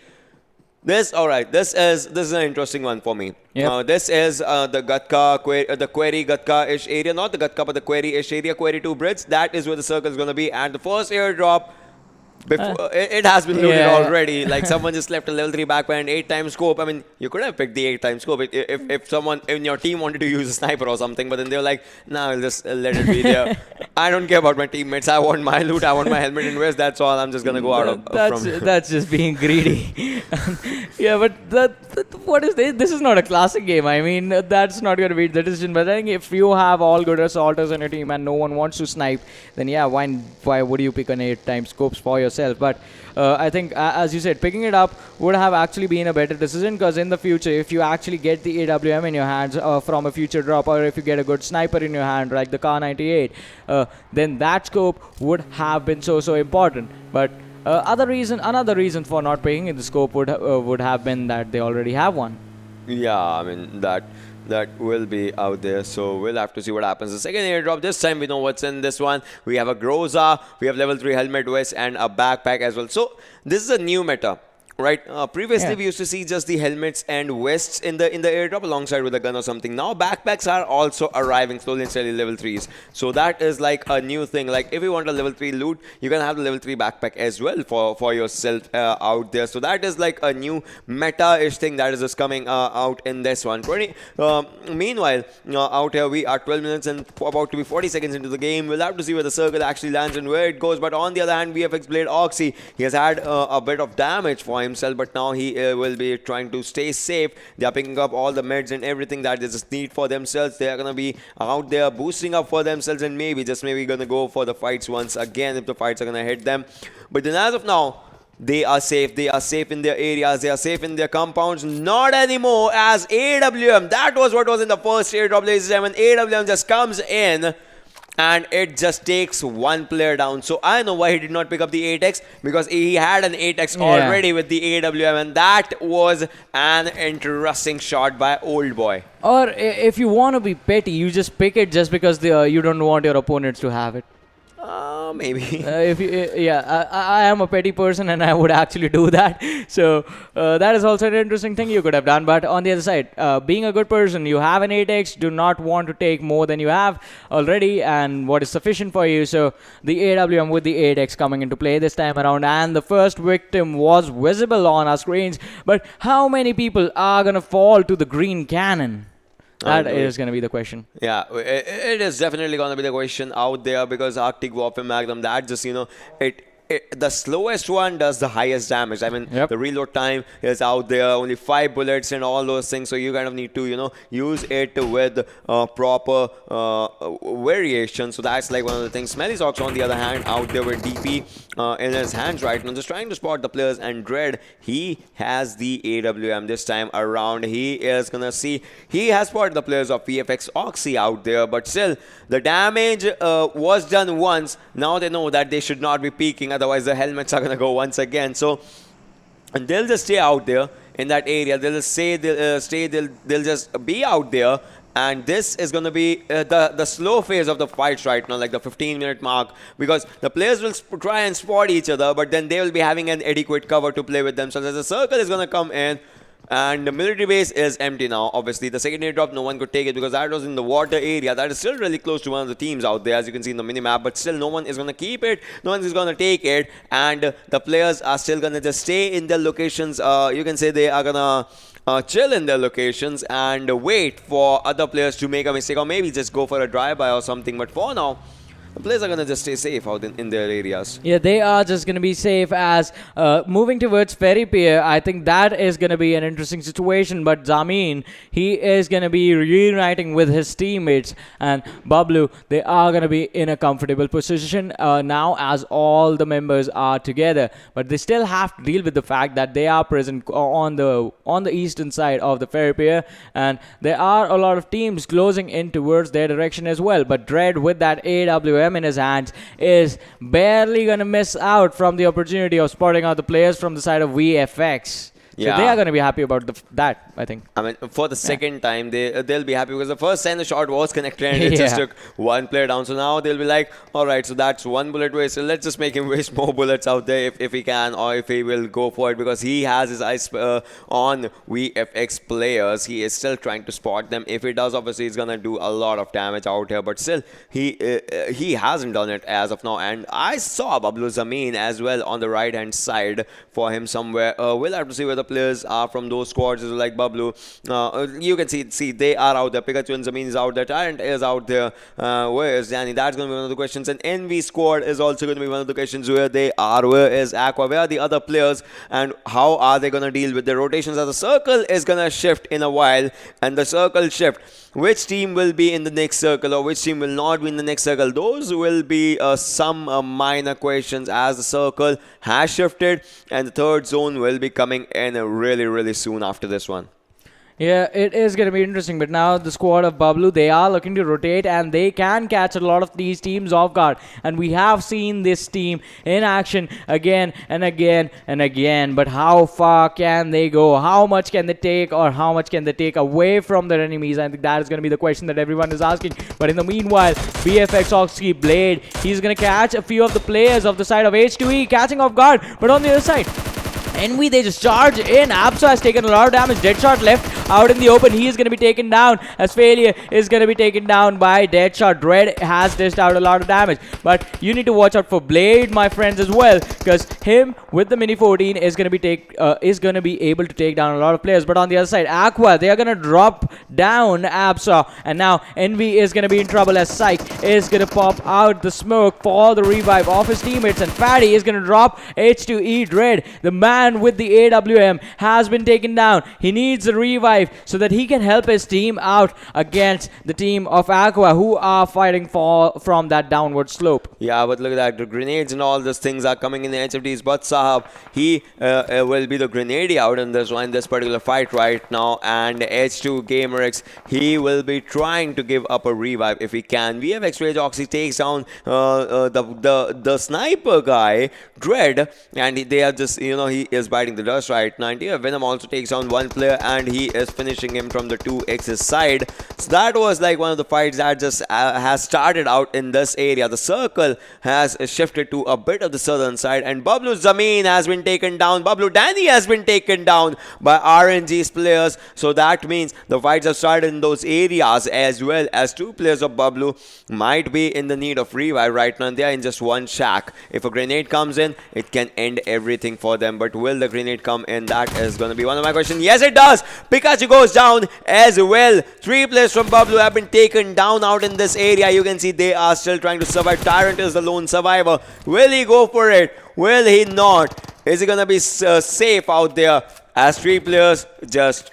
this is an interesting one for me. Yep. This is the Gatka, the Query Gatka-ish area, not the Gatka but the Query-ish area, Query 2 bridge. That is where the circle is going to be, and the first airdrop, it has been looted already. Like, someone just left a level 3 backpack and 8x scope. I mean, you could have picked the 8x scope if someone in your team wanted to use a sniper or something, but then they were like, nah, I'll just let it be there. I don't care about my teammates. I want my loot. I want my helmet and vest. That's all. I'm just gonna go out of that's just being greedy. Yeah, but what is this? This is not a classic game. I mean, that's not going to be the decision. But I think if you have all good assaulters in your team and no one wants to snipe, then yeah, why would you pick an 8x scopes for yourself? But I think, as you said, picking it up would have actually been a better decision, because in the future, if you actually get the AWM in your hands from a future drop, or if you get a good sniper in your hand like the Kar 98, then that scope would have been so important. But another reason for not picking the scope would have been that they already have one. Yeah, I mean, that will be out there, so we'll have to see what happens. The second airdrop, this time we know what's in this one. We have a Groza, we have level 3 helmet vest, and a backpack as well. So this is a new meta, right? Previously we used to see just the helmets and vests in the airdrop alongside with a gun or something. Now backpacks are also arriving slowly and steadily, level 3s. So that is like a new thing. Like, if you want a level 3 loot, you can have the level 3 backpack as well for yourself out there. So that is like a new meta-ish thing that is just coming out in this one. Meanwhile, out here we are 12 minutes and about to be 40 seconds into the game. We'll have to see where the circle actually lands and where it goes. But on the other hand, VFX Blade Oxy, he has had a bit of damage for himself, but now he will be trying to stay safe. They are picking up all the meds and everything that they just need for themselves. They are going to be out there boosting up for themselves, and maybe going to go for the fights once again if the fights are going to hit them. But then as of now, they are safe. They are safe in their areas. They are safe in their compounds. Not anymore, as AWM. That was what was in the first airdrop, ladies and gentlemen. AWM just comes in and it just takes one player down. So I know why he did not pick up the 8x, because he had an 8x already with the AWM, and that was an interesting shot by old boy. Or if you want to be petty, you just pick it just because you don't want your opponents to have it. Maybe. I am a petty person and I would actually do that. So that is also an interesting thing you could have done. But on the other side, being a good person, you have an 8x, do not want to take more than you have already and what is sufficient for you. So the AWM with the 8x coming into play this time around, and the first victim was visible on our screens. But how many people are going to fall to the green cannon? That is going to be the question. Yeah, it is definitely going to be the question out there, because Arctic Warfare Magnum, that just, the slowest one does the highest damage. I mean, Yep. the reload time is out there, only 5 bullets and all those things. So you kind of need to, use it with proper variation. So that's like one of the things. Smelly Socks, on the other hand, out there with DP in his hands right now, just trying to spot the players. And Dread, he has the AWM this time around. He is gonna see. He has spotted the players of VFX Oxy out there, but still, the damage was done once. Now they know that they should not be peeking, otherwise the helmets are gonna go once again. So, and they'll just stay out there in that area. They'll just say they'll just be out there. And this is going to be the slow phase of the fights right now, like the 15-minute mark, because the players will try and spot each other, but then they will be having an adequate cover to play with them. So there's a circle is going to come in, and the military base is empty now. Obviously, the secondary drop, no one could take it because that was in the water area. That is still really close to one of the teams out there, as you can see in the minimap, but still no one is going to keep it. No one is going to take it, and the players are still going to just stay in their locations. You can say they are going to chill in their locations and wait for other players to make a mistake, or maybe just go for a drive-by or something. But for now, the players are going to just stay safe out in their areas. Yeah, they are just going to be safe as moving towards Ferry Pier. I think that is going to be an interesting situation. But Zameen, he is going to be reuniting with his teammates. And Bablu, they are going to be in a comfortable position now as all the members are together. But they still have to deal with the fact that they are present on the eastern side of the Ferry Pier. And there are a lot of teams closing in towards their direction as well. But Dread, with that AWM in his hands, is barely going to miss out from the opportunity of spotting out the players from the side of VFX. So Yeah. they are going to be happy about that, I think. I mean, for the second time, they'll be happy because the first time the shot was connected and it just Yeah. took one player down. So now they'll be like, all right, so that's one bullet waste. So let's just make him waste more bullets out there if he can, or if he will go for it, because he has his eyes on VFX players. He is still trying to spot them. If he does, obviously, he's going to do a lot of damage out here. But still, he hasn't done it as of now. And I saw Bablu Zameen as well on the right-hand side for him somewhere. We'll have to see where the players are from those squads like Bablu. You can see they are out there. Pikachu and Zameen is out there. Tyrant is out there. Where is Danny? That's going to be one of the questions. And NV squad is also going to be one of the questions. Where they are. Where is Aqua? Where are the other players? And how are they going to deal with their rotations? As the circle is going to shift in a while. And the circle shift. Which team will be in the next circle or which team will not be in the next circle? Those will be some minor questions, as the circle has shifted and the third zone will be coming in really soon after this one. Yeah, it is going to be interesting, but now the squad of Bablu, they are looking to rotate and they can catch a lot of these teams off guard. And we have seen this team in action again and again and again. But how far can they go? How much can they take, or how much can they take away from their enemies? I think that is going to be the question that everyone is asking. But in the meanwhile, BFX Oxy Blade, he's going to catch a few of the players of the side of H2E, catching off guard. But on the other side, Envy, they just charge in. Abso has taken a lot of damage. Deadshot left out in the open. He is going to be taken down, as Failure is going to be taken down by Deadshot. Dread has dished out a lot of damage. But you need to watch out for Blade, my friends, as well, because him with the Mini 14 is going to be able to take down a lot of players. But on the other side, Aqua, they are going to drop down Abso. And now Envy is going to be in trouble, as Psych is going to pop out the smoke for the revive of his teammates. And Fatty is going to drop H2E. Dread, the man with the AWM, has been taken down. He needs a revive so that he can help his team out against the team of Aqua, who are fighting from that downward slope. Yeah, but look at that. The grenades and all those things are coming in the HFTs. But Sahab, he will be the grenade out in this particular fight right now. And HTeamXRange, he will be trying to give up a revive if he can. VFX Oxy takes down the sniper guy, Dread, and they are just, he is biting the dust right now. And here Venom also takes down one player and he is finishing him from the 2x's side. So that was like one of the fights that just has started out in this area. The circle has shifted to a bit of the southern side, and Bablu Zameen has been taken down. Bablu Danny has been taken down by RNG's players. So that means the fights have started in those areas, as well as two players of Bablu might be in the need of revive right now. And they are in just one shack. If a grenade comes in, it can end everything for them. But will the grenade come in? That is going to be one of my questions. Yes, it does. Pikachu goes down as well. 3 players from Bablu have been taken down out in this area. You can see they are still trying to survive. Tyrant is the lone survivor. Will he go for it? Will he not? Is he going to be safe out there as 3 players just,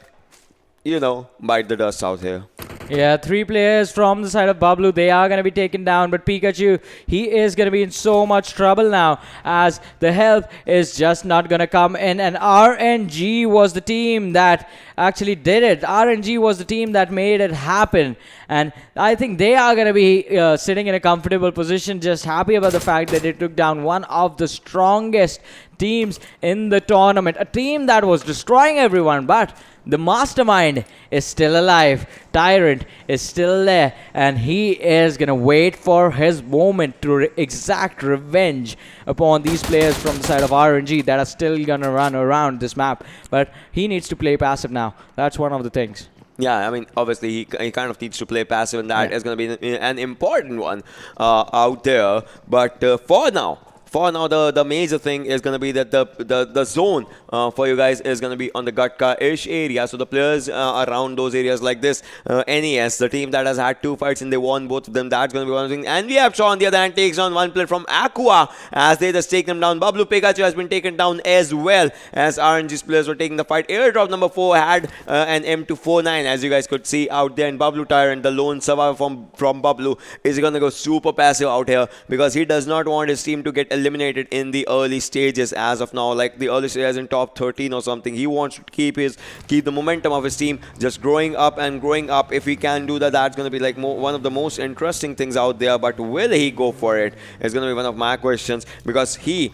you know, bite the dust out here? Yeah, 3 players from the side of Bablu, they are going to be taken down, but Pikachu, he is going to be in so much trouble now as the help is just not going to come in, and RNG was the team that actually did it. RNG was the team that made it happen, and I think they are going to be sitting in a comfortable position, just happy about the fact that they took down one of the strongest teams in the tournament, a team that was destroying everyone, but the mastermind is still alive. Tyrant is still there, and he is gonna wait for his moment to exact revenge upon these players from the side of RNG that are still gonna run around this map. But he needs to play passive now. That's one of the things. Yeah, I mean, obviously, he kind of needs to play passive, and that is going to be an important one out there. But for now, the major thing is going to be that the zone for you guys is going to be on the Gatka-ish area. So the players around those areas like this, NES, the team that has had 2 fights and they won both of them, that's going to be one thing. And we have on the other hand takes on 1 player from Aqua as they just take them down. Bablu Pikachu has been taken down as well as RNG's players were taking the fight. Airdrop number 4 had an M249 as you guys could see out there. And Bablu Tyrant, the lone survivor from Bablu, is going to go super passive out here because he does not want his team to get eliminated in the early stages as of now, like the early stages in top 13 or something. He wants to keep the momentum of his team just growing up and growing up. If he can do that, that's going to be like one of the most interesting things out there. But will he go for it is going to be one of my questions, because he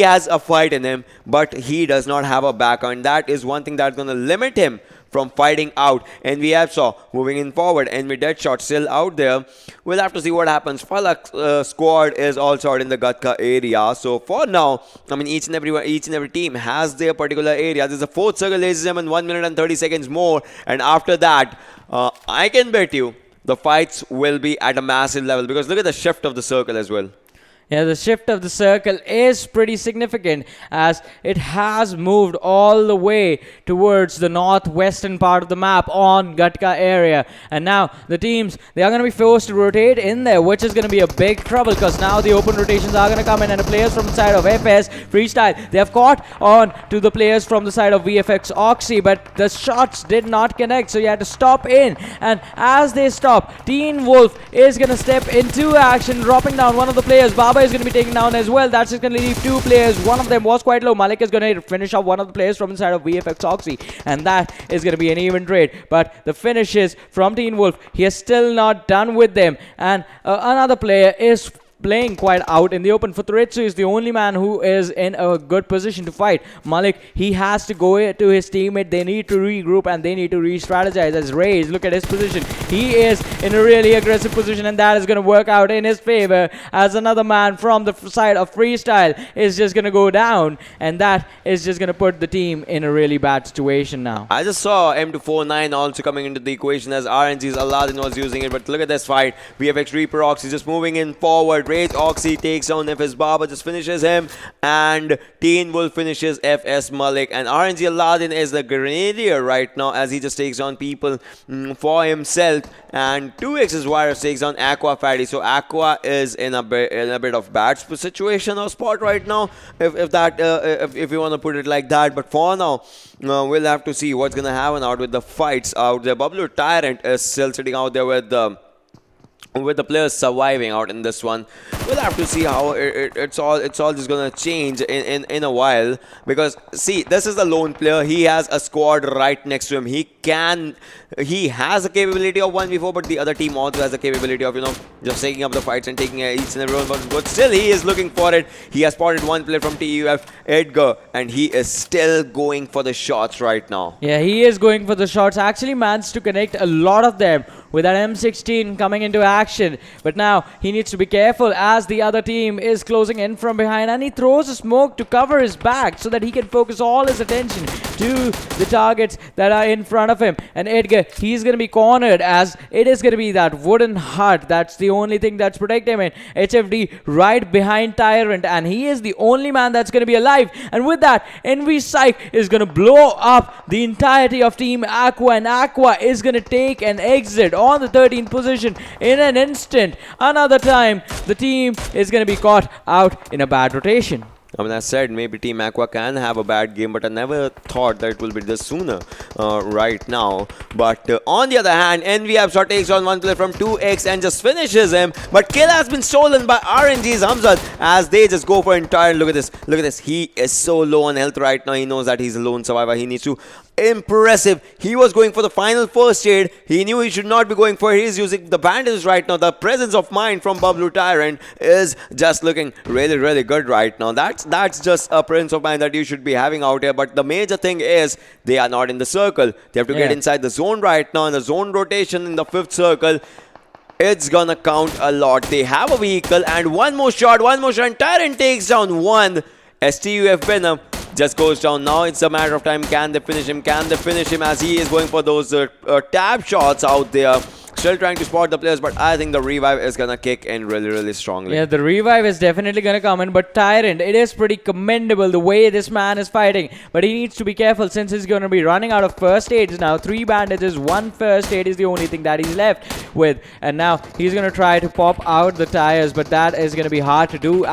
has a fight in him, but he does not have a backer, and that is one thing that's going to limit him from fighting out. And we have saw moving in forward, and with Deadshot still out there, we'll have to see what happens. FalaQ squad is also out in the Gatka area. So for now, I mean, each and every team has their particular area. There's a 4th circle, ladies and gentlemen, 1 minute and 30 seconds more, and after that, I can bet you the fights will be at a massive level, because look at the shift of the circle as well. Yeah, the shift of the circle is pretty significant as it has moved all the way towards the northwestern part of the map on Gatka area. And now the teams, they are going to be forced to rotate in there, which is going to be a big trouble because now the open rotations are going to come in, and the players from the side of FS Freestyle, they have caught on to the players from the side of VFX Oxy, but the shots did not connect, so you had to stop in. And as they stop, Teen Wolf is going to step into action, dropping down one of the players. Baba is going to be taken down as well. That's just going to leave 2 players. One of them was quite low. Malik is going to finish off one of the players from inside of VFX Oxy, and that is going to be an even trade. But the finishes from Teen Wolf, he is still not done with them, and another player is playing quite out in the open. Futuritsu is the only man who is in a good position to fight. Malik, he has to go to his teammate. They need to regroup and they need to re-strategize. As Raze, look at his position. He is in a really aggressive position, and that is going to work out in his favor as another man from the side of Freestyle is just going to go down, and that is just going to put the team in a really bad situation now. I just saw M249 also coming into the equation as RNG's Aladdin was using it, but look at this fight. VFX Reaper Oxy just moving in forward. Rage Oxy takes down FS Baba, just finishes him, and Teen Wolf finishes FS Malik, and RNG Aladdin is the grenadier right now as he just takes down people for himself, and 2x's Virus takes down Aqua Fatty. So Aqua is in a bit of bad situation or spot right now, if you want to put it like that. But for now, we'll have to see what's gonna happen out with the fights out there. Bablu Tyrant is still sitting out there with the players surviving out in this one. We'll have to see how it's all just gonna change in a while, because see, this is the lone player. He has a squad right next to him. He has a capability of 1v4, but the other team also has a capability of, you know, just taking up the fights and taking each and every one. But still, he is looking for it. He has spotted one player from TUF, Edgar, and he is still going for the shots right now. Yeah, he is going for the shots. Actually managed to connect a lot of them with that M16 coming into action. But now he needs to be careful as the other team is closing in from behind, and he throws a smoke to cover his back so that he can focus all his attention to the targets that are in front of him. And Edgar, he's going to be cornered as it is going to be that wooden hut. That's the only thing that's protecting him. HFD right behind Tyrant, and he is the only man that's going to be alive. And with that, Envy Psych is going to blow up the entirety of Team Aqua, and Aqua is going to take an exit on the 13th position in an instant. Another time, the team is going to be caught out in a bad rotation. I mean, I said maybe Team Aqua can have a bad game, but I never thought that it will be this sooner right now. But on the other hand, Envy Absor takes on one player from 2x and just finishes him. But kill has been stolen by RNG's Hamzat as they just go for entire. Look at this. Look at this. He is so low on health right now. He knows that he's a lone survivor. He needs to. Impressive. He was going for the final first aid. He knew he should not be going for it. He's using the bandages right now. The presence of mind from Bablu Tyrant is just looking really, really good right now. That's just a presence of mind that you should be having out here. But the major thing is they are not in the circle. They have to get inside the zone right now. And the zone rotation in the 5th circle, it's gonna count a lot. They have a vehicle and one more shot. And Tyrant takes down one. STUF Venom just goes down. Now it's a matter of time. Can they finish him? As he is going for those tap shots out there. Still trying to spot the players, but I think the revive is gonna kick in really, really strongly. Yeah, the revive is definitely gonna come in, but Tyrant, it is pretty commendable the way this man is fighting. But he needs to be careful since he's gonna be running out of first aids now. 3 bandages, 1 first aid is the only thing that he's left with. And now he's gonna try to pop out the tires, but that is gonna be hard to do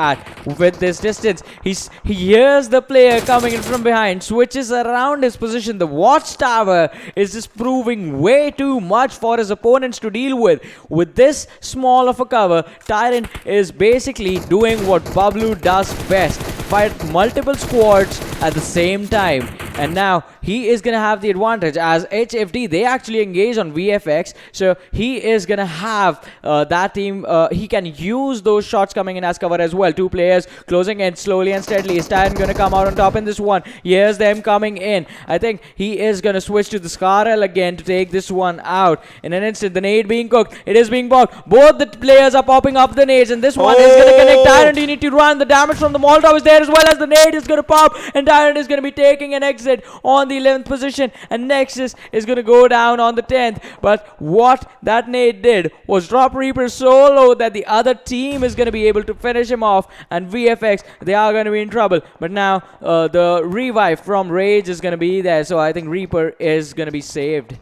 with this distance. He hears the player coming in from behind, switches around his position. The watchtower is just proving way too much for his opponents to deal with. With this small of a cover, Tyrant is basically doing what Bablu does best: fight multiple squads at the same time. And now he is going to have the advantage as HFD, they actually engage on VFX. So he is going to have that team, he can use those shots coming in as cover as well. 2 players closing in slowly and steadily. Is Tyrant going to come out on top in this one? Here's them coming in. I think he is going to switch to the Scarrel again to take this one out. In an instant, the nade being cooked. It is being blocked. Both the players are popping up the nades, and this one is going to connect Tyrant. You need to run. The damage from the Molotov is there as well as the nade is going to pop, and Tyrant is going to be taking an exit on the 11th position, and Nexus is going to go down on the 10th. But what that nade did was drop Reaper so low that the other team is going to be able to finish him off, and VFX, they are going to be in trouble. But now the revive from Rage is going to be there, so I think Reaper is going to be saved.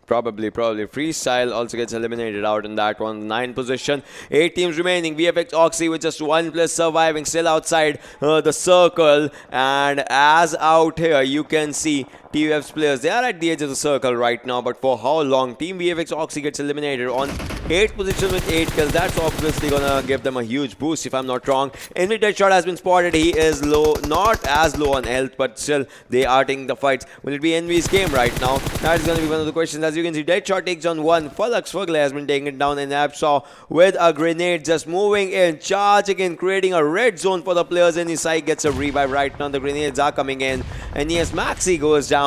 Probably. Freestyle also gets eliminated out in that one. 9th position. 8 teams remaining. VFX Oxy with just 1 player surviving, still outside the circle. And as out here, you can see TUF's players, they are at the edge of the circle right now. But for how long? Team VFX Oxy gets eliminated on 8th position with 8 kills. That's obviously gonna give them a huge boost, if I'm not wrong. Envy Deadshot has been spotted. He is low, not as low on health, but still they are taking the fights. Will it be Envy's game right now? That is gonna be one of the questions. As you can see, Deadshot takes on 1. FalaQ has been taken down, and Absaw with a grenade just moving in, charging in, creating a red zone for the players. And his side gets a revive right now. The grenades are coming in, and yes, Maxi goes down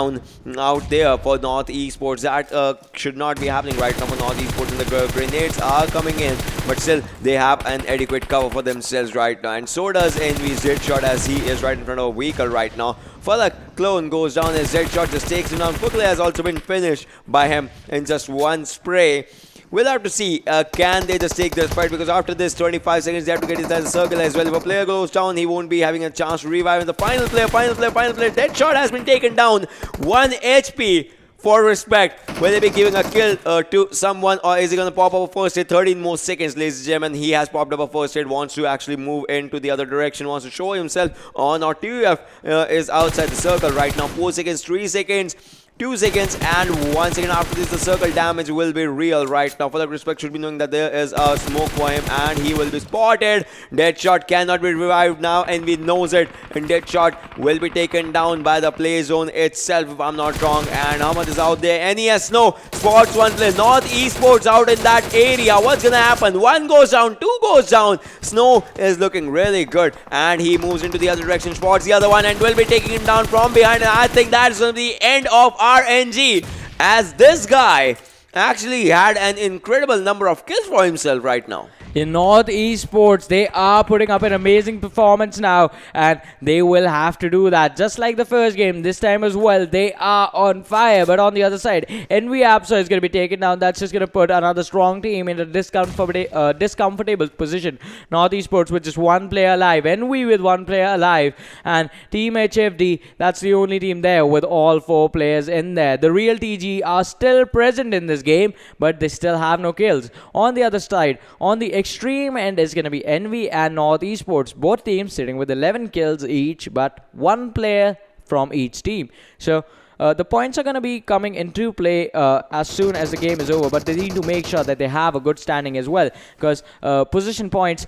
out there for North Esports. That should not be happening right now for North Esports, and the grenades are coming in, but still they have an adequate cover for themselves right now. And so does Envy's Deadshot, as he is right in front of a vehicle right now. FalaQ clone goes down, as Deadshot just takes him down. Fugler has also been finished by him in just 1 spray. We'll have to see, can they just take this fight, because after this 25 seconds they have to get inside the circle as well. If a player goes down, he won't be having a chance to revive. And the final player, Deadshot has been taken down. 1 HP for respect. Will they be giving a kill to someone, or is he going to pop up a first aid? 13 more seconds, ladies and gentlemen. He has popped up a first aid, wants to actually move into the other direction, wants to show himself on our TUF is outside the circle right now. 4 seconds, 3 seconds, 2 seconds, and 1 second. After this, the circle damage will be real right now. For the respect should be knowing that there is a smoke for him, and he will be spotted. Deadshot cannot be revived now, and we knows it. And Deadshot will be taken down by the play zone itself, if I'm not wrong. And Ahmad is out there. NES Snow spots 1 player. North Esports out in that area. What's gonna happen? 1 goes down, 2 goes down. Snow is looking really good, and he moves into the other direction, spots the other one, and will be taking him down from behind. And I think that's gonna be the end of RNG, as this guy actually had an incredible number of kills for himself right now. In North Esports, they are putting up an amazing performance now, and they will have to do that. Just like the first game, this time as well, they are on fire. But on the other side, Envy Apsa is going to be taken down. That's just going to put another strong team in a discomfortable position. North Esports with just one player alive, Envy with one player alive, and Team HFD, that's the only team there with all 4 players in there. The real TG are still present in this game, but they still have no kills. On the other side, on the extreme end is going to be Envy and North Esports. Both teams sitting with 11 kills each, but one player from each team. So the points are going to be coming into play as soon as the game is over, but they need to make sure that they have a good standing as well, because position points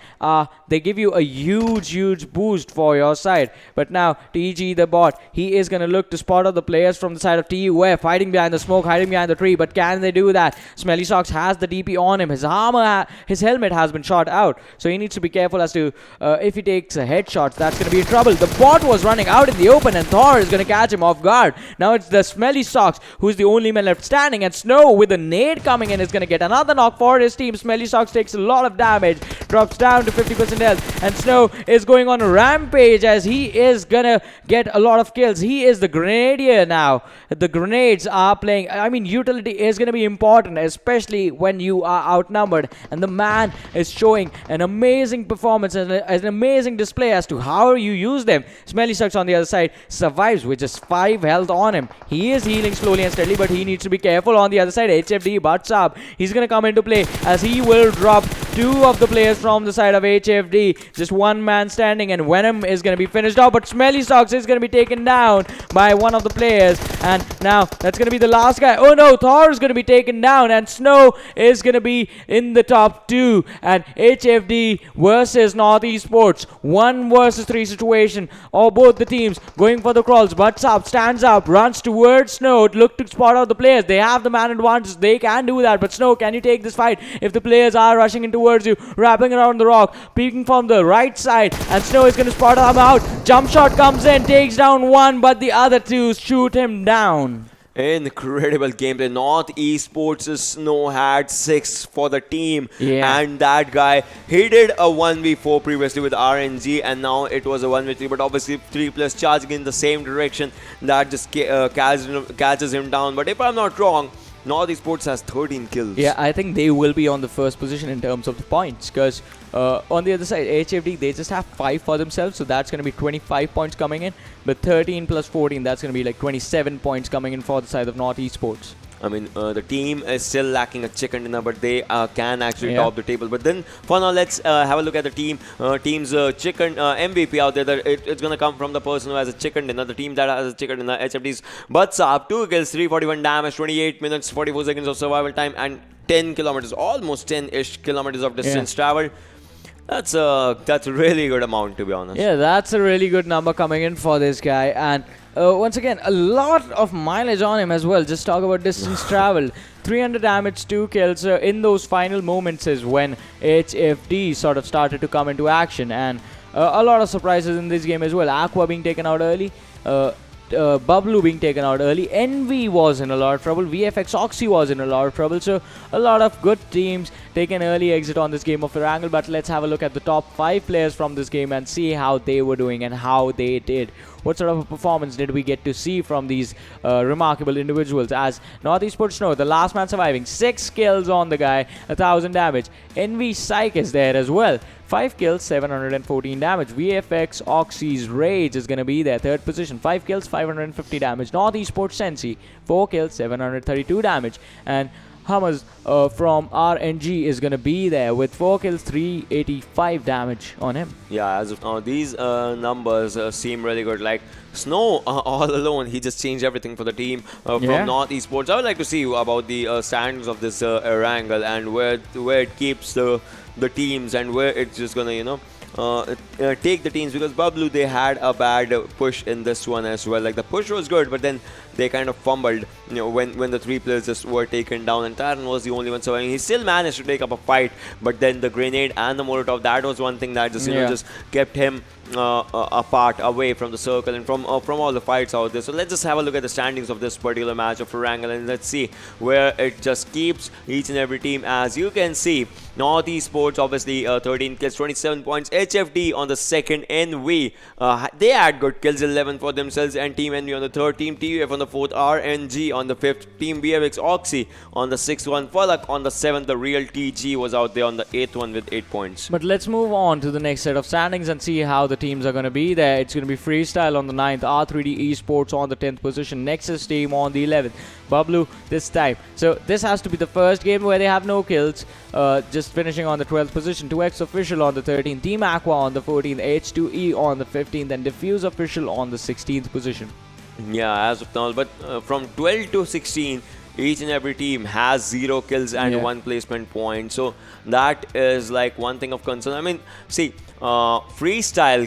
they give you a huge boost for your side. But now TG the bot, he is going to look to spot out the players from the side of TUF, hiding behind the smoke, hiding behind the tree. But can they do that? Smelly Socks has the DP on him. His armor, his helmet has been shot out, so he needs to be careful as to if he takes a headshot, that's going to be in trouble. The bot was running out in the open, and Thor is going to catch him off guard. Now it's the Smelly Socks who's the only man left standing, and Snow with a nade coming in is going to get another knock for his team. Smelly Socks takes a lot of damage, drops down to 50% health, and Snow is going on a rampage as he is going to get a lot of kills. He is the Grenadier now. The grenades are playing, I mean, utility is going to be important, especially when you are outnumbered, and the man is showing an amazing performance and an amazing display as to how you use them. Smelly Socks on the other side survives with just 5 health on him. He is healing slowly and steadily, but he needs to be careful. On the other side, HFD butts up. He's going to come into play as he will drop 2 of the players from the side of HFD. Just one man standing, and Venom is going to be finished off, but Smelly Socks is going to be taken down by one of the players, and now that's going to be the last guy. Oh no, Thor is going to be taken down, and Snow is going to be in the top 2, and HFD versus North Esports, 1 versus 3 situation, or both the teams going for the crawls. Butts up, stands up, runs towards Snow, look to spot out the players. They have the man advantage, they can do that, but Snow, can you take this fight if the players are rushing in towards you, wrapping around the rock, peeking from the right side, and Snow is going to spot them out. Jump shot comes in, takes down 1, but the other 2 shoot him down. Incredible gameplay. North Esports' Snow had 6 for the team, and that guy, he did a 1v4 previously with RNG, and now it was a 1v3, but obviously 3+ charging in the same direction, that just catches him down. But if I'm not wrong, North Esports has 13 kills. Yeah, I think they will be on the first position in terms of the points, because on the other side, HFD, they just have 5 for themselves, so that's going to be 25 points coming in. But 13 plus 14, that's going to be like 27 points coming in for the side of North Esports. I mean, the team is still lacking a chicken dinner, but they can actually top the table. But then, for now, let's have a look at the team's chicken MVP out there. It's going to come from the person who has a chicken dinner. The team that has a chicken dinner, HFD's Butts Up, 2 kills, 341 damage, 28 minutes, 44 seconds of survival time, and 10 kilometers, almost 10-ish kilometers of distance traveled. That's a really good amount, to be honest. Yeah, that's a really good number coming in for this guy. And once again, a lot of mileage on him as well. Just talk about distance travel. 300 damage, 2 kills. In those final moments is when HFD sort of started to come into action. And a lot of surprises in this game as well. Aqua being taken out early. Bablu being taken out early. Envy was in a lot of trouble. VFXoxy was in a lot of trouble. So a lot of good teams take an early exit on this game of Erangel. But let's have a look at the top 5 players from this game and see how they were doing and how they did. What sort of a performance did we get to see from these remarkable individuals? As North Esports Snow, the last man surviving, 6 kills on the guy, 1000 damage. Envy Psych is there as well. 5 kills, 714 damage. VFXoxy's Rage is going to be there, 3rd position. 5 kills, 550 damage. North Esports Sensi, 4 kills, 732 damage. And Hammers from RNG is going to be there with 4 kills, 385 damage on him. Yeah, as of now, these numbers seem really good. Like, Snow all alone, he just changed everything for the team from North Esports. I would like to see about the standings of this Erangel and where it keeps the teams and where it's just going to, take the teams, because Bablu, they had a bad push in this one as well. Like, the push was good, but then they kind of fumbled, when the 3 players just were taken down, and Taran was the only one surviving. He still managed to take up a fight, but then the grenade and the Molotov, that was one thing that just just kept him apart, away from the circle and from all the fights out there. So let's just have a look at the standings of this particular match of Erangel, and let's see where it just keeps each and every team. As you can see, North Esports obviously 13 kills, 27 points. HFD on the second, NV they had good kills, 11 for themselves, and Team NV on the third, Team TUF on the fourth, RNG on the fifth, Team VFX Oxy on the sixth one, FalaQ on the seventh. The real TG was out there on the eighth one with 8 points. But let's move on to the next set of standings and see how the teams are going to be there. It's going to be Freestyle on the 9th, R3D Esports on the 10th position, Nexus team on the 11th, Bablu this time. So this has to be the first game where they have no kills, just finishing on the 12th position. HTeamXRange on the 13th, Team Aqua on the 14th, H2E on the 15th, and DFUZeOfficial on the 16th position. Yeah, as of now, but from 12 to 16, each and every team has 0 kills and 1 placement point. So that is like one thing of concern. I mean, see, Freestyle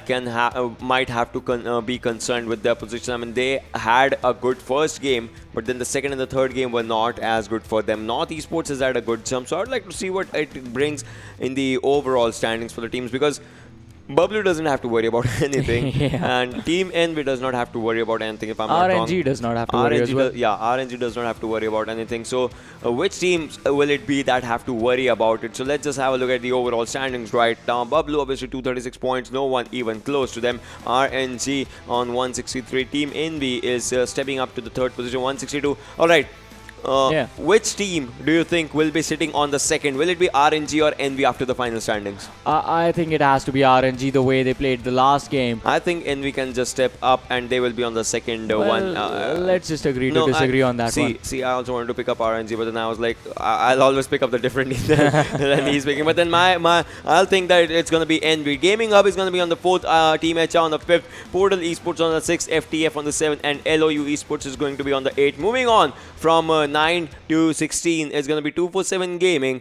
might have to be concerned with their position. I mean, they had a good first game, but then the second and the third game were not as good for them. North Esports has had a good jump, so I'd like to see what it brings in the overall standings for the teams, because Bablu doesn't have to worry about anything, and Team NV does not have to worry about anything, if I'm not wrong. RNG does not have to worry as well. RNG does not have to worry about anything. So which teams will it be that have to worry about it? So let's just have a look at the overall standings right now. Bablu obviously 236 points, no one even close to them. RNG on 163. Team NV is stepping up to the third position, 162. All right. Which team do you think will be sitting on the second? Will it be RNG or NV after the final standings? I think it has to be RNG, the way they played the last game. I think NV can just step up and they will be on the second one. Let's just agree to disagree on that one. See, I also wanted to pick up RNG, but then I was like, I'll always pick up the different team than he's picking. But then I'll think that it's going to be NV. Gaming Hub is going to be on the fourth, Team HR on the fifth, Portal Esports on the sixth, FTF on the seventh, and LOU Esports is going to be on the eighth. Moving on from 9 to 16 is going to be 247 Gaming.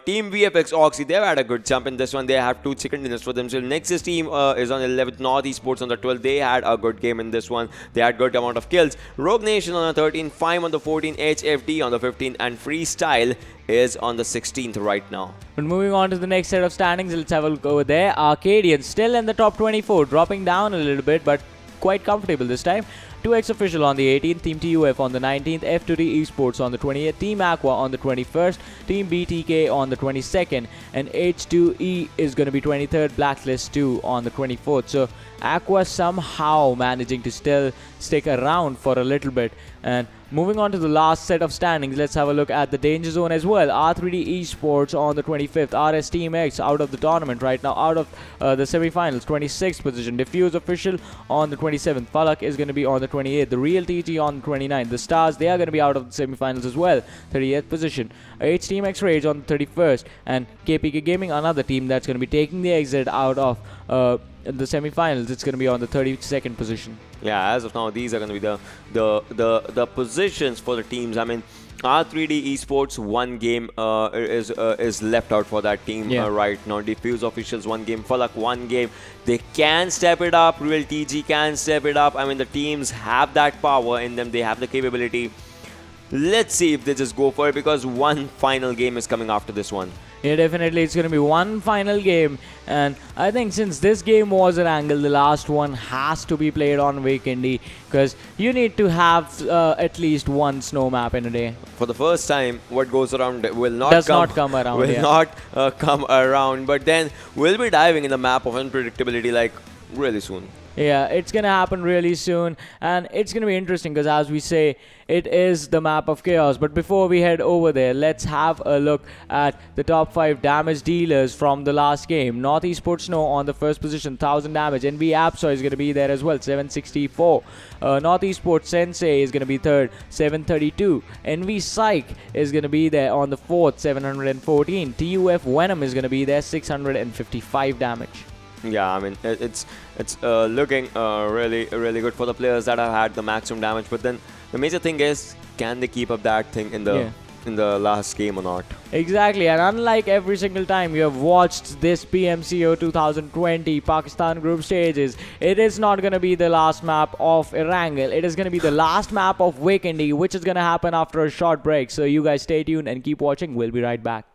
Team VFX Oxy, they've had a good jump in this one. They have 2 chicken dinners for themselves. Nexus team is on 11th. North Esports on the 12th. They had a good game in this one. They had good amount of kills. Rogue Nation on the 13th. Fime on the 14th. HFD on the 15th. And Freestyle is on the 16th right now. But moving on to the next set of standings, let's have a look over there. Arkadians still in the top 24, dropping down a little bit, but quite comfortable this time. HTeamXRange on the 18th, Team TUF on the 19th, F2D Esports on the 20th, Team Aqua on the 21st, TeamBTK on the 22nd, and H2E is going to be 23rd, Blacklist 2 on the 24th. So Aqua somehow managing to still stick around for a little bit. And moving on to the last set of standings, let's have a look at the danger zone as well. R3D Esports on the 25th, RSxTeamx out of the tournament right now, out of the semi-finals, 26th position. DFUZeOfficial on the 27th, FalaQ is going to be on the 28th, the real TG on the 29th. The Stars, they are going to be out of the semi-finals as well, 30th position. HTeamXRange on the 31st, and KPK Gaming, another team that's going to be taking the exit out of the semi-finals. It's going to be on the 32nd position. Yeah, as of now, these are going to be the positions for the teams. I mean, R3D Esports, 1 game is left out for that team right now. DFUZeOfficial's 1 game, FalaQ 1 game. They can step it up. Real TG can step it up. I mean, the teams have that power in them. They have the capability. Let's see if they just go for it, because 1 final game is coming after this one. Yeah, definitely. It's going to be 1 final game. And I think since this game was Erangel, the last one has to be played on Vikendi, because you need to have at least 1 snow map in a day. For the first time, what goes around will not come around. But then we'll be diving in the map of unpredictability like really soon. Yeah, it's going to happen really soon, and it's going to be interesting because, as we say, it is the map of chaos. But before we head over there, let's have a look at the top 5 damage dealers from the last game. North Esports Snow on the first position, 1000 damage. NV Apso is going to be there as well, 764. North Esports Sensei is going to be third, 732. NV Psych is going to be there on the fourth, 714. TUF Venom is going to be there, 655 damage. Yeah, I mean, it's looking really good for the players that have had the maximum damage. But then the major thing is, can they keep up that thing in the in the last game or not. Exactly, and unlike every single time you have watched this PMCO 2020 Pakistan group stages, it is not going to be the last map of Erangel. It is going to be the last map of Vikendi, which is going to happen after a short break. So you guys stay tuned and keep watching. We'll be right back.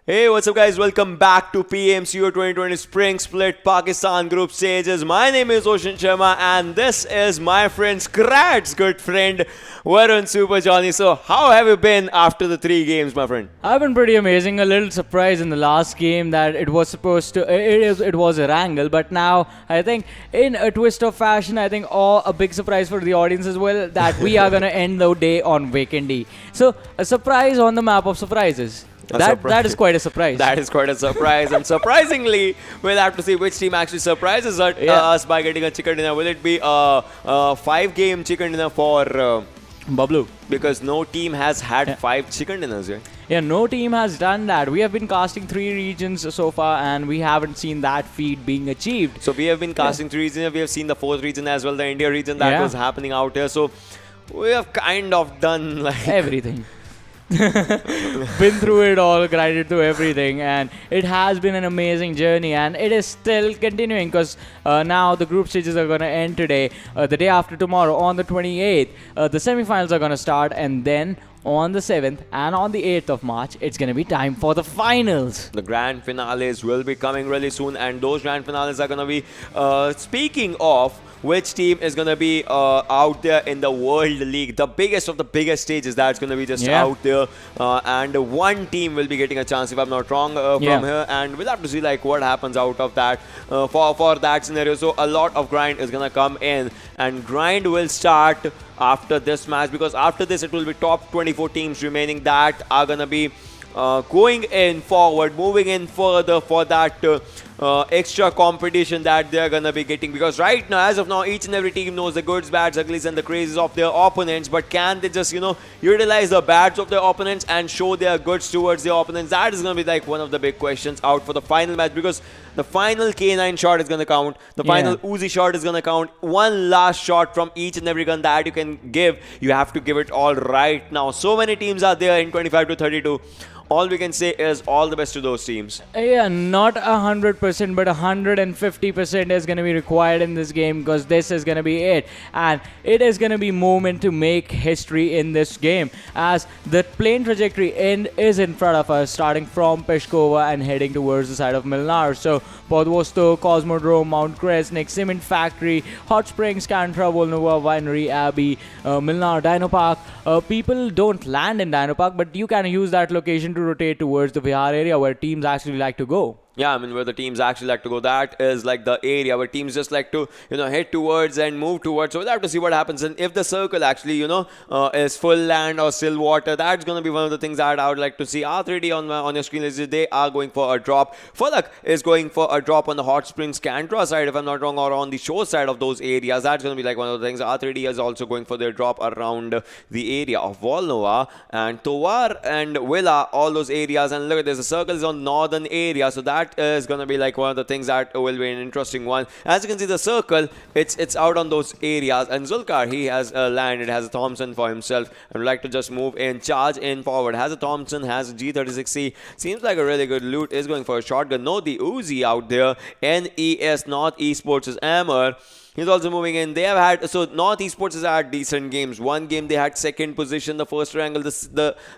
Hey, what's up guys? Welcome back to PMCO 2020 Spring Split Pakistan Group Stages. My name is Oshin Sharma and this is my friend Scrat's good friend Varun Super Johnny. So how have you been after the 3 games, my friend? I've been pretty amazing. A little surprised in the last game that it was supposed to, it was Erangel, but now I think in a twist of fashion, I think a big surprise for the audience as well that we are gonna end the day on Vikendi. So a surprise on the map of surprises. That is quite a surprise. That is quite a surprise, and surprisingly, we'll have to see which team actually surprises us by getting a chicken dinner. Will it be a 5-game chicken dinner for Bablu? Because no team has had 5 chicken dinners yet. Yeah, no team has done that. We have been casting 3 regions so far, and we haven't seen that feat being achieved. So we have been casting 3 regions. We have seen the 4th region as well, the India region that was happening out here. So we have kind of done like everything. Been through it all, grinded through everything, and it has been an amazing journey, and it is still continuing because now the group stages are going to end today. The day after tomorrow, on the 28th, the semi-finals are going to start, and then on the 7th and on the 8th of March, it's going to be time for the finals. The grand finales will be coming really soon, and those grand finales are going to be, speaking of which team is going to be out there in the World League, the biggest of the biggest stages that's going to be just out there, and one team will be getting a chance, if I'm not wrong, from here, and we'll have to see like what happens out of that for that scenario. So a lot of grind is going to come in, and grind will start after this match, because after this it will be top 24 teams remaining that are going to be going in forward, moving in further for that extra competition that they're gonna be getting. Because right now, as of now, each and every team knows the goods, bads, uglies, and the crazes of their opponents. But can they just, utilize the bads of their opponents and show their goods towards their opponents? That is gonna be like one of the big questions out for the final match, because the final K9 shot is gonna count. The final Uzi shot is gonna count. One last shot from each and every gun that you can give, you have to give it all right now. So many teams are there in 25 to 32. All we can say is all the best to those teams. Yeah, not 100%, but 150% is going to be required in this game, because this is going to be it. And it is going to be moment to make history in this game, as the plane trajectory end is in front of us, starting from Peshkova and heading towards the side of Milnar. So, Podvosto, Cosmodrome, Mount Kresnik, Cement Factory, Hot Springs, Cantra, Volnova, Winery, Abbey, Milnar, Dino Park. People don't land in Dino Park, but you can use that location to rotate towards the Vihar area where teams actually like to go. Yeah, I mean, where the teams actually like to go, that is like the area where teams just like to, head towards and move towards. So we'll have to see what happens. And if the circle actually, is full land or still water, that's going to be one of the things that I would like to see. R3D on your screen is they are going for a drop. FalaQ is going for a drop on the Hot Springs Cantra side, if I'm not wrong, or on the shore side of those areas. That's going to be like one of the things. R3D is also going for their drop around the area of Volnova and Tovar and Villa, all those areas. And look, there's a circle is on northern area, so that is going to be like one of the things that will be an interesting one. As you can see, the circle, it's out on those areas, and Zulkar, he has landed, has a Thompson for himself, and would like to just move in, charge in forward, has a Thompson, has a G36C, seems like a really good loot, is going for a shotgun. No, the Uzi out there, NES, North Esports' Amber. He's also moving in. They have had, so North Esports has had decent games. One game they had second position, the first Erangel,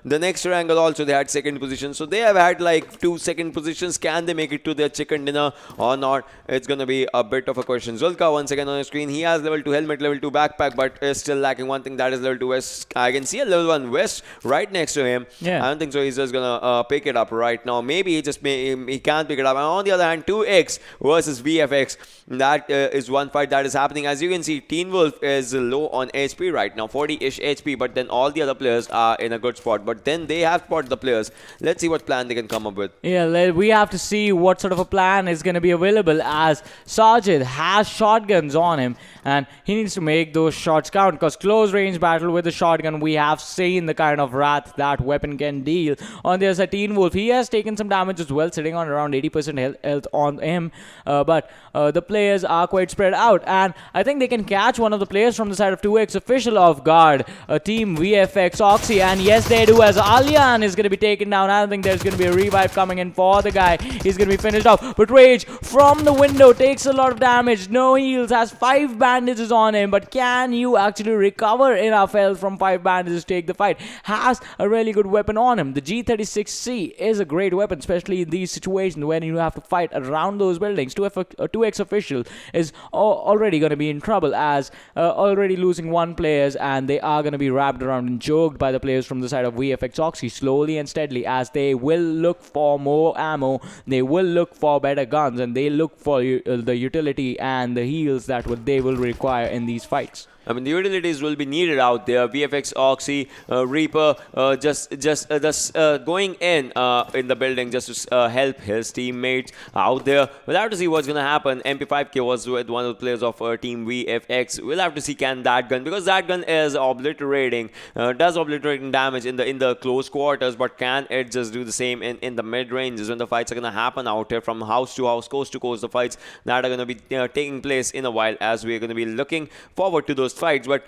the next Erangel also they had second position. So they have had like 2 second positions. Can they make it to their chicken dinner or not? It's going to be a bit of a question. Zulka once again on the screen. He has level 2 helmet, level 2 backpack, but is still lacking one thing, that is level 2 vest. I can see a level 1 vest right next to him. I don't think so. He's just going to pick it up right now. Maybe he can't pick it up. And on the other hand, 2X versus VFX. That is one fight that is happening. As you can see, Teen Wolf is low on HP right now, 40-ish HP, but then all the other players are in a good spot. But then they have spotted the players. Let's see what plan they can come up with. Yeah, we have to see what sort of a plan is going to be available, as Sajid has shotguns on him and he needs to make those shots count, because close range battle with the shotgun, we have seen the kind of wrath that weapon can deal. On the other side, Teen Wolf, he has taken some damage as well, sitting on around 80% health on him, but the players are quite spread out. and I think they can catch one of the players from the side of 2xOfficial off guard. Team VFX Oxy, and yes they do, as Alian is going to be taken down. I don't think there's going to be a revive coming in for the guy. He's going to be finished off, but Rage from the window takes a lot of damage. No heals, has 5 bandages on him, but can you actually recover enough health from 5 bandages to take the fight? Has a really good weapon on him. The G36C is a great weapon, especially in these situations when you have to fight around those buildings. 2xOfficial is already going to be in trouble, as already losing 1 players, and they are going to be wrapped around and choked by the players from the side of VFX Oxy slowly and steadily, as they will look for more ammo, they will look for better guns, and they look for the utility and the heals that they will require in these fights. I mean, the utilities will be needed out there. VFX Oxy, Reaper, just going in the building just to help his teammates out there. We'll have to see what's going to happen. MP5K was with one of the players of Team VFX. We'll have to see can that gun, because that gun is obliterating, does obliterating damage in the close quarters, but can it just do the same in the mid ranges when the fights are going to happen out here from house to house, coast to coast, the fights that are going to be taking place in a while, as we're going to be looking forward to those fights. But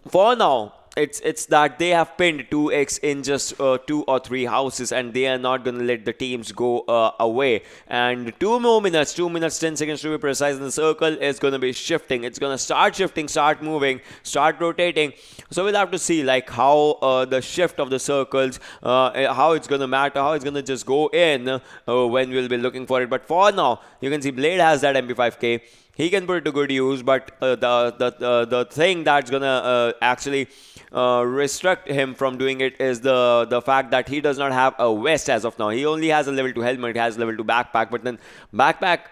for now, it's that they have pinned 2x in just 2 or 3 houses, and they are not going to let the teams go away. And 2 more minutes, 2 minutes 10 seconds to be precise, and the circle is going to be shifting. It's going to start shifting, start moving, start rotating. So we'll have to see like how the shift of the circles, how it's going to matter, how it's going to just go in when we'll be looking for it. But for now, you can see Blade has that MP5K. He can put it to good use, but the thing that's gonna actually restrict him from doing it is the fact that he does not have a vest as of now. He only has a level 2 helmet, he has a level 2 backpack, but then backpack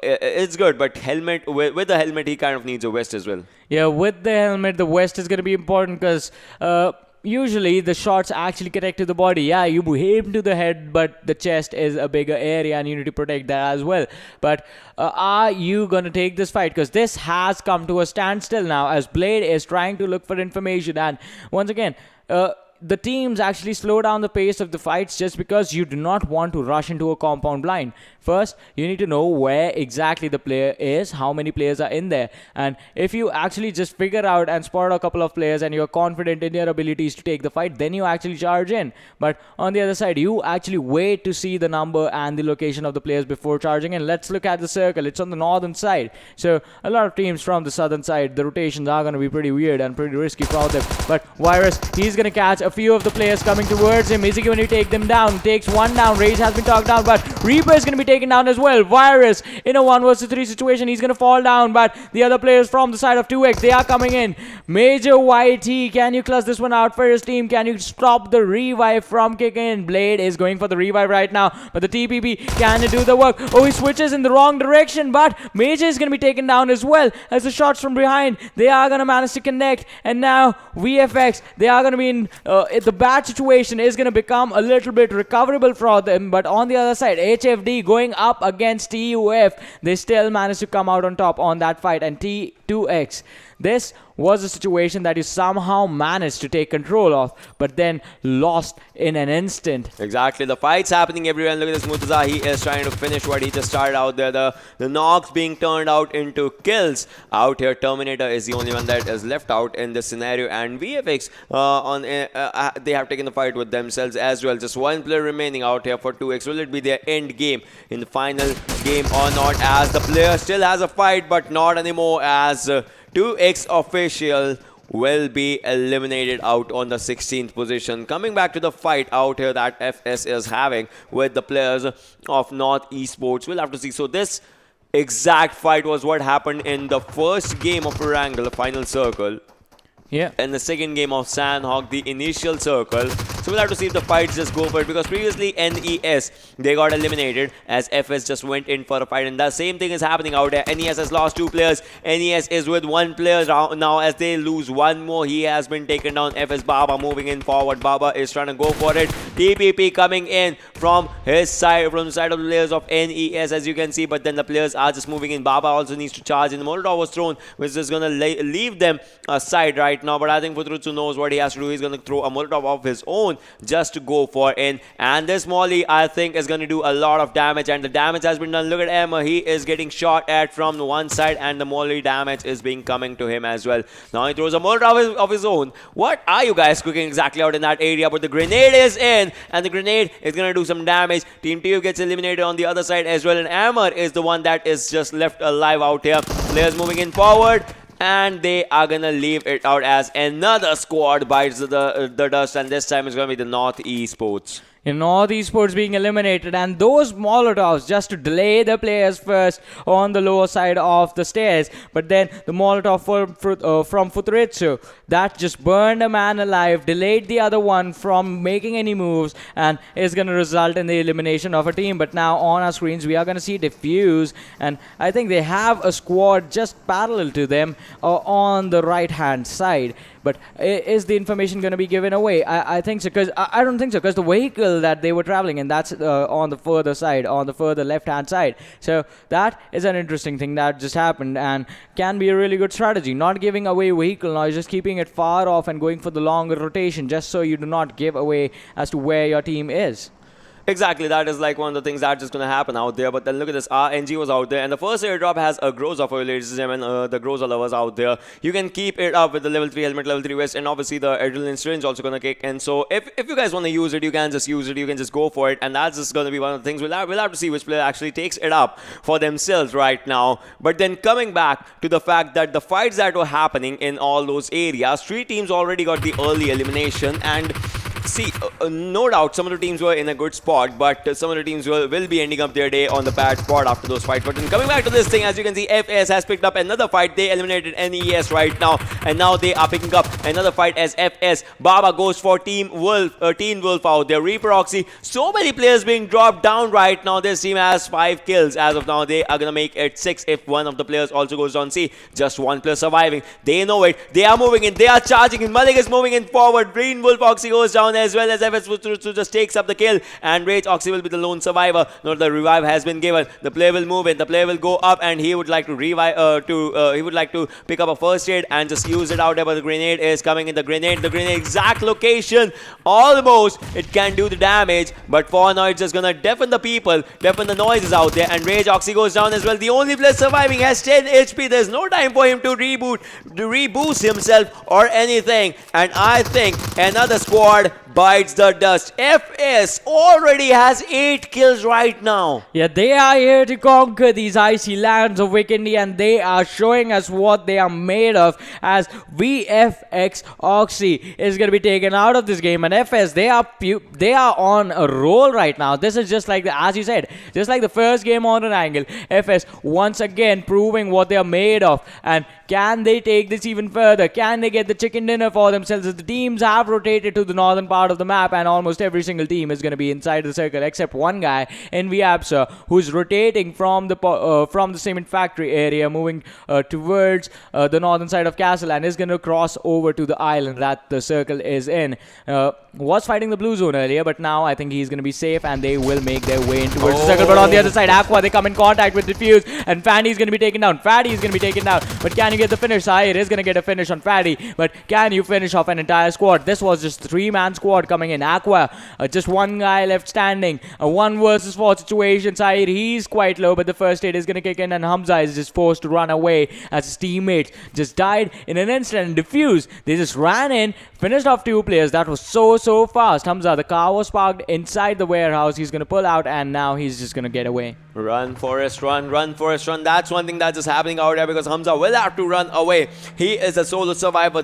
it's good, but helmet with the helmet he kind of needs a vest as well. Yeah, with the helmet, the vest is going to be important, because usually the shots actually connect to the body. Yeah, you aim to the head, but the chest is a bigger area and you need to protect that as well. But are you going to take this fight? Because this has come to a standstill now, as Blade is trying to look for information. And once again, the teams actually slow down the pace of the fights just because you do not want to rush into a compound blind. First, you need to know where exactly the player is, how many players are in there. And if you actually just figure out and spot a couple of players and you're confident in your abilities to take the fight, then you actually charge in. But on the other side, you actually wait to see the number and the location of the players before charging in. Let's look at the circle. It's on the northern side. So a lot of teams from the southern side, the rotations are going to be pretty weird and pretty risky for them. But Virus, he's going to catch a few of the players coming towards him. Is he going to take them down? Takes 1 down. Rage has been talked down, but Reaper is going to be taken down as well. Virus in a 1 versus 3 situation, he's going to fall down, but the other players from the side of 2x, they are coming in. Major YT, can you clutch this one out for his team? Can you stop the revive from kicking in? Blade is going for the revive right now, but the TPP, can it do the work? Oh, he switches in the wrong direction, but Major is going to be taken down as well, as the shots from behind, they are going to manage to connect. And now VFX, they are going to be in the bad situation is going to become a little bit recoverable for them. But on the other side, HFD going up against TUF, they still managed to come out on top on that fight. And T2X, this was a situation that you somehow managed to take control of, but then lost in an instant. Exactly, the fight's happening everywhere. And look at this Murtaza, he is trying to finish what he just started out there. The knocks being turned out into kills out here. Terminator is the only one that is left out in this scenario, and VFX they have taken the fight with themselves as well. Just 1 player remaining out here for 2x. Will it be their end game in the final game or not, as the player still has a fight, but not anymore, as 2xOfficial will be eliminated out on the 16th position. Coming back to the fight out here that FS is having with the players of North Esports, we'll have to see. So this exact fight was what happened in the first game of Erangel, the final circle. Yeah. And the second game of Sandhawk, the initial circle. So we'll have to see if the fights just go for it, because previously NES, they got eliminated as FS just went in for a fight, and the same thing is happening out there. NES has lost 2 players. NES is with 1 player now, as they lose 1 more. He has been taken down. FS Baba moving in forward. Baba is trying to go for it. TPP coming in from his side, from the side of the players of NES, as you can see, but then the players are just moving in. Baba also needs to charge in. The Molotov was thrown, which is going to leave them aside right now, but I think Futrutsu knows what he has to do. He's going to throw a Molotov of his own zone just to go for in. And this Molly, I think, is going to do a lot of damage, and the damage has been done. Look at Emma. He is getting shot at from one side, and the Molly damage is being coming to him as well. Now he throws a Molotov of his own. What are you guys cooking exactly out in that area? But the grenade is in, and the grenade is going to do some damage. Team TU gets eliminated on the other side as well, and Amber is the one that is just left alive out here. Players moving in forward, and they are gonna leave it out as another squad bites the dust, and this time it's gonna be the North Esports. North Esports being eliminated, and those Molotovs just to delay the players first on the lower side of the stairs, but then the Molotov from Futuritsu that just burned a man alive, delayed the other one from making any moves, and is going to result in the elimination of a team. But now on our screens we are going to see Diffuse, and I think they have a squad just parallel to them on the right hand side. But is the information going to be given away? I think so, because I don't think so, because the vehicle that they were traveling in, that's on the further side, on the further left-hand side. So that is an interesting thing that just happened, and can be a really good strategy. Not giving away vehicle now, just keeping it far off and going for the longer rotation, just so you do not give away as to where your team is. Exactly, that is like one of the things that's just going to happen out there. But then look at this, RNG was out there, and the first airdrop has a Groza for you, ladies and gentlemen, the Groza lovers out there. You can keep it up with the level 3 helmet, level 3 vest, and obviously the adrenaline syringe also going to kick in. So if you guys want to use it, you can just use it, you can just go for it, and that's just going to be one of the things. We'll have to see which player actually takes it up for themselves right now. But then coming back to the fact that the fights that were happening in all those areas, 3 teams already got the early elimination, and see, no doubt some of the teams were in a good spot, but some of the teams will be ending up their day on the bad spot after those fights. But then coming back to this thing, as you can see, FS has picked up another fight. They eliminated NES right now, and now they are picking up another fight as FS. Baba goes for Teen Wolf out there. Reaper Oxy. So many players being dropped down right now. This team has 5 kills as of now. They are going to make it 6 if one of the players also goes down. See, just one player surviving. They know it. They are moving in. They are charging in. Malik is moving in forward. Green Wolf Oxy goes down, as well as FS just takes up the kill, and Rage Oxy will be the lone survivor. No, the revive has been given. The player will move in. The player will go up, and he would like to revive. He would like to pick up a first aid and just use it out there. But the grenade is coming in. The grenade exact location. Almost it can do the damage, but for now it's just gonna deafen the people, deafen the noises out there. And Rage Oxy goes down as well. The only player surviving has 10 HP. There's no time for him to reboost himself or anything. And I think another squad bites the dust. FS already has 8 kills right now. Yeah, they are here to conquer these icy lands of Vikendi, and they are showing us what they are made of, as VFX Oxy is going to be taken out of this game. And FS, they are on a roll right now. This is just like, as you said, just like the first game on Erangel. FS once again proving what they are made of. And can they take this even further? Can they get the chicken dinner for themselves? As the teams have rotated to the northern part of the map, and almost every single team is going to be inside the circle except one guy in Viapsa, who's rotating from the cement factory area, moving towards the northern side of Castle, and is going to cross over to the island that the circle is in. Was fighting the blue zone earlier, but now I think he's going to be safe, and they will make their way in towards the circle. But on the other side, Aqua, they come in contact with Diffuse, and Fanny is going to be taken down. Fatty is going to be taken down, but can you get the finish? Sahir is going to get a finish on Fatty, but can you finish off an entire squad? This was just a 3-man squad coming in. Aqua, just one guy left standing. A 1 versus 4 situation. Sahir, he's quite low, but the first aid is going to kick in, and Hamza is just forced to run away as his teammates just died in an instant. And Diffuse, they just ran in, finished off 2 players. That was so fast. Hamza, the car was parked inside the warehouse. He's going to pull out, and now he's just going to get away. Run, Forest, run, run, Forest, run. That's one thing that's just happening out there, because Hamza will have to run away. He is a solo survivor.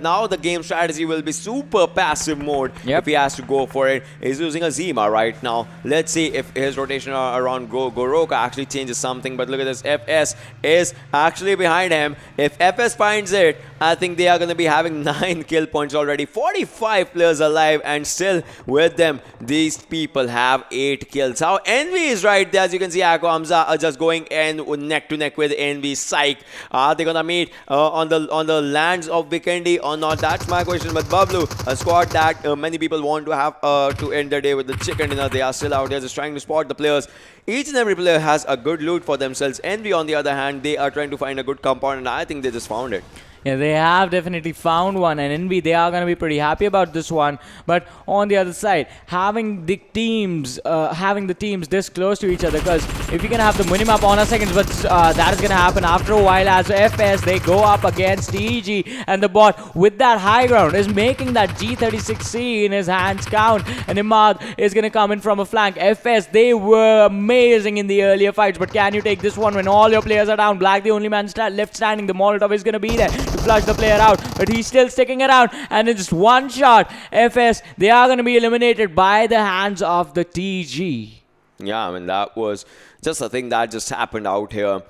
Now the game strategy will be super passive mode if he has to go for it. He's using a Zima right now. Let's see if his rotation around Goroka actually changes something. But look at this. FS is actually behind him. If FS finds it, I think they are going to be having 9 kill points already. 45 players alive, and still with them, these people have 8 kills. How Envy is right there. As you can see, Aqua Hamza are just going in neck to neck with Envy. Psych. Are they going to meet on the lands of Vikendi or not? That's my question. But Bablu, a squad that many people want to have to end their day with the chicken dinner, they are still out there just trying to spot the players. Each and every player has a good loot for themselves. Envy, on the other hand, they are trying to find a good compound, and I think they just found it. Yeah, they have definitely found one, and Envy, they are going to be pretty happy about this one. But on the other side, having the teams this close to each other, because if you can have the minimap on a second, but that is going to happen after a while as FS, they go up against TG, and the bot with that high ground is making that G36C in his hands count, and Imad is going to come in from a flank. FS, they were amazing in the earlier fights, but can you take this one when all your players are down? Black, the only man left standing. The Molotov is going to be there to flush the player out, but he's still sticking around, and in just one shot, FS, they are going to be eliminated by the hands of the TG. Yeah, I mean, that was just a thing that just happened out here.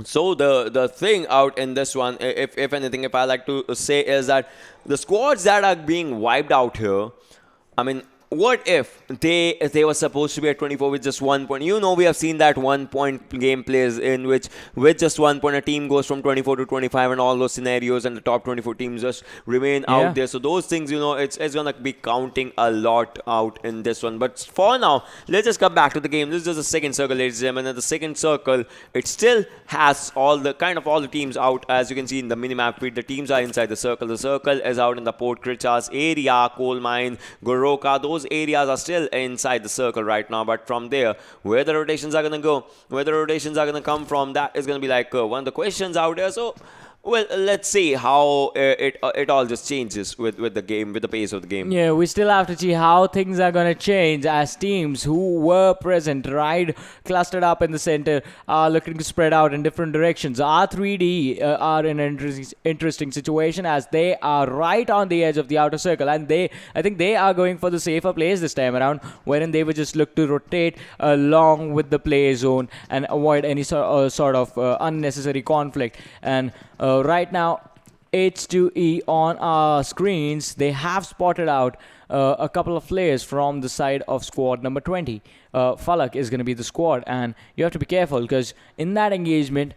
So the thing out in this one, if anything, if I like to say, is that the squads that are being wiped out here, I mean, what if they were supposed to be at 24 with just 1 point? You know, we have seen that 1 point gameplays in which with just 1 point a team goes from 24 to 25 and all those scenarios, and the top 24 teams just remain out there. So those things, you know, it's gonna be counting a lot out in this one. But for now, let's just come back to the game. This is just the second circle, ladies and gentlemen. And the second circle, it still has all the teams out. As you can see in the minimap feed, the teams are inside the circle. The circle is out in the Port Krichas area, coal mine, Goroka. Those areas are still inside the circle right now, but from there, where the rotations are going to go, where the rotations are going to come from, that is going to be like one of the questions out there. So, well, let's see how it all just changes with the game, with the pace of the game. Yeah, we still have to see how things are going to change as teams who were present, right, clustered up in the center, are looking to spread out in different directions. R3D are in an interesting situation as they are right on the edge of the outer circle, and I think they are going for the safer place this time around, wherein they would just look to rotate along with the play zone and avoid any sort of unnecessary conflict. And right now, H2E on our screens, they have spotted out a couple of players from the side of squad number 20. FalaQ is going to be the squad, and you have to be careful because in that engagement,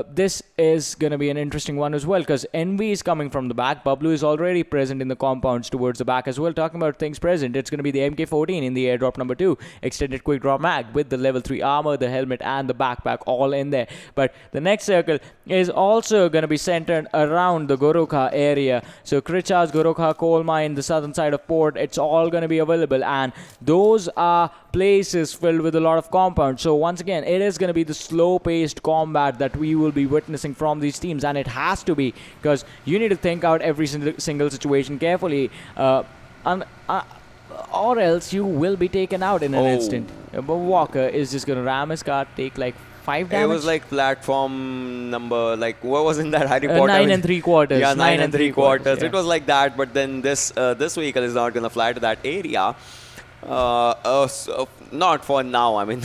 this is going to be an interesting one as well, because Envy is coming from the back. Bablu is already present in the compounds towards the back as well. Talking about things present, it's going to be the MK14 in the airdrop number 2, extended quick draw mag with the level 3 armor, the helmet and the backpack all in there. But the next circle is also going to be centered around the Goroka area. So Krichas, Goroka, coal mine, the southern side of port, it's all going to be available, and those are places filled with a lot of compounds. So once again, it is going to be the slow-paced combat that we will be witnessing from these teams, and it has to be, because you need to think out every single situation carefully, or else you will be taken out in an instant. But Walker is just going to ram his card, take like 5 damage. It was like platform number, like, what was in that Harry Potter? 9 3/4. Yeah, 9 3/4. Yeah. It was like that, but then this vehicle is not going to fly to that area. So not for now, I mean,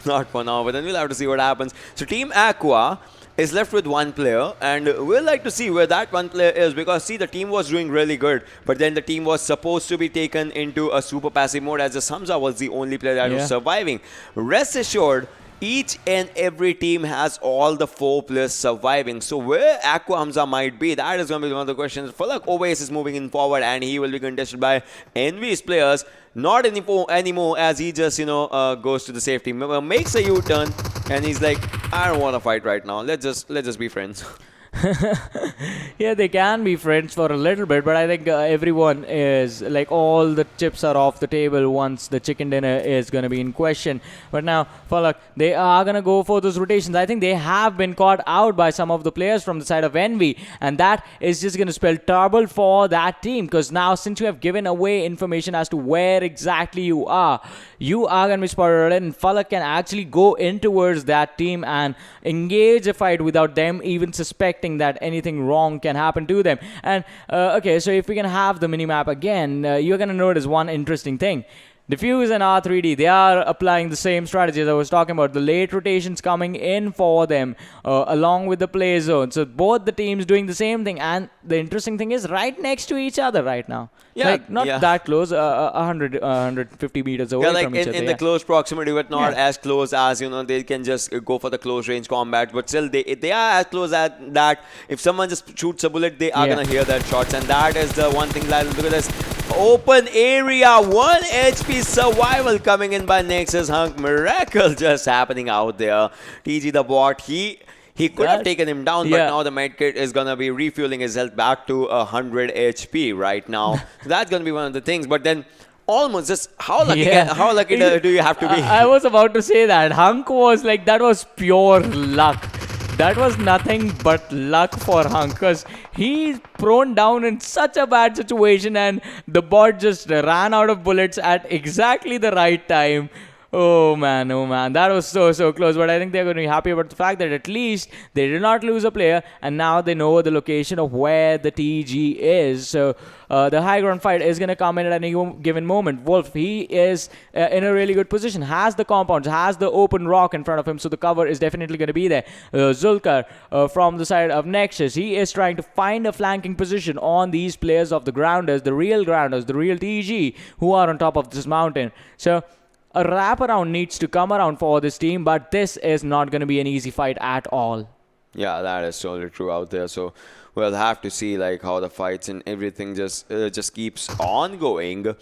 not for now, but then we'll have to see what happens. So Team Aqua is left with one player, and we'll like to see where that one player is, because see, the team was doing really good, but then the team was supposed to be taken into a super passive mode as the Hamza was the only player that was surviving. Rest assured, each and every team has all the 4 players surviving. So where Aqua Hamza might be, that is going to be one of the questions. FalaQ always is moving in forward, and he will be contested by Envy's players. Not anymore, as he just, you know, goes to the safety, makes a U-turn, and he's like, I don't want to fight right now. Let's just be friends. Yeah, they can be friends for a little bit, but I think everyone is like, all the chips are off the table once the chicken dinner is going to be in question. But now FalaQ, they are going to go for those rotations. I think they have been caught out by some of the players from the side of Envy, and that is just going to spell trouble for that team, because now since you have given away information as to where exactly you are going to be spotted, and FalaQ can actually go in towards that team and engage a fight without them even suspecting that anything wrong can happen to them. And okay, so if we can have the minimap again, you're going to notice one interesting thing. DFUZe and R3D, they are applying the same strategy as I was talking about. The late rotations coming in for them along with the play zone. So both the teams doing the same thing. And the interesting thing is right next to each other right now. Yeah, like not that close, 150 meters away from each other. In the close proximity, but not as close as, you know, they can just go for the close range combat. But still, they are as close as that. If someone just shoots a bullet, they are going to hear that shots. And that is the one thing that, look at this. Open area, 1 HP survival coming in by Nexus Hunk. Miracle just happening out there. TG the bot, he He could have taken him down, but Yeah. now the medkit is gonna be refueling his health back to 100 HP right now. So that's gonna be one of the things. But then almost just how lucky do you have to be? I was about to say that. Hunk was like, that was pure luck. That was nothing but luck for Hunk, because he's prone down in such a bad situation and the bot just ran out of bullets at exactly the right time. Oh man, that was so close. But I think they're going to be happy about the fact that at least they did not lose a player, and now they know the location of where the TG is. So the high ground fight is going to come in at any given moment. Wolf, he is in a really good position, has the compounds, has the open rock in front of him, so the cover is definitely going to be there. Zulkar from the side of Nexus, he is trying to find a flanking position on these players of the grounders, the real TG, who are on top of this mountain. So a wraparound needs to come around for this team, but this is not going to be an easy fight at all. Yeah, that is totally true out there. So we'll have to see like how the fights and everything just keeps on going.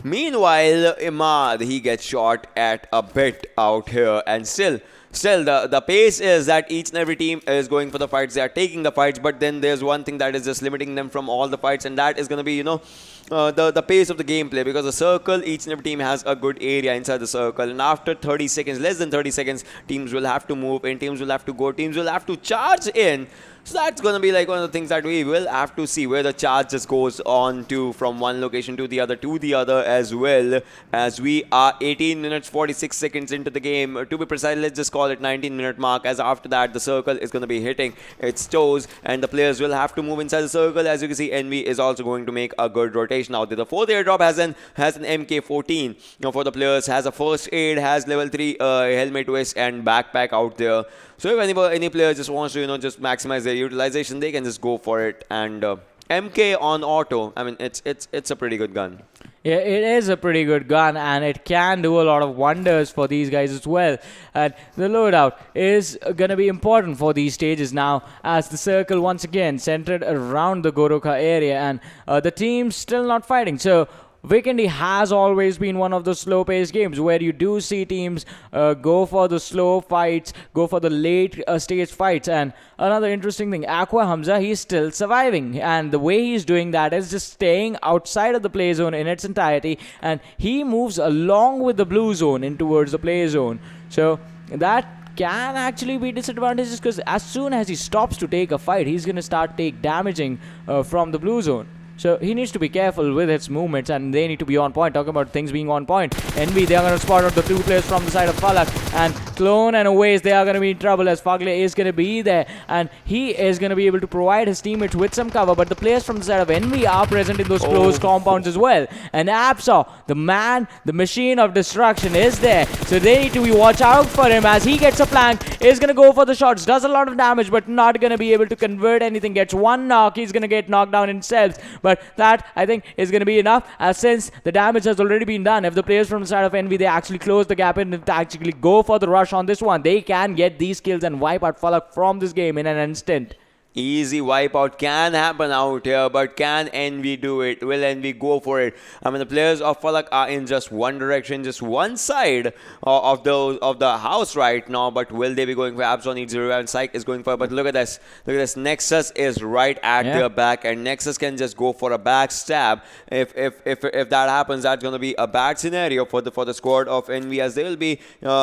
Meanwhile, Imad, he gets shot at a bit out here, and still the pace is that each and every team is going for the fights. They are taking the fights, but then there's one thing that is just limiting them from all the fights, and that is going to be, the pace of the gameplay, because the circle, each and every team has a good area inside the circle, and after 30 seconds, less than 30 seconds, teams will have to move in, teams will have to go, teams will have to charge in. So that's going to be like one of the things that we will have to see, where the charge just goes on to from one location to the other as well, as we are 18 minutes 46 seconds into the game. To be precise, let's just call it 19-minute mark, as after that the circle is going to be hitting its toes and the players will have to move inside the circle. As you can see, Envy is also going to make a good rotation out there. The fourth airdrop has an MK14 for the players, has a first aid, has level 3 helmet vest and backpack out there. So if any player just wants to just maximize their utilization, they can just go for it. And MK on auto, I mean, it's a pretty good gun. Yeah, it is a pretty good gun, and it can do a lot of wonders for these guys as well. And the loadout is going to be important for these stages now, as the circle once again centered around the Goroka area, and the team's still not fighting. So Vikendi has always been one of the slow-paced games where you do see teams go for the slow fights, go for the late stage fights. And another interesting thing, Aqua Hamza, he's still surviving, and the way he's doing that is just staying outside of the play zone in its entirety, and he moves along with the blue zone in towards the play zone. So that can actually be disadvantages, because as soon as he stops to take a fight, he's going to start damaging from the blue zone. So he needs to be careful with his movements, and they need to be on point. Talking about things being on point, Envy, they are going to spot out the two players from the side of FalaQ, and Clone and Oways, they are going to be in trouble, as Fagle is going to be there, and he is going to be able to provide his teammates with some cover. But the players from the side of Envy are present in those closed compounds as well. And Absol, the man, the machine of destruction, is there. So they need to be watch out for him, as he gets a flank, is going to go for the shots, does a lot of damage, but not going to be able to convert anything. Gets one knock, he's going to get knocked down himself. But that, I think, is going to be enough, as since the damage has already been done. If the players from the side of Envy, they actually close the gap and actually go for the rush on this one, they can get these kills and wipe out FalaQ from this game in an instant. Easy wipeout can happen out here, but can Envy do it? Will Envy go for it? I mean, the players of FalaQ are in just one direction, just one side of the house right now. But will they be going for Absol? Needs a revive. Psych is going for it. But look at this. Look at this. Nexus is right at their back, and Nexus can just go for a backstab. If that happens, that's going to be a bad scenario for the squad of Envy, as they will be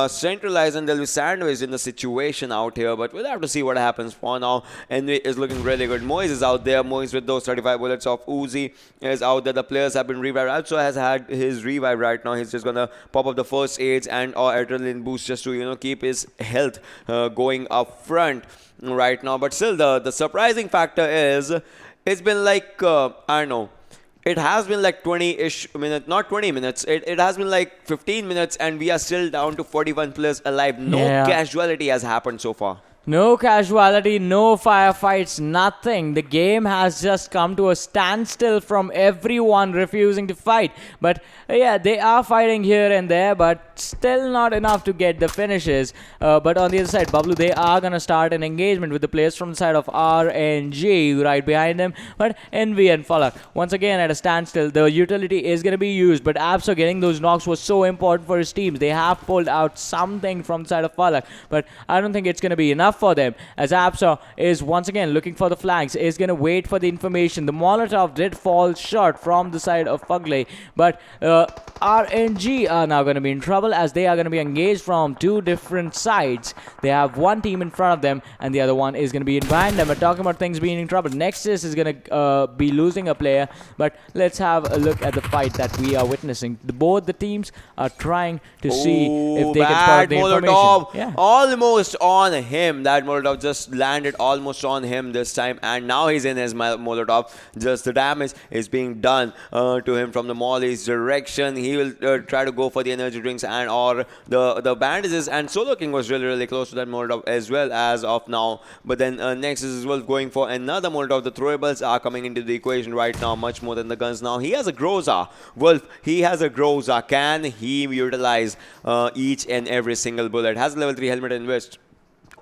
centralized and they'll be sandwiched in the situation out here. But we'll have to see what happens. For now, Envy is looking really good. Moise is out there. Moise with those 35 bullets of Uzi is out there. The players have been revived. Also has had his revive right now. He's just gonna pop up the first aids and adrenaline boost just to keep his health going up front right now. But still, the surprising factor is it's been like I don't know. It has been like 20-ish minutes, not 20 minutes. It has been like 15 minutes, and we are still down to 41 players alive. No casualty has happened so far. No casualty, no firefights, nothing. The game has just come to a standstill from everyone refusing to fight. But yeah, they are fighting here and there, but still not enough to get the finishes. But on the other side, Bablu, they are going to start an engagement with the players from the side of RNG right behind them. But Envy and FalaQ, once again at a standstill. The utility is going to be used, but Absol getting those knocks was so important for his teams. They have pulled out something from the side of FalaQ, but I don't think it's going to be enough. for them, as Apsa is once again looking for the flanks, is going to wait for the information. The Molotov did fall short from the side of Fugley, but RNG are now going to be in trouble as they are going to be engaged from two different sides. They have one team in front of them and the other one is going to be in behind them. We're talking about things being in trouble. Nexus is going to be losing a player, but let's have a look at the fight that we are witnessing. Both the teams are trying to see if they can spot the Molotov information. almost on him. That Molotov just landed almost on him this time, and now he's in his Molotov. Just the damage is being done to him from the Molly's direction. He will try to go for the energy drinks and or the bandages, and Solo King was really close to that Molotov as well as of now. But then Nexus is well going for another Molotov. The throwables are coming into the equation right now much more than the guns. Now he has a Groza. Wolf, he has a Groza. Can he utilize each and every single bullet? Has a level 3 helmet and vest.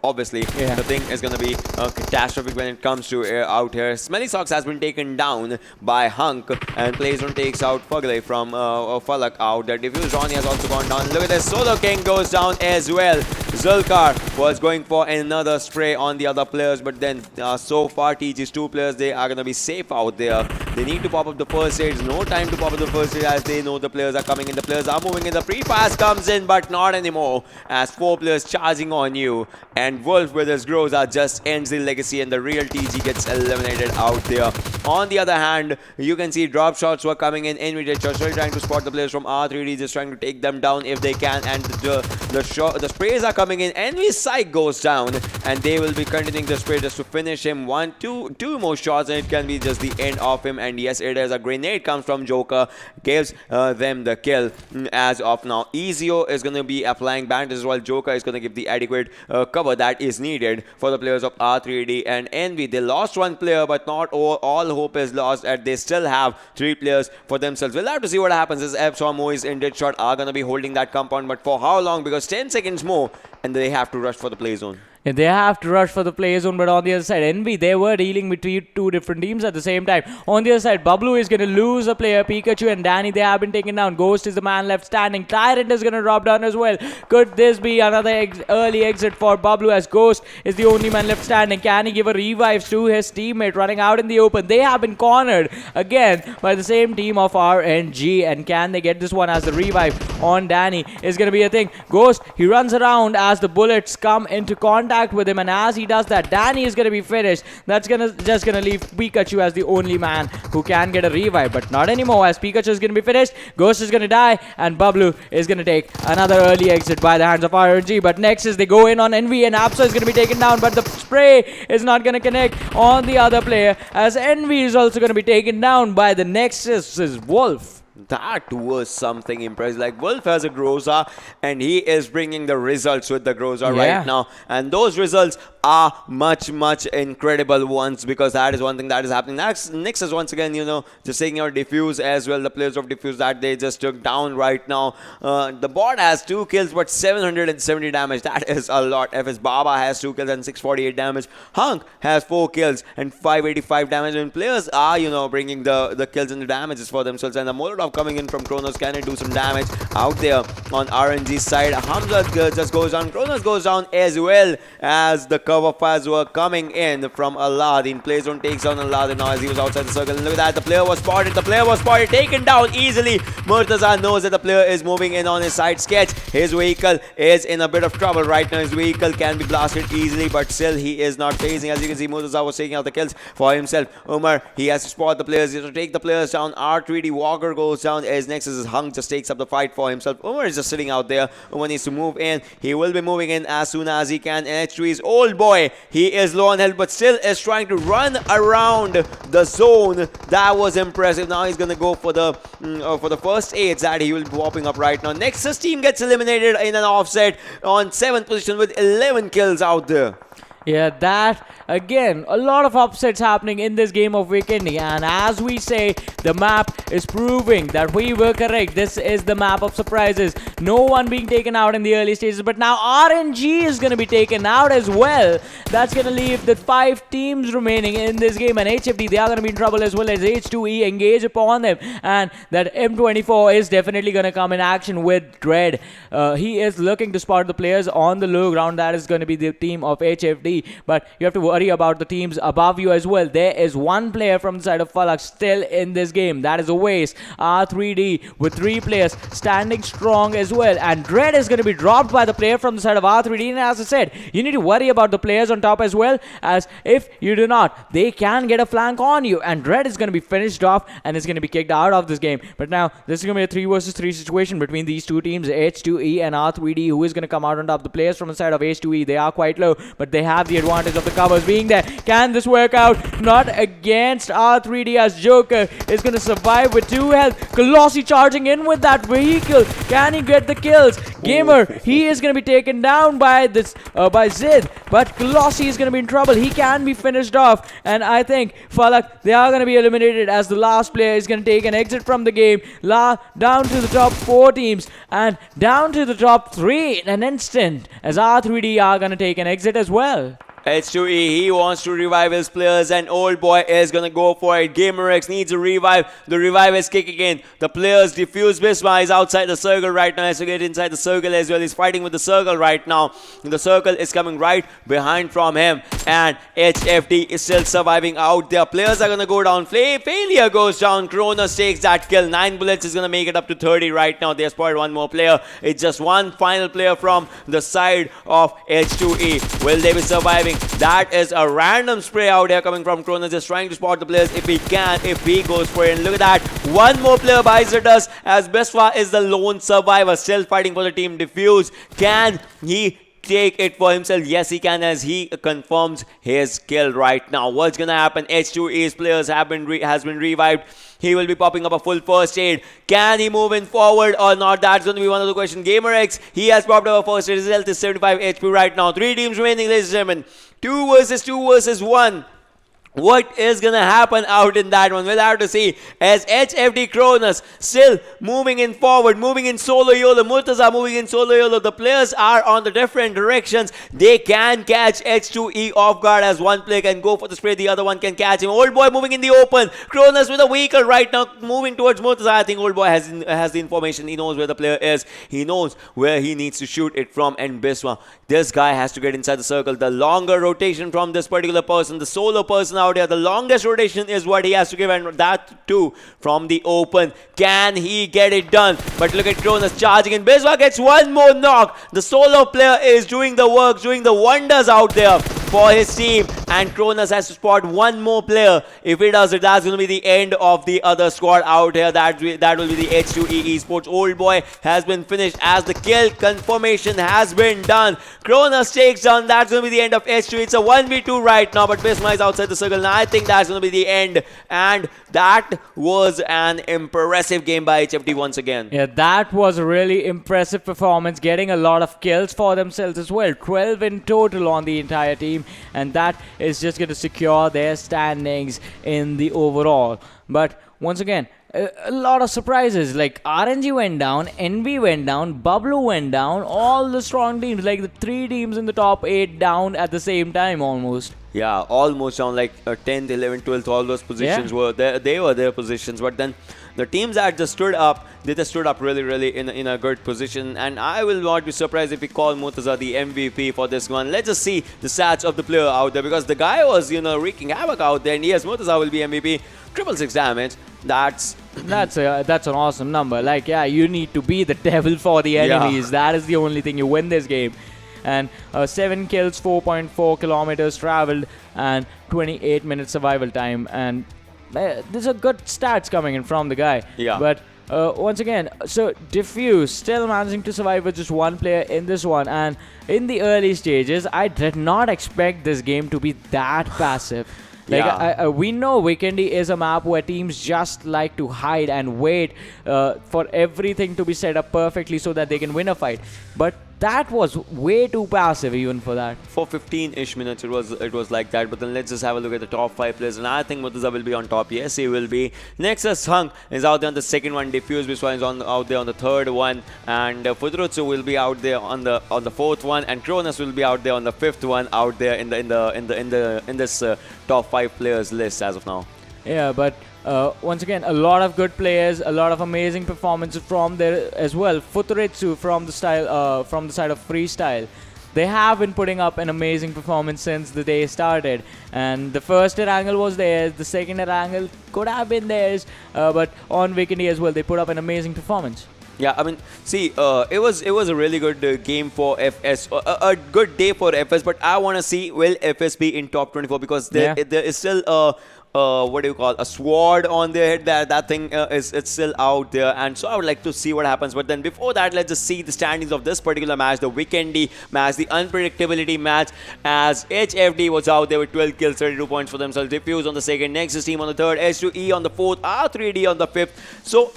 Obviously, the thing is going to be catastrophic when it comes to out here. Smelly Socks has been taken down by Hunk, and PlayZone takes out Fugley from FalaQ out. The DFUZeOfficial has also gone down. Look at this, Solo King goes down as well. Zulkar was going for another spray on the other players, but then so far TG's two players, they are going to be safe out there. They need to pop up the first aid. No time to pop up the first aid as they know the players are coming in. The players are moving in. The pre-pass comes in, but not anymore as 4 players charging on you. And Wolf with his Groza just ends the legacy, and the real TG gets eliminated out there. On the other hand, you can see drop shots were coming in. Envy just really trying to spot the players from R3D, just trying to take them down if they can. And the sprays are coming in. Envy's Psych goes down, and they will be continuing the spray just to finish him. Two more shots, and it can be just the end of him. And yes, it is. A grenade comes from Joker, gives them the kill as of now. Ezio is going to be applying bandages while Joker is going to give the adequate cover that is needed for the players of R3D and Envy. They lost one player, but not all hope is lost, and they still have 3 players for themselves. We'll have to see what happens as Epsom, Moise, and Deadshot are going to be holding that compound, but for how long? Because 10 seconds more, and they have to rush for the play zone. They have to rush for the play zone, but on the other side, Envy, they were dealing between two different teams at the same time. On the other side, Bablu is going to lose a player. Pikachu and Danny, they have been taken down. Ghost is the man left standing. Tyrant is going to drop down as well. Could this be another early exit for Bablu, as Ghost is the only man left standing? Can he give a revive to his teammate running out in the open? They have been cornered again by the same team of RNG, and can they get this one as the revive on Danny is going to be a thing. Ghost, he runs around as the bullets come into contact with him, and as he does that, Danny is going to be finished. That's just gonna leave Pikachu as the only man who can get a revive, but not anymore, as Pikachu is going to be finished. Ghost is going to die, and Bablu is going to take another early exit by the hands of RNG. But next is they go in on Envy, and Apsa is going to be taken down, but the spray is not going to connect on the other player, as Envy is also going to be taken down by the Nexus's Wolf. That was something impressive. Like, Wolf has a Groza, and he is bringing the results with the Groza right now. And those results are much incredible ones, because that is one thing that is happening. Nexus once again, you know, just taking out Diffuse as well. The players of Diffuse that they just took down right now. The bot has 2 kills, but 770 damage. That is a lot. FS Baba has 2 kills and 648 damage. Hunk has 4 kills and 585 damage. And players are, you know, bringing the kills and the damages for themselves. And the Molotov coming in from Kronos, can it do some damage out there on RNG's side? Hamza just goes down. Kronos goes down as well, as the cover fires were coming in from Aladdin. PlayZone takes down Aladdin now as he was outside the circle. And look at that, the player was spotted. The player was spotted, taken down easily. Murtaza knows that the player is moving in on his side. Sketch, his vehicle is in a bit of trouble right now. His vehicle can be blasted easily, but still he is not phasing. As you can see, Murtaza was taking out the kills for himself. Umar, he has to spot the players. He has to take the players down. R3D Walker goes down as Nexus' Hung just takes up the fight for himself. Umar is just sitting out there. Umar needs to move in. He will be moving in as soon as he can. And H3's old boy, he is low on health, but still is trying to run around the zone. That was impressive. Now he's going to go for the first aids that he will be popping up right now. Nexus team gets eliminated in an offset on 7th position with 11 kills out there. Yeah, that again, a lot of upsets happening in this game of Vikendi, and as we say, the map is proving that we were correct. This is the map of surprises. No one being taken out in the early stages, but now RNG is going to be taken out as well. That's going to leave the 5 teams remaining in this game, and HFD, they are going to be in trouble as well as H2E engage upon them, and that M24 is definitely going to come in action with Dread. He is looking to spot the players on the low ground. That is going to be the team of HFD. But you have to worry about the teams above you as well. There is one player from the side of FalaQ still in this game. That is a waste. R3D with 3 players standing strong as well. And Dread is going to be dropped by the player from the side of R3D. And as I said, you need to worry about the players on top as well, as if you do not, they can get a flank on you. And Dread is going to be finished off and is going to be kicked out of this game. But now, this is going to be a 3 versus 3 situation between these two teams, H2E and R3D, who is going to come out on top. The players from the side of H2E, they are quite low, but they have the advantage of the covers being there. Can this work out? Not against R3D, as Joker is going to survive with 2 health. Colossi charging in with that vehicle. Can he get the kills? Gamer, he is going to be taken down by this by Zid, but Colossi is going to be in trouble. He can be finished off, and I think FalaQ, they are going to be eliminated as the last player is going to take an exit from the game. Down to the top 4 teams and down to the top 3 in an instant, as R3D are going to take an exit as well. H2E, he wants to revive his players, and Old Boy is gonna go for it. GamerX needs a revive. The revive is kicking in. The players defuse Bisma. Is outside the circle right now. Has to get inside the circle as well. He's fighting with the circle right now. The circle is coming right behind from him, and HFD is still surviving out there. Players are gonna go down. Failure goes down. Cronus takes that kill. 9 bullets is gonna make it up to 30 right now. They have spotted one more player. It's just one final player from the side of H2E. Will they be surviving? That is a random spray out here coming from Cronus, just trying to spot the players if he can, if he goes for it. And look at that, one more player buys it us, as Beswa is the lone survivor, still fighting for the team Diffuse. Can he take it for himself? Yes, he can, as he confirms his kill right now. What's gonna happen? H2E's players has been revived. He will be popping up a full first aid. Can he move in forward or not? That's going to be one of the questions. GamerX, he has popped up a first aid. His health is 75 HP right now. 3 teams remaining, ladies and gentlemen. 2 versus 1. What is gonna happen out in that one? We'll have to see, as HFD Cronus still moving in forward, moving in solo YOLO. Murtaza moving in solo YOLO. The players are on the different directions. They can catch H2E off guard, as one player can go for the spray, the other one can catch him. Old Boy moving in the open. Cronus with a vehicle right now, moving towards Murtaza. I think Old Boy has the information. He knows where the player is. He knows where he needs to shoot it from. And Biswa, this guy has to get inside the circle. The longer rotation from this particular person, the solo person out here, the longest rotation is what he has to give, and that too from the open. Can he get it done? But look at Cronus charging in. Biswa gets one more knock. The solo player is doing the work, doing the wonders out there for his team, and Cronus has to spot one more player. If he does it, that's going to be the end of the other squad out here. That will be the H2E Esports. Old Boy has been finished, as the kill confirmation has been done. Cronus takes down. That's going to be the end of H2E. It's a 1v2 right now, but Bisma is outside the circle. Now I think that's going to be the end, and that was an impressive game by HFD once again. Yeah, that was a really impressive performance, getting a lot of kills for themselves as well. 12 in total on the entire team, and that is just going to secure their standings in the overall. But once again, a lot of surprises, like RNG went down, NV went down, Bablu went down, all the strong teams, like the 3 teams in the top 8 down at the same time almost. Yeah, almost down, like 10th, 11th, 12th, all those positions were there. They were their positions, but then the teams that just stood up, they just stood up really in a good position. And I will not be surprised if we call Murtaza the MVP for this one. Let's just see the stats of the player out there, because the guy was, wreaking havoc out there. And yes, Murtaza will be MVP. 666 damage. That's an awesome number. Like, yeah, you need to be the devil for the enemies. That is the only thing you win this game. And 7 kills, 4.4 kilometers traveled, and 28 minutes survival time. And these are good stats coming in from the guy. Yeah. But once again, so Diffuse still managing to survive with just 1 player in this one. And in the early stages, I did not expect this game to be that passive. Like, we know Vikendi is a map where teams just like to hide and wait for everything to be set up perfectly so that they can win a fight. But that was way too passive even for that. For 15-ish minutes, it was like that. But then let's just have a look at the top 5 players. And I think Murtaza will be on top. Yes, he will be. Nexus Hung is out there on the second one. Diffuse is out there on the third one. And Fudrutsu will be out there on the fourth one. And Cronus will be out there on the fifth one. Out there in this top 5 players list as of now. Yeah, but once again, a lot of good players, a lot of amazing performances from there as well. Futuritsu from the side of freestyle, they have been putting up an amazing performance since the day started. And the first Erangel was theirs, the second Erangel could have been theirs, but on Vikendi as well, they put up an amazing performance. Yeah, I mean, see, it was a really good game for FS, a good day for FS. But I want to see, will FS be in top 24, because there is still what do you call, a sword on their head. That thing it's still out there, and so I would like to see what happens. But then before that, let's just see the standings of this particular match, the Vikendi match, the unpredictability match, as HFD was out there with 12 kills, 32 points for themselves. Diffuse on the second, Nexus team on the third, H2E on the fourth, R3D on the fifth. So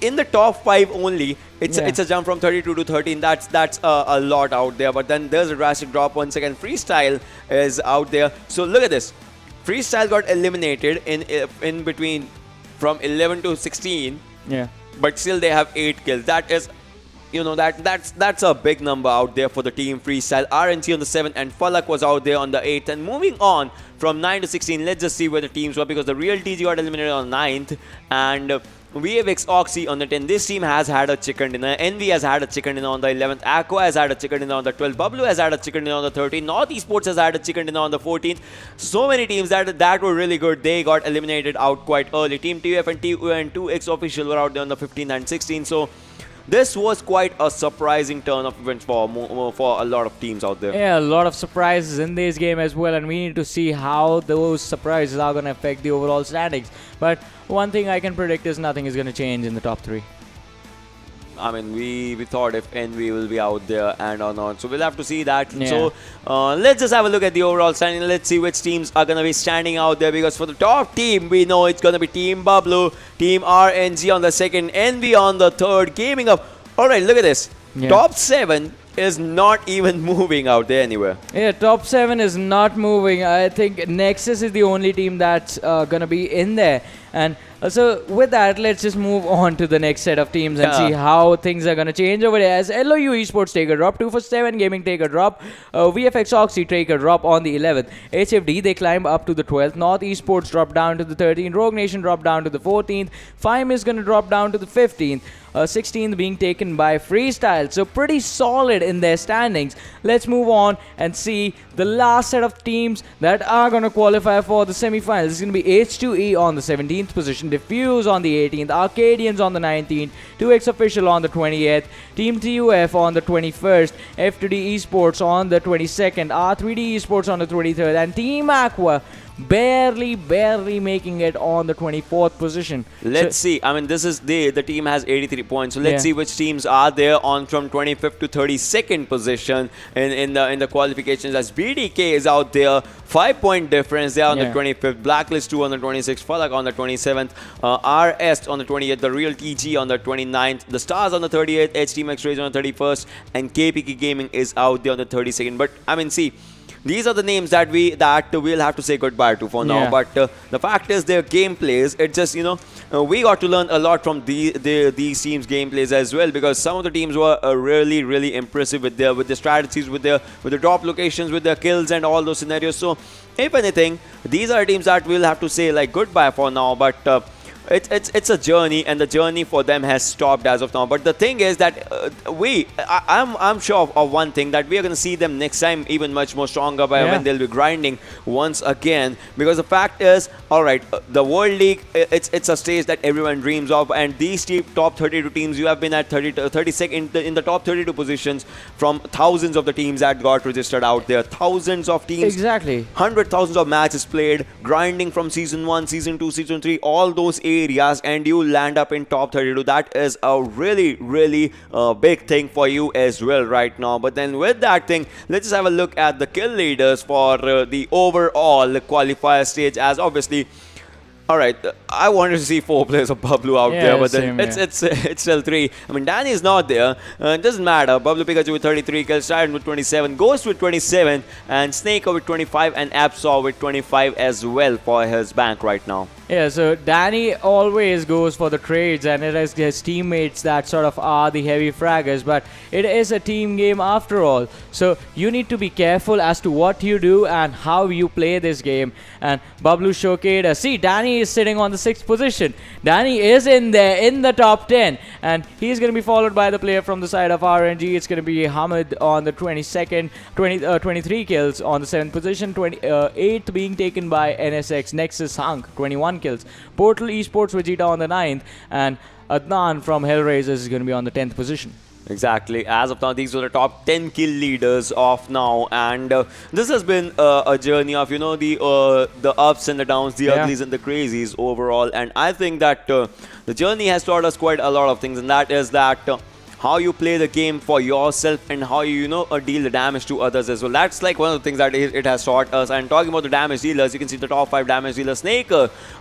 in the top 5 only, it's a jump from 32 to 13. That's a lot out there. But then there's a drastic drop once again. Freestyle is out there. So look at this. Freestyle got eliminated in between from 11 to 16. Yeah. But still they have 8 kills. That is, that's a big number out there for the team Freestyle. RNC on the 7th and FalaQ was out there on the 8th. And moving on from 9 to 16, let's just see where the teams were, because the real TG got eliminated on 9th and VFX Oxy on the 10th. This team has had a chicken dinner. Envy has had a chicken dinner on the 11th. Aqua has had a chicken dinner on the 12th. Bablu has had a chicken dinner on the 13th. North Esports has had a chicken dinner on the 14th. So many teams that were really good. They got eliminated out quite early. Team TUF and TU2Xofficial were out there on the 15th and 16th. So this was quite a surprising turn of events for a lot of teams out there. Yeah, a lot of surprises in this game as well, and we need to see how those surprises are going to affect the overall standings. But one thing I can predict is nothing is going to change in the top 3. I mean, we thought if Envy will be out there and or not. So we'll have to see that. Yeah. So let's just have a look at the overall standing. Let's see which teams are going to be standing out there, because for the top team, we know it's going to be Team Bablu, Team RNG on the second, Envy on the third, Gaming Up. Alright, look at this. Yeah. Top 7 is not even moving out there anywhere. Yeah, top 7 is not moving. I think Nexus is the only team that's going to be in there. And so with that, let's just move on to the next set of teams and see how things are going to change over there. As LOU Esports take a drop, 247 Gaming take a drop, VFX Oxy take a drop on the 11th. HFD, they climb up to the 12th. North Esports drop down to the 13th. Rogue Nation drop down to the 14th. FIME is going to drop down to the 15th. 16th being taken by Freestyle. So pretty solid in their standings. Let's move on and see the last set of teams that are going to qualify for the semi-finals. It's going to be H2E on the 17th position, Diffuse on the 18th, Arkadians on the 19th, 2XOfficial on the 20th, Team TUF on the 21st, F2D Esports on the 22nd, R3D Esports on the 23rd, and Team Aqua barely making it on the 24th position. Let's see. I mean, this is the team has 83 points. So let's see which teams are there on from 25th to 32nd position in the qualifications. As BTK is out there, 5-point difference. They are on the 25th. Blacklist 2 on the 26th. FalaQ on the 27th. RS on the 28th. The Real TG on the 29th. The Stars on the 38th. HTeamXRange on the 31st. And KPK Gaming is out there on the 32nd. But I mean, see, these are the names that we'll have to say goodbye to for now. But the fact is, their gameplays, it just, we got to learn a lot from these teams' gameplays as well, because some of the teams were really impressive with their strategies, with the drop locations, with their kills and all those scenarios. So if anything, these are teams that we'll have to say like goodbye for now. But it's a journey, and the journey for them has stopped as of now. But the thing is that I'm sure of one thing, that we are going to see them next time even much more stronger when they'll be grinding once again. Because the fact is, all right, the World League, it's a stage that everyone dreams of, and these top 32 teams, you have been at 32nd in the top 32 positions from thousands of the teams that got registered out there. Thousands of teams, exactly, 100,000 of matches played, grinding from season 1, season 2, season 3, all those areas, and you land up in top 32. That is a really big thing for you as well right now. But then with that thing, let's just have a look at the kill leaders for the overall qualifier stage. As obviously All right, I wanted to see 4 players of Bablu out Yeah, there, but then same it's still 3. I mean, Danny is not there. It doesn't matter. Bablu Pikachu with 33 kills, Tyrant with 27, Ghost with 27, and Snake with 25, and Absol with 25 as well for his bank right now. Yeah, so Danny always goes for the trades, and it is his teammates that sort of are the heavy fraggers, but it is a team game after all. So you need to be careful as to what you do and how you play this game. And Bablu showcased, see, Danny is sitting on the 6th position. Danny is in there in the top 10, and he's going to be followed by the player from the side of RNG. It's going to be Hamid on the 22nd, 23 kills on the 7th position, 8th being taken by NSX, Nexus Hunk, 21 kills. Portal Esports Vegeta on the 9th, and Adnan from Hellraisers is going to be on the 10th position. Exactly. As of now, these were the top 10 kill leaders of now, and this has been a journey of, you know, the ups and the downs, the uglies and the crazies overall. And I think that the journey has taught us quite a lot of things, and that is that how you play the game for yourself and how you deal the damage to others as well. That's like one of the things that it has taught us. And talking about the damage dealers, you can see the top 5 damage dealers. Snake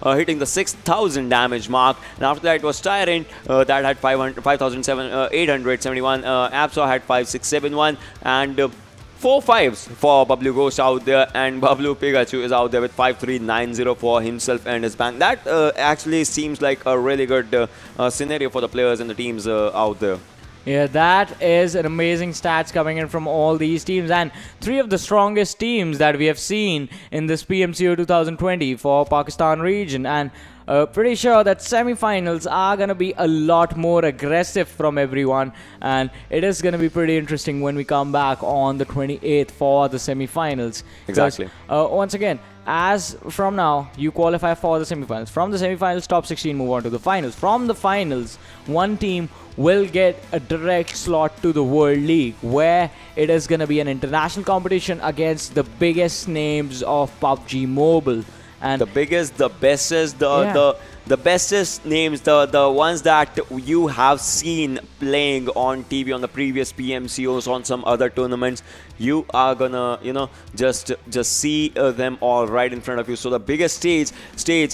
hitting the 6,000 damage mark, and after that it was Tyrant that had 5,871. Absol had 5,671, and 4 5s for Bablu Ghost out there, and Bablu Pikachu is out there with 5,390 for himself and his bank. That actually seems like a really good scenario for the players and the teams out there. Yeah, that is an amazing stats coming in from all these teams, and 3 of the strongest teams that we have seen in this PMCO 2020 for Pakistan region. And pretty sure that semi-finals are going to be a lot more aggressive from everyone, and it is going to be pretty interesting when we come back on the 28th for the semi-finals. Exactly. Once again, as from now, you qualify for the semi-finals. From the semi-finals, top 16 move on to the finals. From the finals, one team will get a direct slot to the World League, where it is going to be an international competition against the biggest names of PUBG Mobile. And the biggest, the bestest, the bestest names, the ones that you have seen playing on TV on the previous PMCOs, on some other tournaments. You are gonna, just see them all right in front of you. So the biggest stage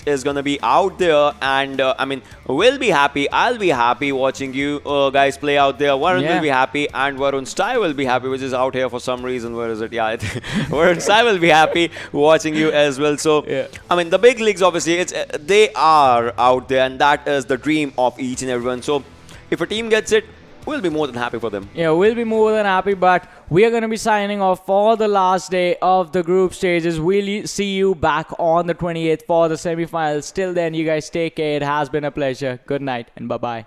is gonna be out there, and I mean, we'll be happy. I'll be happy watching you guys play out there. Varun will be happy, and Varun Sty will be happy, which is out here for some reason. Where is it? Yeah, Varun Sty will be happy watching you as well. So I mean, the big leagues, obviously, they are out there, and that is the dream of each and everyone. So if a team gets it, we'll be more than happy for them. Yeah, we'll be more than happy, but we are going to be signing off for the last day of the group stages. We'll see you back on the 28th for the semi-finals. Till then, you guys take care. It has been a pleasure. Good night and bye-bye.